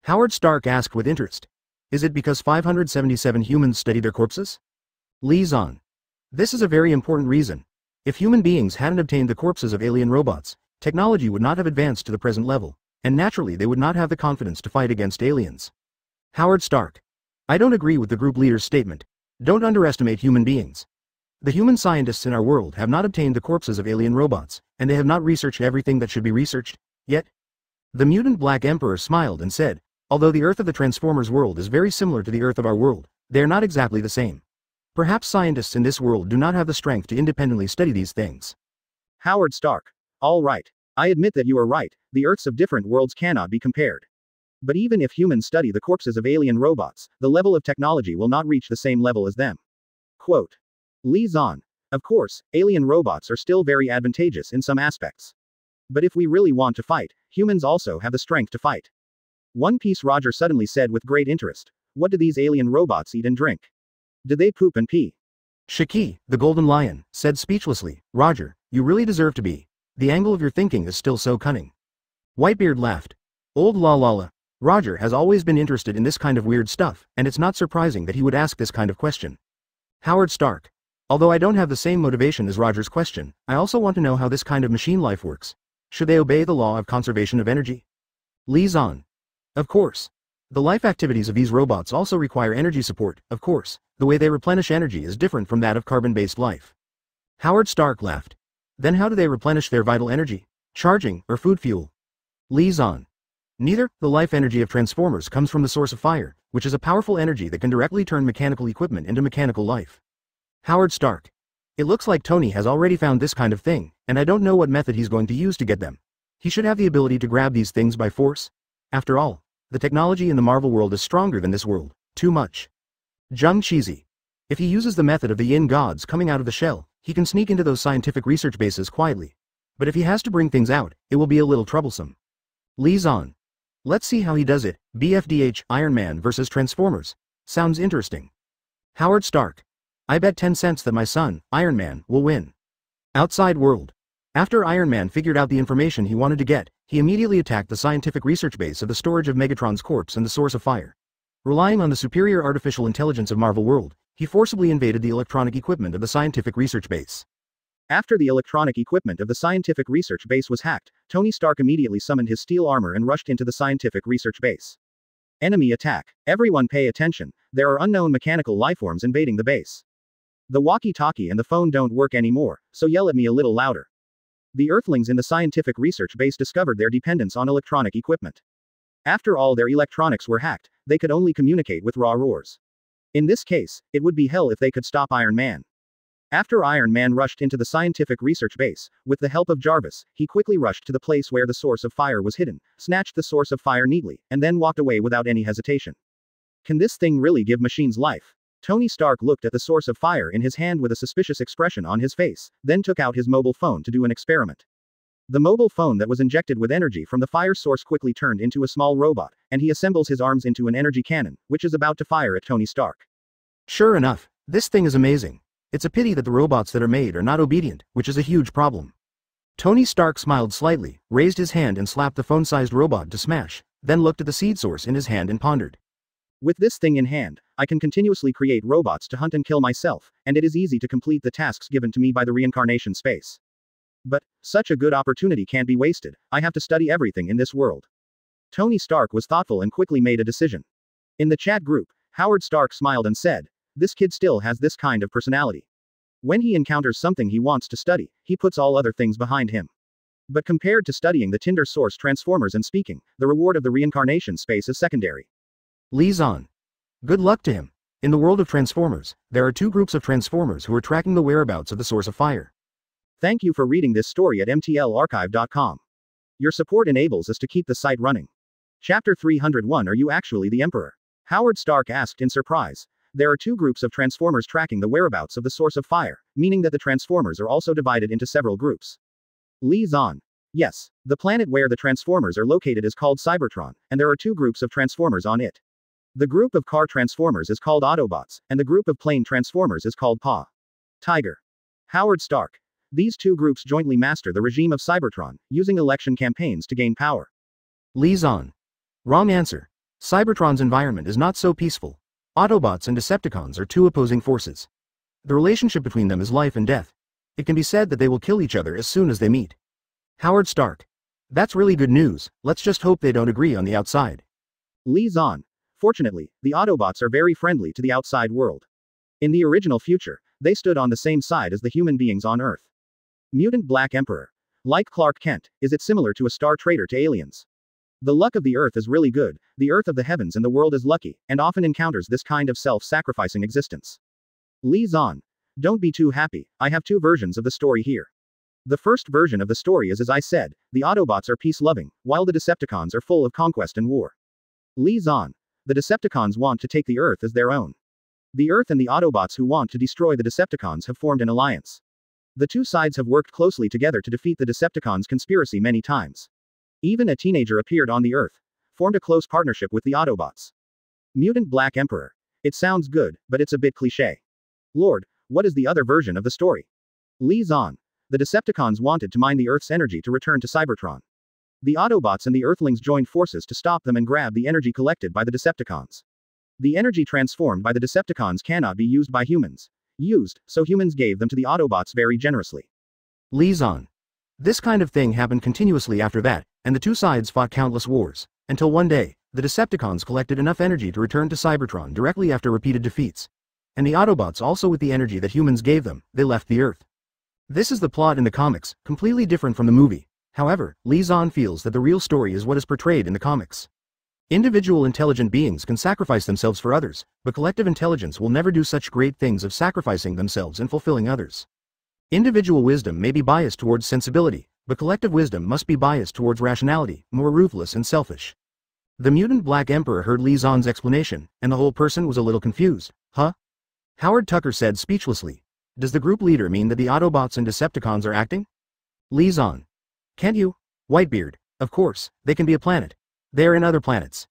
Howard Stark asked with interest. Is it because 577 humans study their corpses? Li Zan. This is a very important reason. If human beings hadn't obtained the corpses of alien robots, technology would not have advanced to the present level, and naturally they would not have the confidence to fight against aliens. Howard Stark. I don't agree with the group leader's statement. Don't underestimate human beings. The human scientists in our world have not obtained the corpses of alien robots, and they have not researched everything that should be researched, yet. The mutant Black Emperor smiled and said, although the Earth of the Transformers world is very similar to the Earth of our world, they are not exactly the same. Perhaps scientists in this world do not have the strength to independently study these things. Howard Stark. All right. I admit that you are right, the Earths of different worlds cannot be compared. But even if humans study the corpses of alien robots, the level of technology will not reach the same level as them. Quote. Li Zan. Of course, alien robots are still very advantageous in some aspects. But if we really want to fight, humans also have the strength to fight. One Piece Roger suddenly said with great interest. What do these alien robots eat and drink? Do they poop and pee? Shiki, the golden lion, said speechlessly, Roger, you really deserve to be. The angle of your thinking is still so cunning. Whitebeard laughed. Old la la la. Roger has always been interested in this kind of weird stuff, and it's not surprising that he would ask this kind of question. Howard Stark. Although I don't have the same motivation as Roger's question, I also want to know how this kind of machine life works. Should they obey the law of conservation of energy? Li Zan. Of course. The life activities of these robots also require energy support, of course. The way they replenish energy is different from that of carbon-based life. Howard Stark laughed. Then how do they replenish their vital energy? Charging, or food fuel? Li Zan. Neither. The life energy of Transformers comes from the source of fire, which is a powerful energy that can directly turn mechanical equipment into mechanical life. Howard Stark. It looks like Tony has already found this kind of thing, and I don't know what method he's going to use to get them. He should have the ability to grab these things by force. After all, the technology in the Marvel world is stronger than this world. Too much. Jung Cheesy. If he uses the method of the Yin gods coming out of the shell, he can sneak into those scientific research bases quietly. But if he has to bring things out, it will be a little troublesome. Lee Zahn. Let's see how he does it. BFDH, Iron Man vs. Transformers. Sounds interesting. Howard Stark. I bet 10 cents that my son, Iron Man, will win. Outside world. After Iron Man figured out the information he wanted to get, he immediately attacked the scientific research base of the storage of Megatron's corpse and the source of fire. Relying on the superior artificial intelligence of Marvel World, he forcibly invaded the electronic equipment of the scientific research base. After the electronic equipment of the scientific research base was hacked, Tony Stark immediately summoned his steel armor and rushed into the scientific research base. Enemy attack. Everyone pay attention, there are unknown mechanical lifeforms invading the base. The walkie-talkie and the phone don't work anymore, so yell at me a little louder. The Earthlings in the scientific research base discovered their dependence on electronic equipment. After all their electronics were hacked, they could only communicate with raw roars. In this case, it would be hell if they could stop Iron Man. After Iron Man rushed into the scientific research base, with the help of Jarvis, he quickly rushed to the place where the source of fire was hidden, snatched the source of fire neatly, and then walked away without any hesitation. Can this thing really give machines life? Tony Stark looked at the source of fire in his hand with a suspicious expression on his face, then took out his mobile phone to do an experiment. The mobile phone that was injected with energy from the fire source quickly turned into a small robot, and he assembles his arms into an energy cannon, which is about to fire at Tony Stark. Sure enough, this thing is amazing. It's a pity that the robots that are made are not obedient, which is a huge problem. Tony Stark smiled slightly, raised his hand and slapped the phone-sized robot to smash, then looked at the seed source in his hand and pondered. With this thing in hand, I can continuously create robots to hunt and kill myself, and it is easy to complete the tasks given to me by the reincarnation space. But, such a good opportunity can't be wasted, I have to study everything in this world. Tony Stark was thoughtful and quickly made a decision. In the chat group, Howard Stark smiled and said, "This kid still has this kind of personality. When he encounters something he wants to study, he puts all other things behind him. But compared to studying the Tinder source Transformers and speaking, the reward of the reincarnation space is secondary." Lee Zahn. Good luck to him. In the world of Transformers, there are two groups of Transformers who are tracking the whereabouts of the source of fire. Thank you for reading this story at mtlarchive.com. Your support enables us to keep the site running. Chapter 301. Are you actually the Emperor? Howard Stark asked in surprise. There are two groups of Transformers tracking the whereabouts of the source of fire, meaning that the Transformers are also divided into several groups. Lee Zahn. Yes, the planet where the Transformers are located is called Cybertron, and there are two groups of Transformers on it. The group of car Transformers is called Autobots, and the group of plane Transformers is called Paw Tiger. Howard Stark. These two groups jointly master the regime of Cybertron, using election campaigns to gain power. Lee Zahn. Wrong answer. Cybertron's environment is not so peaceful. Autobots and Decepticons are two opposing forces. The relationship between them is life and death. It can be said that they will kill each other as soon as they meet. Howard Stark. That's really good news, let's just hope they don't agree on the outside. Lee Zahn. Fortunately, the Autobots are very friendly to the outside world. In the original future, they stood on the same side as the human beings on Earth. Mutant Black Emperor. Like Clark Kent, is it similar to a star trader to aliens? The luck of the Earth is really good, the Earth of the heavens and the world is lucky, and often encounters this kind of self-sacrificing existence. Lee Zahn. Don't be too happy, I have two versions of the story here. The first version of the story is as I said, the Autobots are peace-loving, while the Decepticons are full of conquest and war. Lee Zahn. The Decepticons want to take the Earth as their own. The Earth and the Autobots who want to destroy the Decepticons have formed an alliance. The two sides have worked closely together to defeat the Decepticons' conspiracy many times. Even a teenager appeared on the Earth, formed a close partnership with the Autobots. Mutant Black Emperor. It sounds good, but it's a bit cliché. Lord, what is the other version of the story? Lee Zahn. The Decepticons wanted to mine the Earth's energy to return to Cybertron. The Autobots and the Earthlings joined forces to stop them and grab the energy collected by the Decepticons. The energy transformed by the Decepticons cannot be used by humans. So humans gave them to the Autobots very generously. Lee Zahn. This kind of thing happened continuously after that, and the two sides fought countless wars, until one day, the Decepticons collected enough energy to return to Cybertron directly after repeated defeats. And the Autobots also with the energy that humans gave them, they left the Earth. This is the plot in the comics, completely different from the movie. However, Lee Zahn feels that the real story is what is portrayed in the comics. Individual intelligent beings can sacrifice themselves for others, but collective intelligence will never do such great things of sacrificing themselves and fulfilling others. Individual wisdom may be biased towards sensibility, but collective wisdom must be biased towards rationality, more ruthless and selfish. The Mutant Black Emperor heard Lee Zahn's explanation, and the whole person was a little confused. Huh? Howard Tucker said speechlessly. Does the group leader mean that the Autobots and Decepticons are acting? Lee Zahn. Can't you? Whitebeard. Of course, they can be a planet. They are in other planets.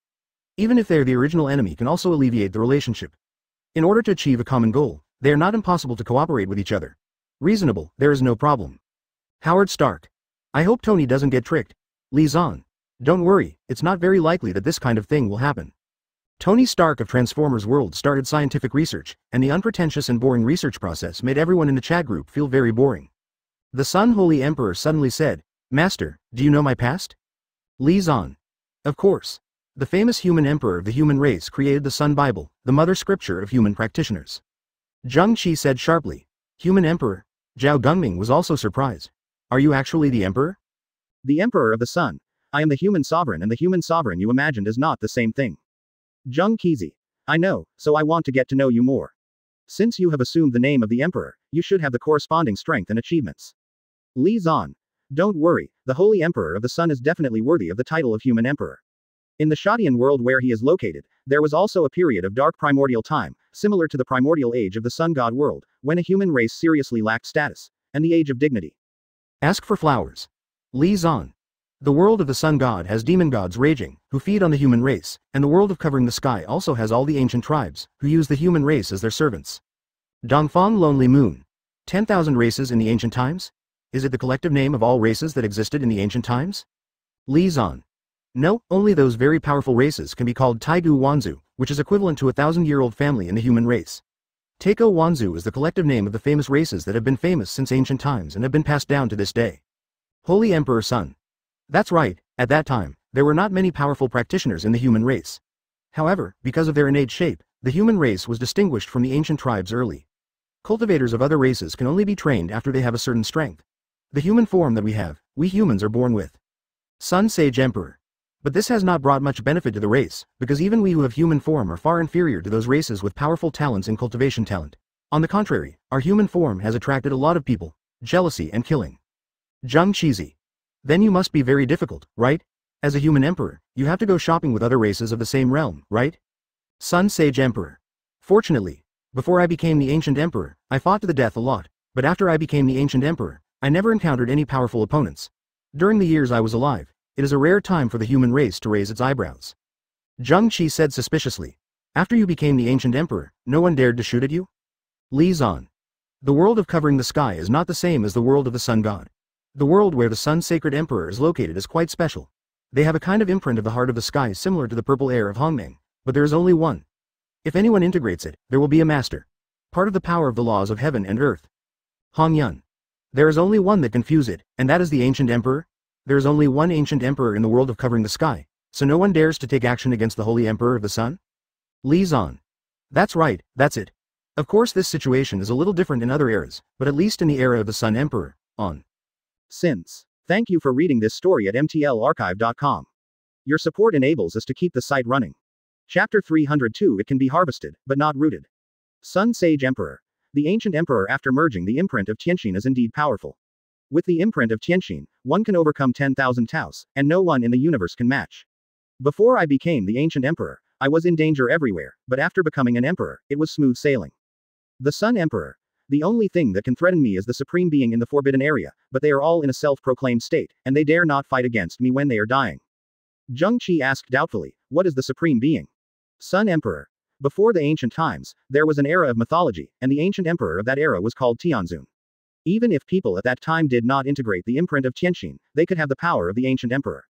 Even if they are the original enemy can also alleviate the relationship. In order to achieve a common goal, they are not impossible to cooperate with each other. Reasonable, there is no problem. Howard Stark. I hope Tony doesn't get tricked. Lee Zahn. Don't worry, it's not very likely that this kind of thing will happen. Tony Stark of Transformers World started scientific research, and the unpretentious and boring research process made everyone in the chat group feel very boring. The Sun Holy Emperor suddenly said, Master, do you know my past? Lee Zahn. Of course. The famous human emperor of the human race created the Sun Bible, the mother scripture of human practitioners. Zheng Qi said sharply. Human emperor? Zhao Gungming was also surprised. Are you actually the emperor? The emperor of the sun. I am the human sovereign, and the human sovereign you imagined is not the same thing. Zheng Qizi. I know, so I want to get to know you more. Since you have assumed the name of the emperor, you should have the corresponding strength and achievements. Li Zan. Don't worry, the holy emperor of the sun is definitely worthy of the title of human emperor. In the Shadian world where he is located, there was also a period of dark primordial time, similar to the primordial age of the sun god world, when a human race seriously lacked status, and the age of dignity. Ask for flowers. Li Zan. The world of the sun god has demon gods raging, who feed on the human race, and the world of covering the sky also has all the ancient tribes, who use the human race as their servants. Dongfang Lonely Moon. 10,000 races in the ancient times? Is it the collective name of all races that existed in the ancient times? Li Zan. No, only those very powerful races can be called Taigu Wanzu, which is equivalent to a 1,000-year-old family in the human race. Taiko Wanzu is the collective name of the famous races that have been famous since ancient times and have been passed down to this day. Holy Emperor Sun. That's right, at that time, there were not many powerful practitioners in the human race. However, because of their innate shape, the human race was distinguished from the ancient tribes early. Cultivators of other races can only be trained after they have a certain strength. The human form that we humans are born with. Sun Sage Emperor. But this has not brought much benefit to the race, because even we who have human form are far inferior to those races with powerful talents in cultivation talent. On the contrary, our human form has attracted a lot of people, jealousy and killing. Zheng Qizi. Then you must be very difficult, right? As a human emperor, you have to go shopping with other races of the same realm, right? Sun Sage Emperor. Fortunately, before I became the ancient emperor, I fought to the death a lot, but after I became the ancient emperor, I never encountered any powerful opponents. During the years I was alive, it is a rare time for the human race to raise its eyebrows. Zheng Qi said suspiciously. After you became the ancient emperor, no one dared to shoot at you? Li Zan. The world of covering the sky is not the same as the world of the sun god. The world where the Sun Sacred Emperor is located is quite special. They have a kind of imprint of the heart of the sky similar to the purple air of Hongmeng, but there is only one. If anyone integrates it, there will be a master. Part of the power of the laws of heaven and earth. Hong Yun. There is only one that can fuse it, and that is the ancient emperor? There is only one ancient emperor in the world of covering the sky, so no one dares to take action against the holy emperor of the sun? Li Zan. That's right, that's it. Of course this situation is a little different in other eras, but at least in the era of the Sun Emperor, on. Since. Thank you for reading this story at mtlarchive.com. Your support enables us to keep the site running. Chapter 302. It can be harvested, but not rooted. Sun Sage Emperor. The ancient emperor after merging the imprint of Tianxin is indeed powerful. With the imprint of Tianxin, one can overcome 10,000 Taos, and no one in the universe can match. Before I became the ancient emperor, I was in danger everywhere, but after becoming an emperor, it was smooth sailing. The Sun Emperor. The only thing that can threaten me is the supreme being in the forbidden area, but they are all in a self-proclaimed state, and they dare not fight against me when they are dying. Zheng Qi asked doubtfully, what is the supreme being? Sun Emperor. Before the ancient times, there was an era of mythology, and the ancient emperor of that era was called Tianzun. Even if people at that time did not integrate the imprint of Tianxin, they could have the power of the ancient emperor.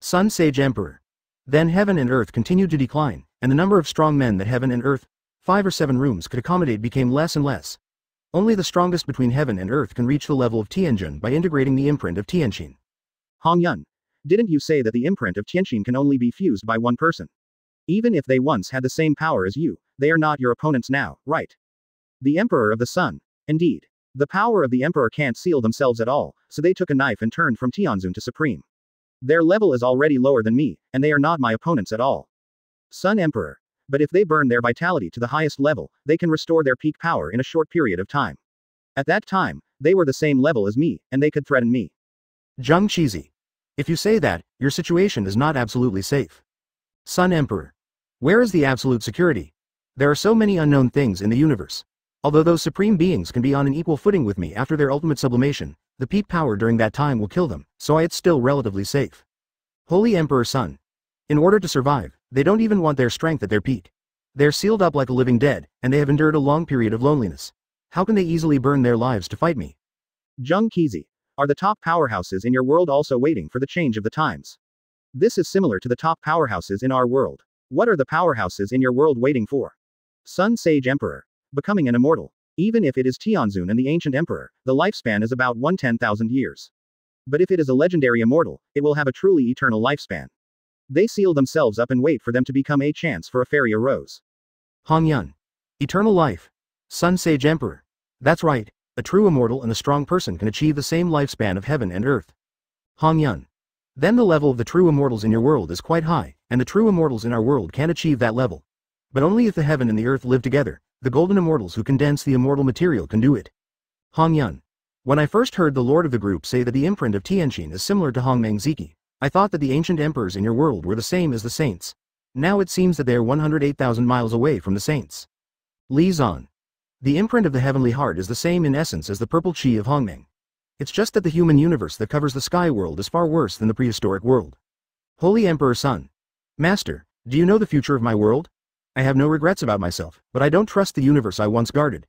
Sun Sage Emperor. Then heaven and earth continued to decline, and the number of strong men that heaven and earth, 5 or 7 rooms could accommodate became less and less. Only the strongest between heaven and earth can reach the level of Tianjun by integrating the imprint of Tianxin. Hong Yun. Didn't you say that the imprint of Tianxin can only be fused by one person? Even if they once had the same power as you, they are not your opponents now, right? The Emperor of the Sun. Indeed. The power of the Emperor can't seal themselves at all, so they took a knife and turned from Tianzun to Supreme. Their level is already lower than me, and they are not my opponents at all. Sun Emperor. But if they burn their vitality to the highest level, they can restore their peak power in a short period of time. At that time, they were the same level as me, and they could threaten me. Zheng Qizi. If you say that, your situation is not absolutely safe. Sun Emperor. Where is the absolute security? There are so many unknown things in the universe. Although those supreme beings can be on an equal footing with me after their ultimate sublimation, the peak power during that time will kill them, so it's still relatively safe. Holy Emperor Sun. In order to survive, they don't even want their strength at their peak. They're sealed up like a living dead, and they have endured a long period of loneliness. How can they easily burn their lives to fight me? Jung Kizi. Are the top powerhouses in your world also waiting for the change of the times? This is similar to the top powerhouses in our world. What are the powerhouses in your world waiting for? Sun Sage Emperor. Becoming an immortal. Even if it is Tianzun and the ancient emperor, the lifespan is about 110,000 years. But if it is a legendary immortal, it will have a truly eternal lifespan. They seal themselves up and wait for them to become a chance for a fairy arose. Hong Yun. Eternal life. Sun Sage Emperor. That's right, a true immortal and a strong person can achieve the same lifespan of heaven and earth. Hong Yun. Then the level of the true immortals in your world is quite high, and the true immortals in our world can achieve that level. But only if the heaven and the earth live together, the golden immortals who condense the immortal material can do it. Hong Yun. When I first heard the lord of the group say that the imprint of Tianqin is similar to Hong Mengziki, I thought that the ancient emperors in your world were the same as the saints. Now it seems that they are 108,000 miles away from the saints. Li Zan. The imprint of the heavenly heart is the same in essence as the purple chi of Hongmeng. It's just that the human universe that covers the sky world is far worse than the prehistoric world. Holy Emperor Sun. Master, do you know the future of my world? I have no regrets about myself, but I don't trust the universe I once guarded.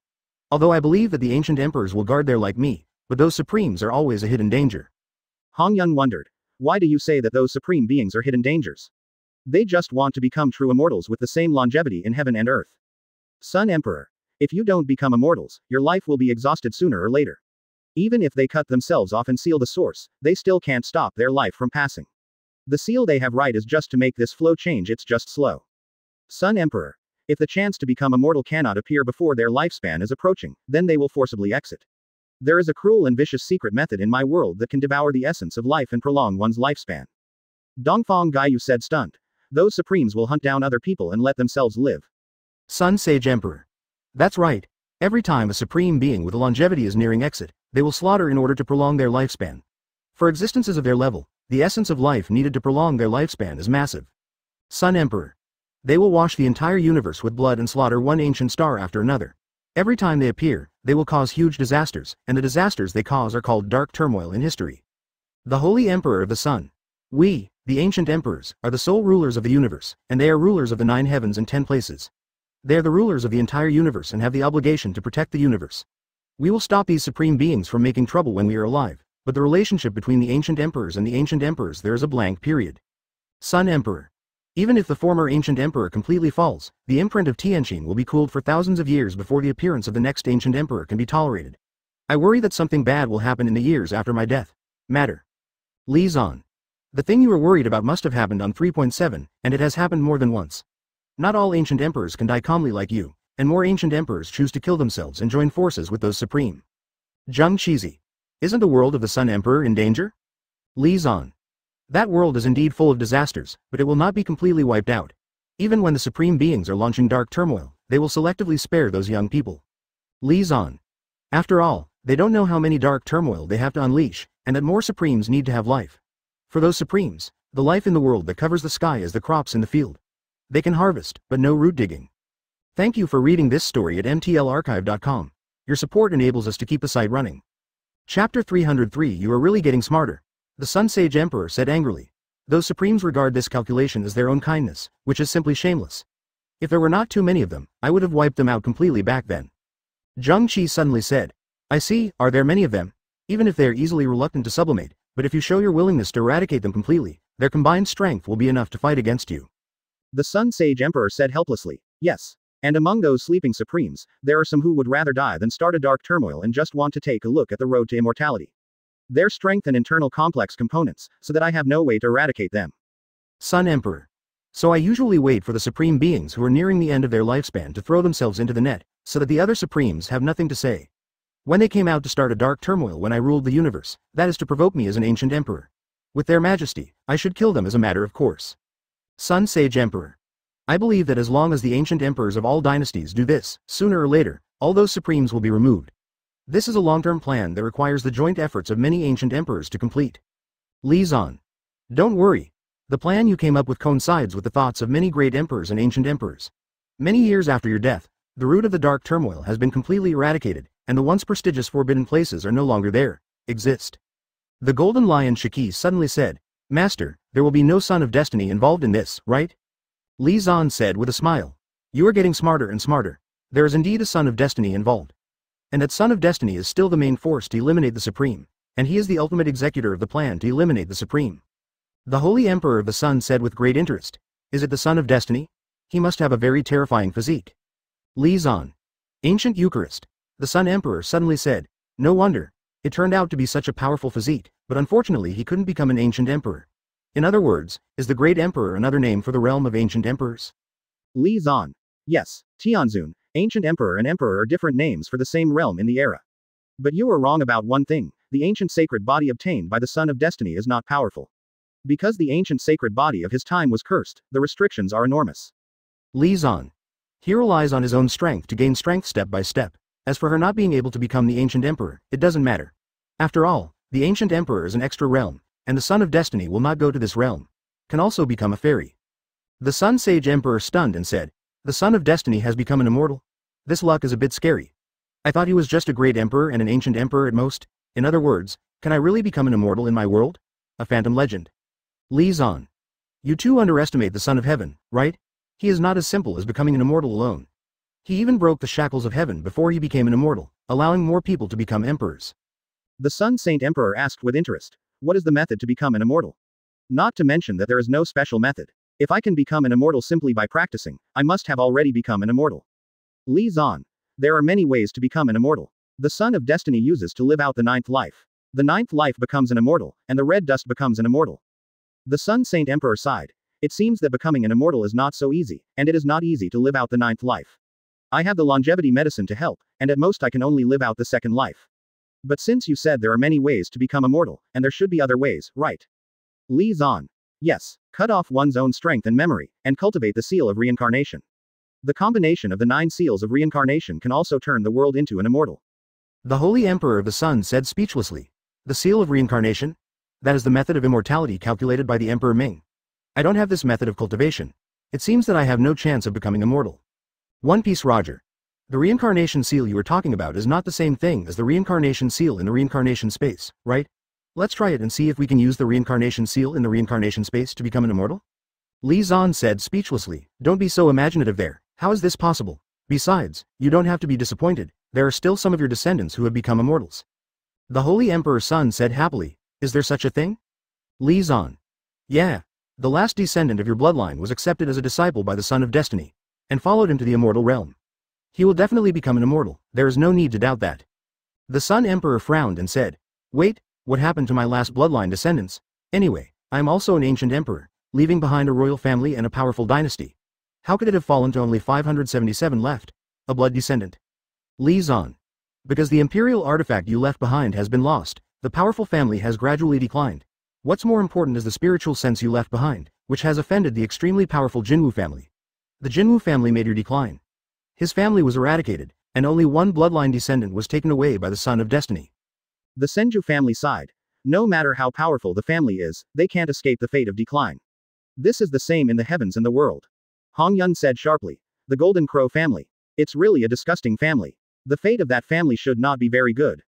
Although I believe that the ancient emperors will guard there like me, but those supremes are always a hidden danger. Hong Yun wondered. Why do you say that those supreme beings are hidden dangers? They just want to become true immortals with the same longevity in heaven and earth. Sun Emperor. If you don't become immortals, your life will be exhausted sooner or later. Even if they cut themselves off and seal the source, they still can't stop their life from passing. The seal they have right is just to make this flow change, it's just slow. Sun Emperor. If the chance to become immortal cannot appear before their lifespan is approaching, then they will forcibly exit. There is a cruel and vicious secret method in my world that can devour the essence of life and prolong one's lifespan. Dongfang Gaiyu said stunned. Those supremes will hunt down other people and let themselves live. Sun Sage Emperor. That's right. Every time a supreme being with a longevity is nearing exit, they will slaughter in order to prolong their lifespan. For existences of their level, the essence of life needed to prolong their lifespan is massive. Sun Emperor. They will wash the entire universe with blood and slaughter one ancient star after another. Every time they appear, they will cause huge disasters, and the disasters they cause are called dark turmoil in history. The Holy Emperor of the Sun. We, the ancient emperors, are the sole rulers of the universe, and they are rulers of the 9 heavens and 10 places. They are the rulers of the entire universe and have the obligation to protect the universe. We will stop these supreme beings from making trouble when we are alive, but the relationship between the ancient emperors and the ancient emperors, there is a blank period. Sun Emperor. Even if the former ancient emperor completely falls, the imprint of Tianqin will be cooled for thousands of years before the appearance of the next ancient emperor can be tolerated. I worry that something bad will happen in the years after my death. Matter. Li Zan. The thing you are worried about must have happened on 3.7, and it has happened more than once. Not all ancient emperors can die calmly like you, and more ancient emperors choose to kill themselves and join forces with those supreme. Zheng Qizi. Isn't the world of the Sun Emperor in danger? Li Zan. That world is indeed full of disasters, but it will not be completely wiped out. Even when the supreme beings are launching dark turmoil, they will selectively spare those young people. Li Zan. After all, they don't know how many dark turmoil they have to unleash, and that more supremes need to have life. For those supremes, the life in the world that covers the sky is the crops in the field. They can harvest, but no root digging. Thank you for reading this story at mtlarchive.com. Your support enables us to keep the site running. Chapter 303. You are really getting smarter. The Sun Sage Emperor said angrily. Those supremes regard this calculation as their own kindness, which is simply shameless. If there were not too many of them, I would have wiped them out completely back then. Zheng Qi suddenly said. I see, are there many of them? Even if they are easily reluctant to sublimate, but if you show your willingness to eradicate them completely, their combined strength will be enough to fight against you. The Sun Sage Emperor said helplessly. Yes. And among those sleeping supremes, there are some who would rather die than start a dark turmoil and just want to take a look at the road to immortality. Their strength and internal complex components, so that I have no way to eradicate them. Sun Emperor. So I usually wait for the supreme beings who are nearing the end of their lifespan to throw themselves into the net, so that the other supremes have nothing to say. When they came out to start a dark turmoil when I ruled the universe, that is to provoke me as an ancient emperor. With their majesty, I should kill them as a matter of course. Sun Sage Emperor. I believe that as long as the ancient emperors of all dynasties do this, sooner or later, all those supremes will be removed. This is a long-term plan that requires the joint efforts of many ancient emperors to complete. Li Zan. Don't worry. The plan you came up with coincides with the thoughts of many great emperors and ancient emperors. Many years after your death, the root of the dark turmoil has been completely eradicated, and the once prestigious forbidden places are no longer there, exist. The Golden Lion Shiki suddenly said, Master, There will be no Son of Destiny involved in this, right? Li Zan said with a smile. You are getting smarter and smarter. There is indeed a Son of Destiny involved. And that Son of Destiny is still the main force to eliminate the Supreme, and he is the ultimate executor of the plan to eliminate the Supreme. The Holy Emperor of the Sun said with great interest. Is it the Son of Destiny? He must have a very terrifying physique. Li Zan. Ancient Eucharist. The Sun Emperor suddenly said. No wonder. It turned out to be such a powerful physique, but unfortunately he couldn't become an ancient emperor. In other words, is the Great Emperor another name for the realm of ancient emperors? Li Zan. Yes, Tianzun, ancient emperor and emperor are different names for the same realm in the era. But you are wrong about one thing, the ancient sacred body obtained by the Son of Destiny is not powerful. Because the ancient sacred body of his time was cursed, the restrictions are enormous. Li Zan. He relies on his own strength to gain strength step by step. As for her not being able to become the ancient emperor, it doesn't matter. After all, the ancient emperor is an extra realm, and the Son of Destiny will not go to this realm. Can also become a fairy. The Sun Sage Emperor stunned and said, the Son of Destiny has become an immortal? This luck is a bit scary. I thought he was just a great emperor and an ancient emperor at most. In other words, can I really become an immortal in my world? A phantom legend. Li Zan. You too underestimate the Son of Heaven, right? He is not as simple as becoming an immortal alone. He even broke the shackles of heaven before he became an immortal, allowing more people to become emperors. The Sun Saint Emperor asked with interest, what is the method to become an immortal? Not to mention that there is no special method. If I can become an immortal simply by practicing, I must have already become an immortal. Li Zan. There are many ways to become an immortal. The Son of Destiny uses to live out the ninth life. The ninth life becomes an immortal, and the red dust becomes an immortal. The Sun Saint Emperor sighed. It seems that becoming an immortal is not so easy, and it is not easy to live out the ninth life. I have the longevity medicine to help, and at most I can only live out the second life. But since you said there are many ways to become immortal, and there should be other ways, right? Li Zan. Yes, cut off one's own strength and memory, and cultivate the seal of reincarnation. The combination of the 9 seals of reincarnation can also turn the world into an immortal. The Holy Emperor of the Sun said speechlessly. The seal of reincarnation? That is the method of immortality calculated by the Emperor Ming. I don't have this method of cultivation. It seems that I have no chance of becoming immortal. One Piece Roger. The reincarnation seal you are talking about is not the same thing as the reincarnation seal in the reincarnation space, right? Let's try it and see if we can use the reincarnation seal in the reincarnation space to become an immortal? Li Zan said speechlessly. Don't be so imaginative there. How is this possible? Besides, you don't have to be disappointed. There are still some of your descendants who have become immortals. The Holy Emperor's son said happily. Is there such a thing? Li Zan. Yeah. The last descendant of your bloodline was accepted as a disciple by the Son of Destiny, and followed him to the immortal realm. He will definitely become an immortal, there is no need to doubt that. The Sun Emperor frowned and said, wait, what happened to my last bloodline descendants? Anyway, I am also an ancient emperor, leaving behind a royal family and a powerful dynasty. How could it have fallen to only 577 left? A blood descendant. Li Zan. Because the imperial artifact you left behind has been lost, the powerful family has gradually declined. What's more important is the spiritual sense you left behind, which has offended the extremely powerful Jinwu family. The Jinwu family made your decline. His family was eradicated, and only one bloodline descendant was taken away by the Son of Destiny. The Senju family sighed. No matter how powerful the family is, they can't escape the fate of decline. This is the same in the heavens and the world. Hong Yun said sharply. The Golden Crow family. It's really a disgusting family. The fate of that family should not be very good.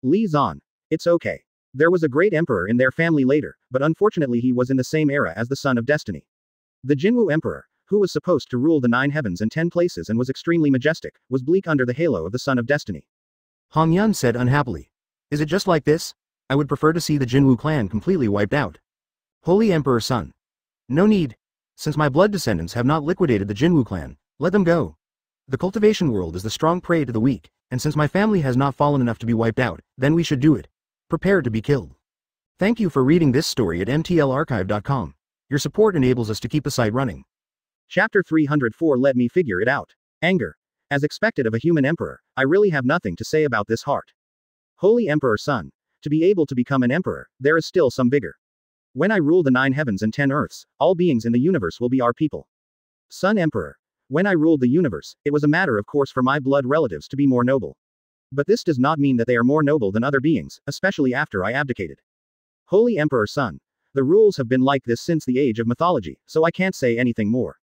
Li Zan. It's okay. There was a great emperor in their family later, but unfortunately he was in the same era as the Son of Destiny. The Jinwu emperor, who was supposed to rule the 9 heavens and 10 places and was extremely majestic, was bleak under the halo of the Son of Destiny. Hong Yun said unhappily. Is it just like this? I would prefer to see the Jinwu clan completely wiped out. Holy Emperor Sun. No need. Since my blood descendants have not liquidated the Jinwu clan, let them go. The cultivation world is the strong prey to the weak, and since my family has not fallen enough to be wiped out, then we should do it. Prepare to be killed. Thank you for reading this story at mtlarchive.com. Your support enables us to keep the site running. Chapter 304. Let me figure it out. Anger. As expected of a human emperor, I really have nothing to say about this heart. Holy Emperor Sun. To be able to become an emperor, there is still some vigor. When I rule the 9 heavens and 10 earths, all beings in the universe will be our people. Sun Emperor. When I ruled the universe, it was a matter of course for my blood relatives to be more noble. But this does not mean that they are more noble than other beings, especially after I abdicated. Holy Emperor Sun. The rules have been like this since the age of mythology, so I can't say anything more.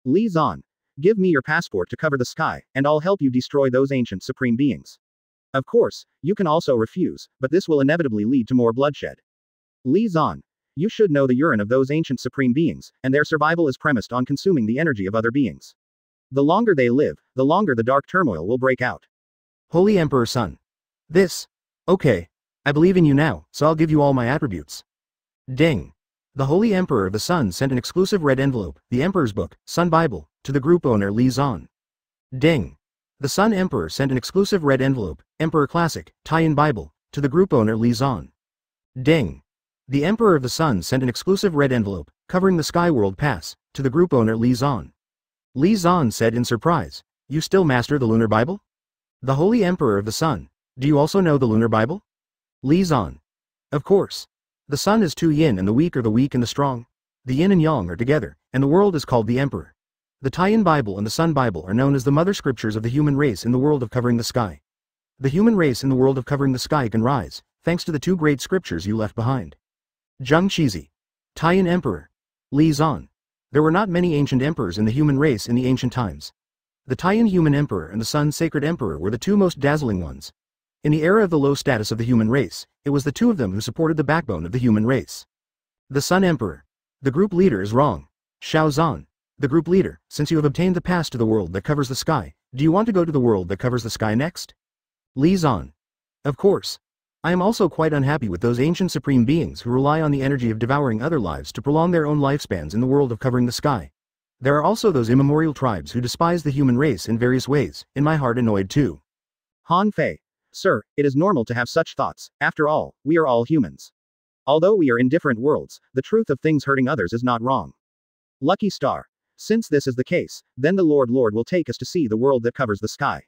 Li Zan. Give me your passport to cover the sky, and I'll help you destroy those ancient supreme beings. Of course, you can also refuse, but this will inevitably lead to more bloodshed. Li Zan. You should know the urine of those ancient supreme beings, and their survival is premised on consuming the energy of other beings. The longer they live, the longer the dark turmoil will break out. Holy Emperor Sun. This. Okay. I believe in you now, so I'll give you all my attributes. Ding. The Holy Emperor of the Sun sent an exclusive red envelope, the Emperor's Book, Sun Bible, to the group owner Li Zan. Ding. The Sun Emperor sent an exclusive red envelope, Emperor Classic, Tie-in Bible, to the group owner Li Zan. Ding. The Emperor of the Sun sent an exclusive red envelope, covering the Sky World Pass, to the group owner Li Zan. Li Zan said in surprise, "You still master the Lunar Bible?" The Holy Emperor of the Sun. Do you also know the Lunar Bible? Li Zan. Of course. The sun is two yin and the weak are the weak and the strong. The yin and yang are together, and the world is called the Emperor. The Tie-in Bible and the Sun Bible are known as the mother scriptures of the human race in the world of covering the sky. The human race in the world of covering the sky can rise, thanks to the two great scriptures you left behind. Zheng Qizi. Tie-in Emperor. Li Zan. There were not many ancient emperors in the human race in the ancient times. The Tie-in Human Emperor and the Sun Sacred Emperor were the two most dazzling ones. In the era of the low status of the human race, it was the two of them who supported the backbone of the human race. The Sun Emperor. The group leader is wrong. Xiao Zan. The group leader, since you have obtained the pass to the world that covers the sky, do you want to go to the world that covers the sky next? Li Zan. Of course. I am also quite unhappy with those ancient supreme beings who rely on the energy of devouring other lives to prolong their own lifespans in the world of covering the sky. There are also those immemorial tribes who despise the human race in various ways, in my heart annoyed too. Han Fei. Sir, it is normal to have such thoughts, after all, we are all humans. Although we are in different worlds, the truth of things hurting others is not wrong. Lucky Star. Since this is the case, then the Lord will take us to see the world that covers the sky.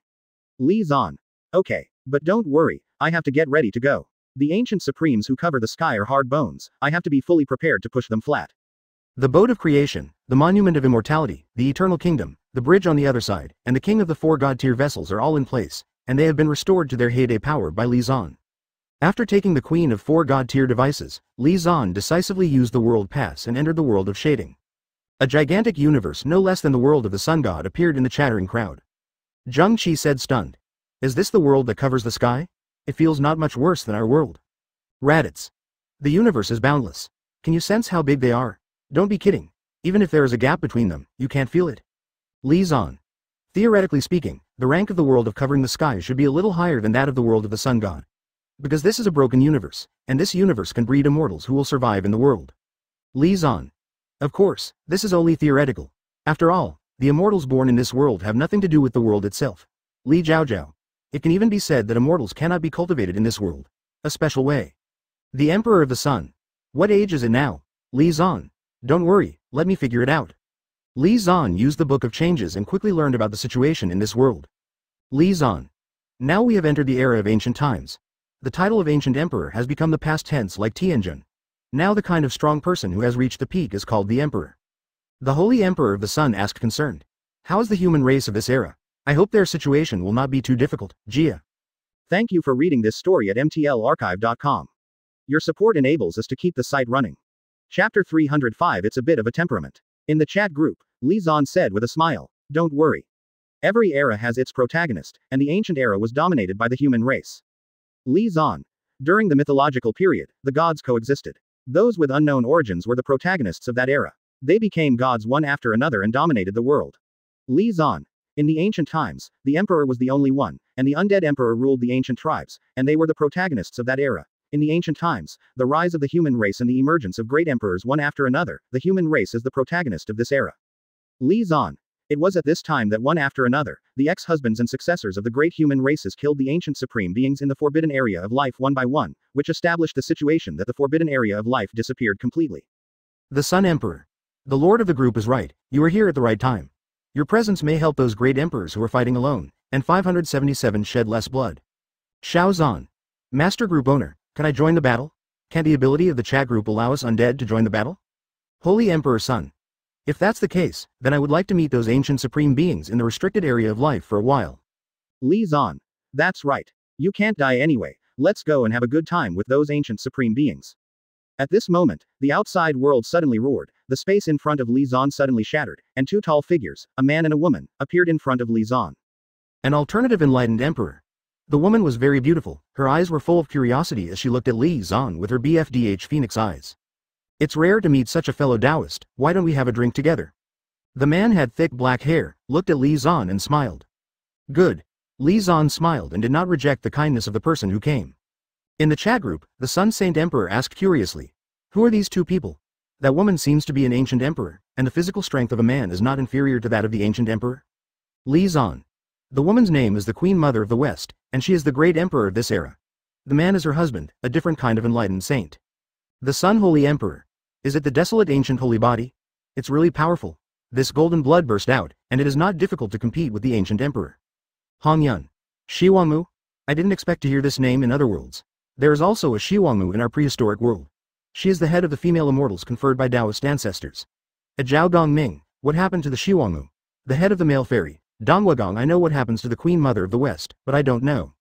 Li Zan. Okay, but don't worry, I have to get ready to go. The ancient supremes who cover the sky are hard bones, I have to be fully prepared to push them flat. The boat of creation, the monument of immortality, the eternal kingdom, the bridge on the other side, and the king of the four god-tier vessels are all in place, and they have been restored to their heyday power by Li Zan. After taking the queen of four god-tier devices, Li Zan decisively used the world pass and entered the world of shading. A gigantic universe no less than the world of the sun god appeared in the chattering crowd. Zheng Qi said stunned. Is this the world that covers the sky? It feels not much worse than our world. Raditz. The universe is boundless. Can you sense how big they are? Don't be kidding. Even if there is a gap between them, you can't feel it. Li Zan. Theoretically speaking, the rank of the world of covering the sky should be a little higher than that of the world of the sun god. Because this is a broken universe, and this universe can breed immortals who will survive in the world. Li Zan. Of course, this is only theoretical. After all, the immortals born in this world have nothing to do with the world itself. Li Zhaozhao. It can even be said that immortals cannot be cultivated in this world. A special way. The Emperor of the Sun. What age is it now? Li Zan. Don't worry, let me figure it out. Li Zan used the Book of Changes and quickly learned about the situation in this world. Li Zan. Now we have entered the era of ancient times. The title of ancient emperor has become the past tense like Tianjin. Now the kind of strong person who has reached the peak is called the emperor. The Holy Emperor of the Sun asked concerned. How is the human race of this era? I hope their situation will not be too difficult, Jia. Thank you for reading this story at mtlarchive.com. Your support enables us to keep the site running. Chapter 305. It's a bit of a temperament. In the chat group, Li Zan said with a smile, don't worry. Every era has its protagonist, and the ancient era was dominated by the human race. Li Zan. During the mythological period, the gods coexisted. Those with unknown origins were the protagonists of that era. They became gods one after another and dominated the world. Li Zan. In the ancient times, the emperor was the only one, and the undead emperor ruled the ancient tribes, and they were the protagonists of that era. In the ancient times, the rise of the human race and the emergence of great emperors one after another, the human race is the protagonist of this era. Li Zan. It was at this time that one after another, the ex-husbands and successors of the great human races killed the ancient supreme beings in the forbidden area of life one by one, which established the situation that the forbidden area of life disappeared completely. The Sun Emperor. The Lord of the group is right, you are here at the right time. Your presence may help those great emperors who are fighting alone, and 577 shed less blood. Xiao Zan. Master Group Owner, can I join the battle? Can the ability of the chat group allow us undead to join the battle? Holy Emperor Sun. If that's the case, then I would like to meet those ancient supreme beings in the restricted area of life for a while. Li Zan. That's right. You can't die anyway, let's go and have a good time with those ancient supreme beings. At this moment, the outside world suddenly roared, the space in front of Li Zan suddenly shattered, and two tall figures, a man and a woman, appeared in front of Li Zan. An alternative enlightened emperor. The woman was very beautiful, her eyes were full of curiosity as she looked at Li Zan with her BFDH phoenix eyes. It's rare to meet such a fellow Taoist, why don't we have a drink together? The man had thick black hair, looked at Li Zan and smiled. Good. Li Zan smiled and did not reject the kindness of the person who came. In the chat group, the Sun Saint Emperor asked curiously, who are these two people? That woman seems to be an ancient emperor, and the physical strength of a man is not inferior to that of the ancient emperor. Li Zan. The woman's name is the Queen Mother of the West, and she is the great emperor of this era. The man is her husband, a different kind of enlightened saint. The Sun Holy Emperor. Is it the desolate ancient holy body? It's really powerful. This golden blood burst out, and it is not difficult to compete with the ancient emperor. Hong Yun. Shiwangmu? I didn't expect to hear this name in other worlds. There is also a Shiwangmu in our prehistoric world. She is the head of the female immortals conferred by Taoist ancestors. A Zhao Gongming. What happened to the Shiwangmu? The head of the male fairy. Dongwagong. I know what happens to the Queen Mother of the West, but I don't know.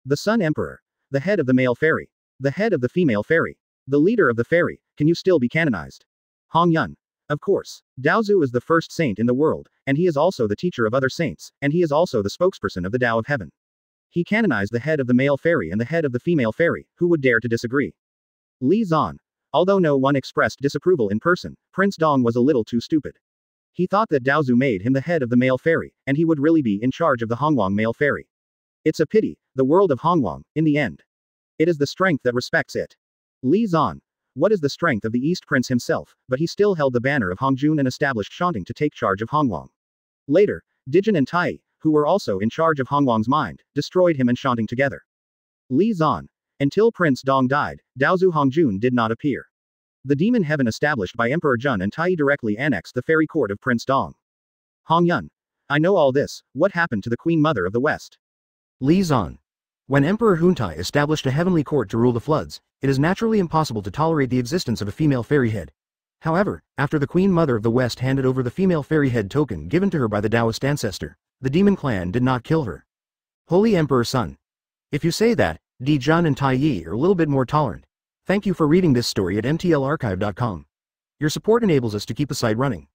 The Sun Emperor. The head of the male fairy. The head of the female fairy. The leader of the fairy. Can you still be canonized? Hong Yun. Of course. Daozu is the first saint in the world, and he is also the teacher of other saints, and he is also the spokesperson of the Tao of Heaven. He canonized the head of the male fairy and the head of the female fairy. Who would dare to disagree? Li Zan. Although no one expressed disapproval in person, Prince Dong was a little too stupid. He thought that Daozu made him the head of the male fairy, and he would really be in charge of the Hongwang male fairy. It's a pity, the world of Hongwang, in the end. It is the strength that respects it. Li Zan. What is the strength of the East Prince himself, but he still held the banner of Hongjun and established Shanting to take charge of Hongwang. Later, Dijin and Tai, who were also in charge of Hongwang's mind, destroyed him and Shanting together. Li Zan. Until Prince Dong died, Daozu Hongjun did not appear. The demon heaven established by Emperor Jun and Tai directly annexed the fairy court of Prince Dong. Hong Yun. I know all this. What happened to the Queen Mother of the West? Li Zan. When Emperor Huntai established a heavenly court to rule the floods, it is naturally impossible to tolerate the existence of a female fairy head. However, after the Queen Mother of the West handed over the female fairy head token given to her by the Taoist ancestor, the demon clan did not kill her. Holy Emperor Sun. If you say that, Di Jun and Tai Yi are a little bit more tolerant. Thank you for reading this story at mtlarchive.com. Your support enables us to keep the site running.